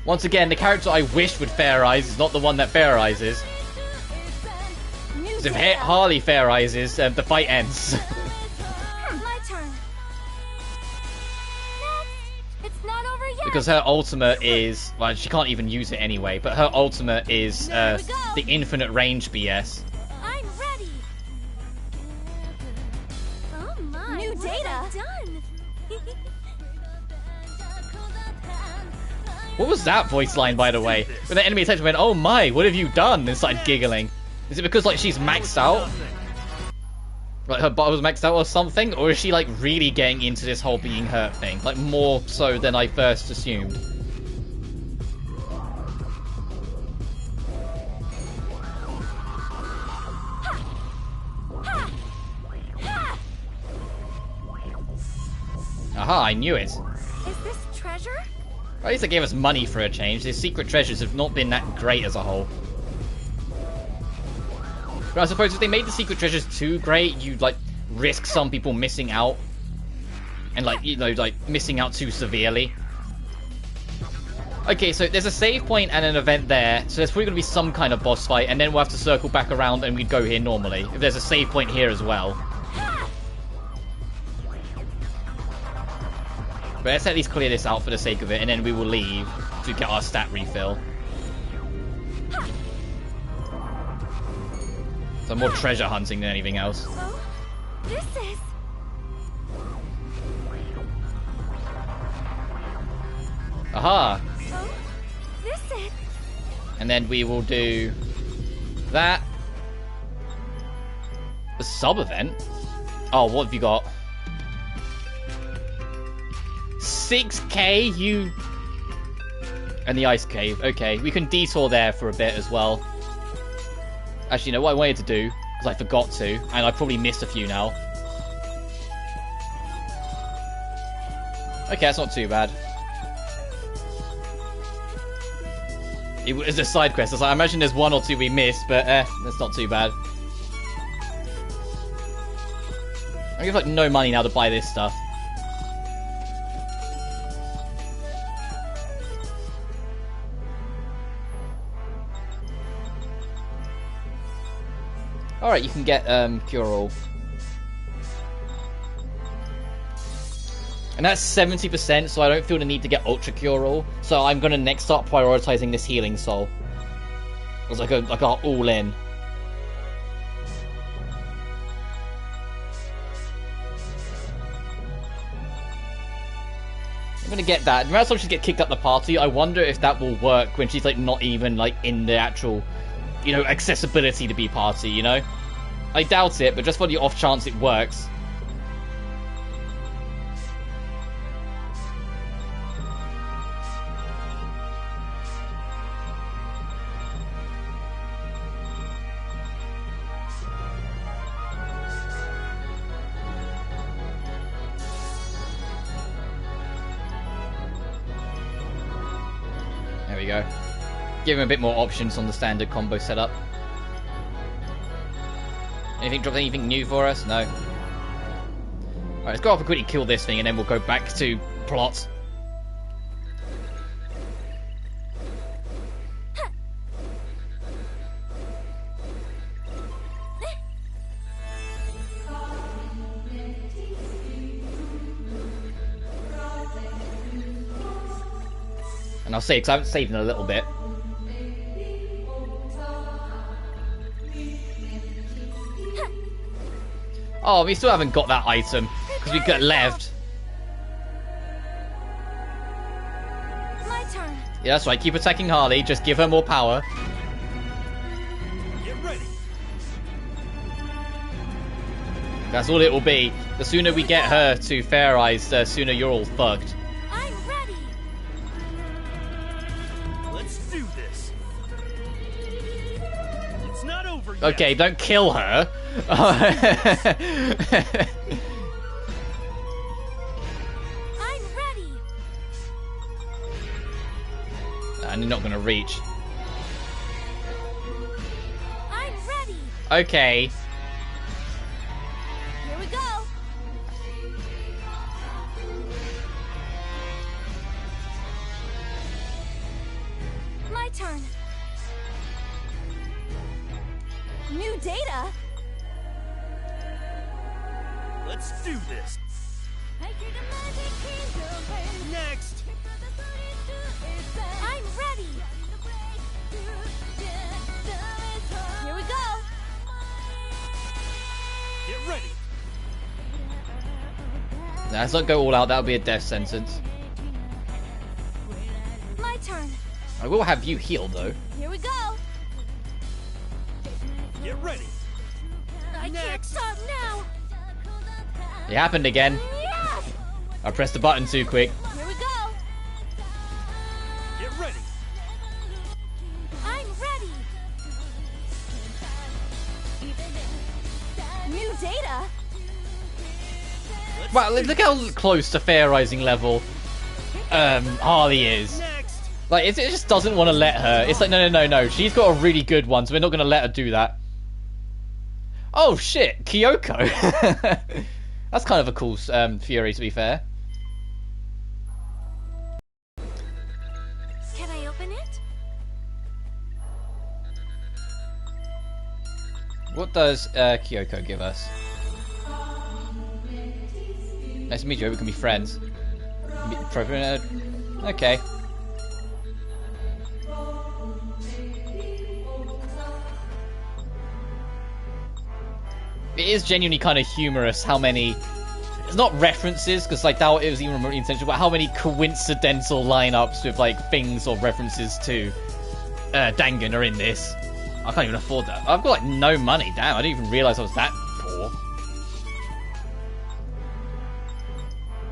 Once again, the character I wish would Fair Eyes is not the one that Fair Eyes is. New Because if data. Harley Fair Eyes is, the fight ends. My turn. Next. It's not over yet. Because her ultimate is... Well, she can't even use it anyway, but her ultimate is the infinite range BS. I'm ready. Oh my. New what data. have I done? What was that voice line, by the way? When the enemy attention went, oh my, what have you done? And started giggling. Is it because, like, she's maxed out? Like, her bot was maxed out or something? Or is she, like, really getting into this whole being hurt thing? Like, more so than I first assumed. Aha, I knew it. Is this treasure? At least they gave us money for a change. These secret treasures have not been that great as a whole. But I suppose if they made the secret treasures too great, you'd, like, risk some people missing out. And, like, you know, like, missing out too severely. Okay, so there's a save point and an event there, so there's probably going to be some kind of boss fight, and then we'll have to circle back around and we'd go here normally. If there's a save point here as well. But let's at least clear this out for the sake of it, and then we will leave to get our stat refill. So more treasure hunting than anything else. Oh, this is. Aha! Oh, this is. And then we will do that. A sub-event? Oh, what have you got? 6k, you... And the ice cave. Okay, we can detour there for a bit as well. Actually, no, what I wanted to do, because I forgot to, and I probably missed a few now. Okay, that's not too bad. It was a side quest. I imagine there's one or two we missed, but that's not too bad. I have like no money now to buy this stuff. Alright, you can get Cure All. And that's 70%, so I don't feel the need to get Ultra Cure All. So I'm gonna next start prioritizing this Healing Soul. It's like a all in. I'm gonna get that. Remember how she's get kicked up the party? I wonder if that will work when she's like not even like in the actual, you know, accessibility to be party, you know? I doubt it, but just for the off chance it works. There we go. Give him a bit more options on the standard combo setup. Anything drop anything new for us? No. Alright, let's go off and quickly kill this thing and then we'll go back to plot. And I'll say, because I haven't saved in a little bit. Oh, we still haven't got that item, because we got left. My turn. Yeah, that's right. Keep attacking Harley. Just give her more power. Get ready. That's all it will be. The sooner we get her to Fair Eyes, the sooner you're all fucked. I'm ready. Let's do this. It's not over yet. Okay, don't kill her. I'm ready. And you're not going to reach. I'm ready. Okay. Here we go. My turn. New data? Let's do this. Next. I'm ready. Here we go. Get ready. Nah, let's not go all out. That'll be a death sentence. My turn. I will have you healed, though. Here we go. Get ready. I can't stop now. It happened again. Yes. I pressed the button too quick. Here we go. Get ready. I'm ready. New data? Wow, look how close to Fair Rising level Harley is. Next. Like, it just doesn't want to let her. It's like, no. She's got a really good one, so we're not going to let her do that. Oh, shit. Kyoko. That's kind of a cool Fury, to be fair. Can I open it? What does Kyoko give us? Nice to meet you. We can be friends. Okay. It is genuinely kind of humorous how many... It's not references, because like that it was even remotely intentional, but how many coincidental lineups with like things or references to Dangan are in this. I can't even afford that. I've got like no money. Damn, I didn't even realise I was that poor.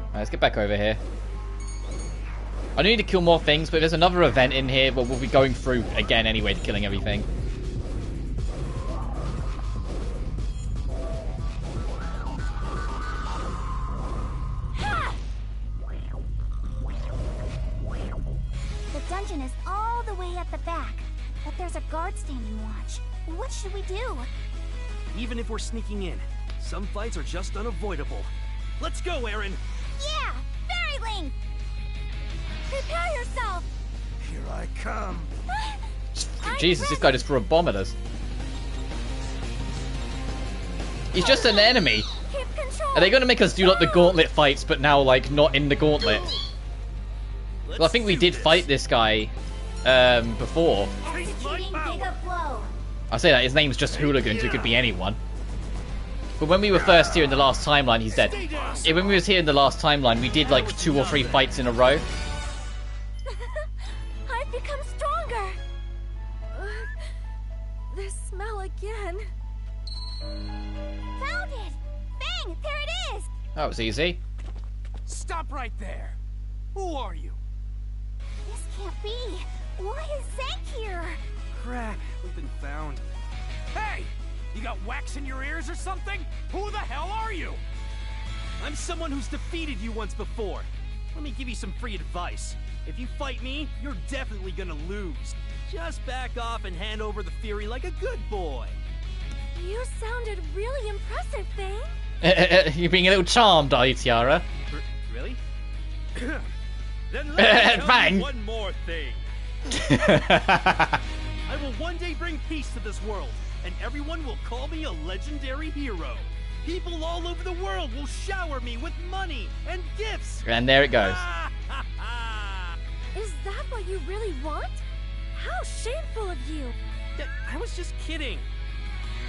Alright, let's get back over here. I need to kill more things, but there's another event in here, but we'll be going through again anyway to killing everything. The dungeon is all the way at the back, but there's a guard standing watch. What should we do? Even if we're sneaking in, some fights are just unavoidable. Let's go, Aaron. Yeah! Fairy Link! Prepare yourself. Here I come. Jesus, this guy just threw a bomb at us. He's just an enemy. Keep control. Are they going to make us do like the gauntlet fights, but now like not in the gauntlet? Well, I think we did fight this guy before. Executing Giga Flow. I say that his name's just Hooligans. It could be anyone. But when we were first here in the last timeline, he's dead. Yeah, when we was here in the last timeline, we did like 2 or 3 fights in a row. I've become stronger. This smell again. Found it! Bang! There it is! That was easy. Stop right there. Who are you? This can't be. Why is Zank here? Crap, we've been found. Hey! You got wax in your ears or something? Who the hell are you? I'm someone who's defeated you once before. Let me give you some free advice. If you fight me, you're definitely gonna lose. Just back off and hand over the Fury like a good boy. You sounded really impressive, Thane. You're being a little charmed, are you, Tiara? Really? Then let me tell Bang. you one more thing. I will one day bring peace to this world, and everyone will call me a legendary hero. People all over the world will shower me with money and gifts. And there it goes. Is that what you really want? How shameful of you! I was just kidding.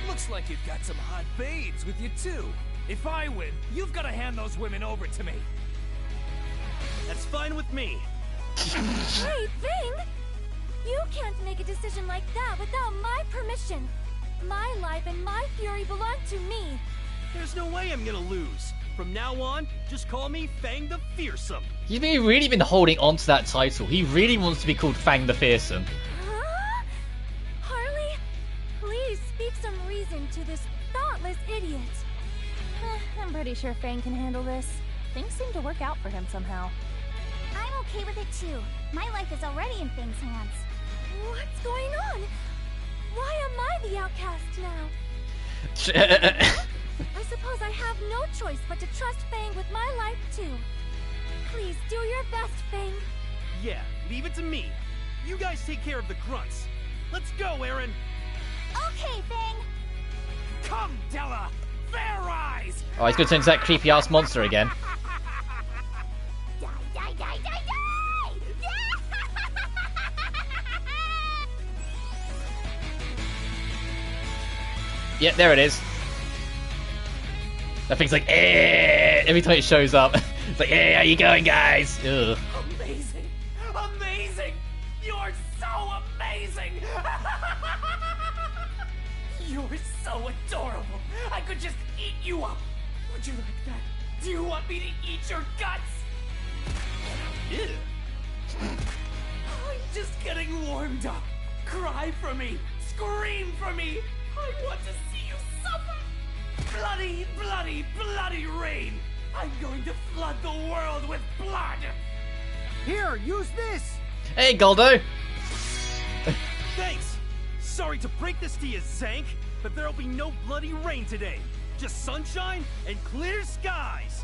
Looks like you've got some hot babes with you too. If I win, you've got to hand those women over to me. That's fine with me. Hey, Fang! You can't make a decision like that without my permission. My life and my fury belong to me. There's no way I'm gonna lose. From now on, just call me Fang the Fearsome. He's really been holding on to that title. He really wants to be called Fang the Fearsome. Huh? Harley, please speak some reason to this thoughtless idiot. I'm pretty sure Fang can handle this. Things seem to work out for him somehow. I'm okay with it too. My life is already in Fang's hands. What's going on? Why am I the outcast now? I suppose I have no choice but to trust Fang with my life too. Please do your best, Fang. Yeah, leave it to me. You guys take care of the grunts. Let's go, Eren. Okay, Fang. Come, Della! Fair eyes! Oh, he's gonna turn into that creepy ass monster again. Die, die, die, die, die! Yep, there it is. That thing's like, eh, every time it shows up. It's like, hey, how you going, guys? Ugh. Amazing! Amazing! You're so amazing! You're so adorable! I could just eat you up! Would you like that? Do you want me to eat your guts? Ew. I'm just getting warmed up. Cry for me! Scream for me! I want to see you suffer! Bloody, bloody, bloody rain! I'm going to flood the world with blood! Here, use this! Hey, Goldo! Thanks! Sorry to break this to you, Zank, but there'll be no bloody rain today. Just sunshine and clear skies!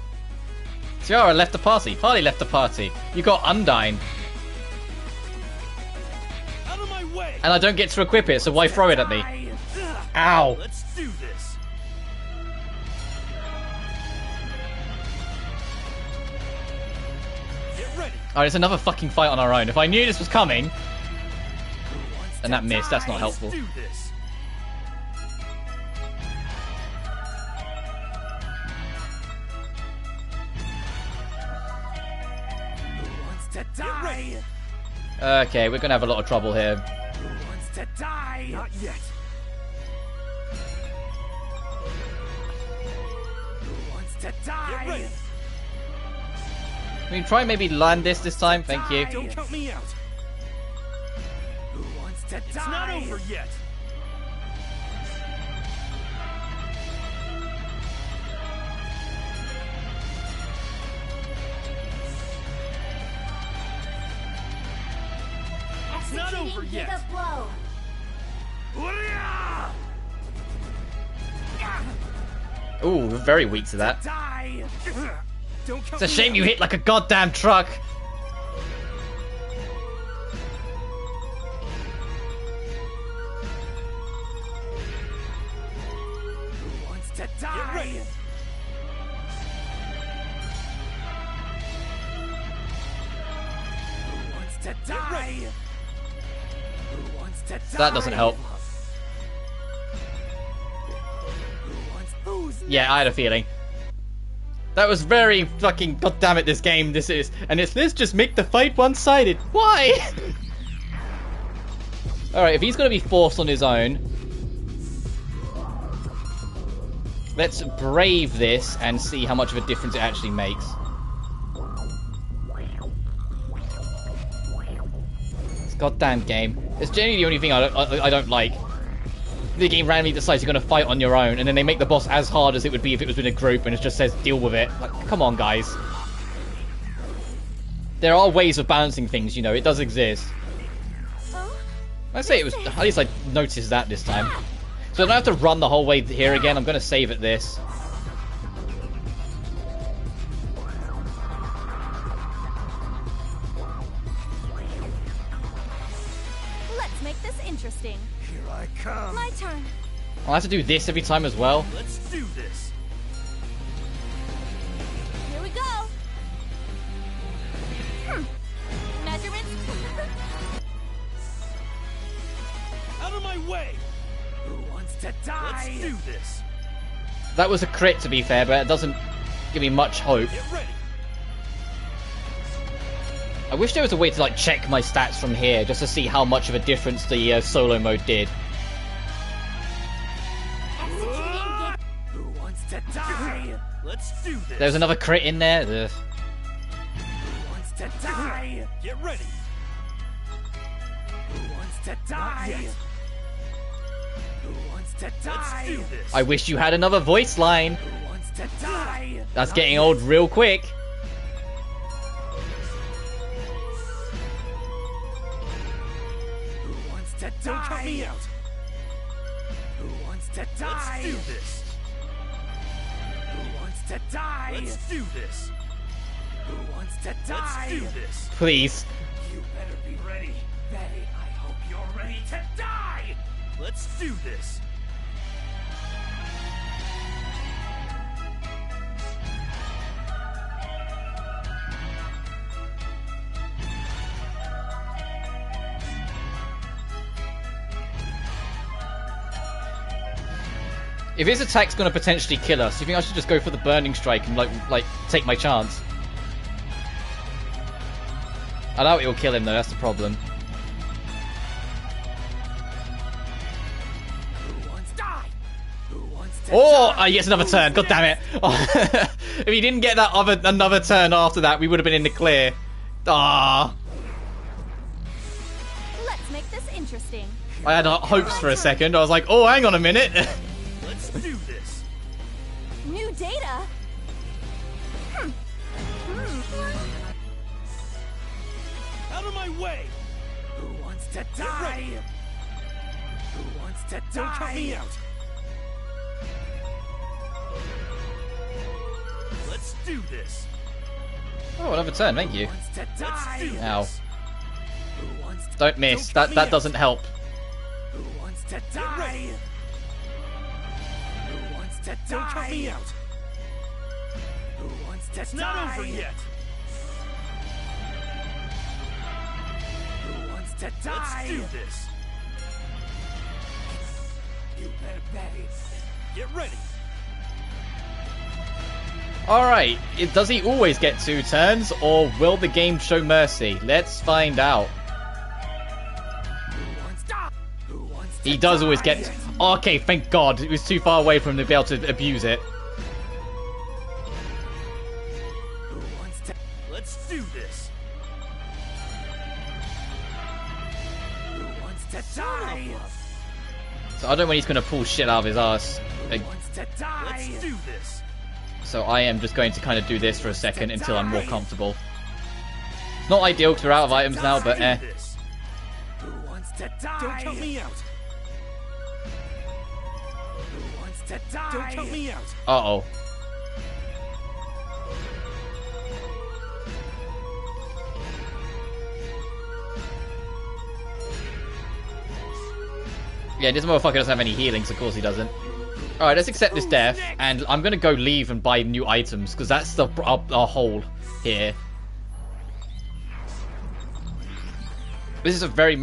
Tiara left the party. Harley left the party. You got Undyne. Out of my way! And I don't get to equip it, so why throw it at me? Ow! Let's do this! Get ready! Alright, it's another fucking fight on our own. If I knew this was coming, and that missed, that's not helpful. Let's do this! Who wants to die? Okay, we're gonna have a lot of trouble here. Who wants to die? Not yet. Who wants to die? Get ready! Can we try and maybe land this time? Thank you. Don't count me out! Who wants to It's die? not over yet! It's not over yet! The blow. Ooh, we're very weak to that. Die! Don't count It's a me shame out. you hit like a goddamn truck. Who wants to die? Get ready! Who wants to die? Who wants to die? That doesn't help. Who's Yeah, I had a feeling. That was very fucking goddammit this game this is. And it's let's just make the fight one-sided. Why? Alright, if he's gonna be forced on his own, let's brave this and see how much of a difference it actually makes. This goddamn game. It's generally the only thing I don't like. The game randomly decides you're going to fight on your own, and then they make the boss as hard as it would be if it was in a group, and it just says deal with it. Like, come on, guys. There are ways of balancing things, you know. It does exist. Oh? I'd say it was. At least I noticed that this time. So I don't have to run the whole way here again. I'm going to save at this. Let's make this interesting. Here I come. My turn. I'll have to do this every time as well. Let's do this! Here we go. Measurements Let's do this. That was a crit, to be fair, but it doesn't give me much hope. Get ready. I wish there was a way to like check my stats from here, just to see how much of a difference the solo mode did. Who wants to die? Let's do this. There's another crit in there. Ugh. Who wants to die? Get ready. Who wants to die? Who wants to die? Let's do this. I wish you had another voice line. Who wants to die? That's getting old real quick. Who wants to die? Don't cut me out. Who wants to die? Let's do this. Who wants to die? Let's do this. Who wants to die? Let's do this. Please. You better be ready. Betty, I hope you're ready to die! Let's do this. If his attack's gonna potentially kill us, you think I should just go for the burning strike and like take my chance? I doubt it'll kill him though, that's the problem. Who wants to die? Who wants to Oh, die? he gets another turn. God damn it! If he didn't get that another turn after that, we would have been in the clear. Ah, Let's make this interesting. I had hopes for a second. I was like, oh, hang on a minute. Let's do this. New data? Out of my way! Who wants to die? Who wants to die? Don't cut me out. Let's do this. Oh, another turn. Thank you. Who wants to die? Let's do Ow. this. Who wants to Don't miss. Don't cut me That out. doesn't help. Who wants to die? Who wants to die? Don't cut me out. Who wants to die? It's not over yet. Who wants to die? Let's do this. You better Betty. Get ready. Alright, does he always get 2 turns, or will the game show mercy? Let's find out. Who wants to die? Who wants to He does always die? get... Okay, thank God. It was too far away from him to be able to abuse it. Who wants to... Let's do this. Who wants to die? So I don't know when he's going to pull shit out of his ass. Who wants to die? Let's do this. So I am just going to kind of do this for a second until I'm more comfortable. It's not ideal because we're out of items now, but eh. Who wants to die? Don't cut me out. Who wants to die? Don't cut me out. Uh-oh. Yeah, this motherfucker doesn't have any healings, of course he doesn't. Alright, let's accept this death, and I'm gonna go leave and buy new items, because that's our hole here. This is a very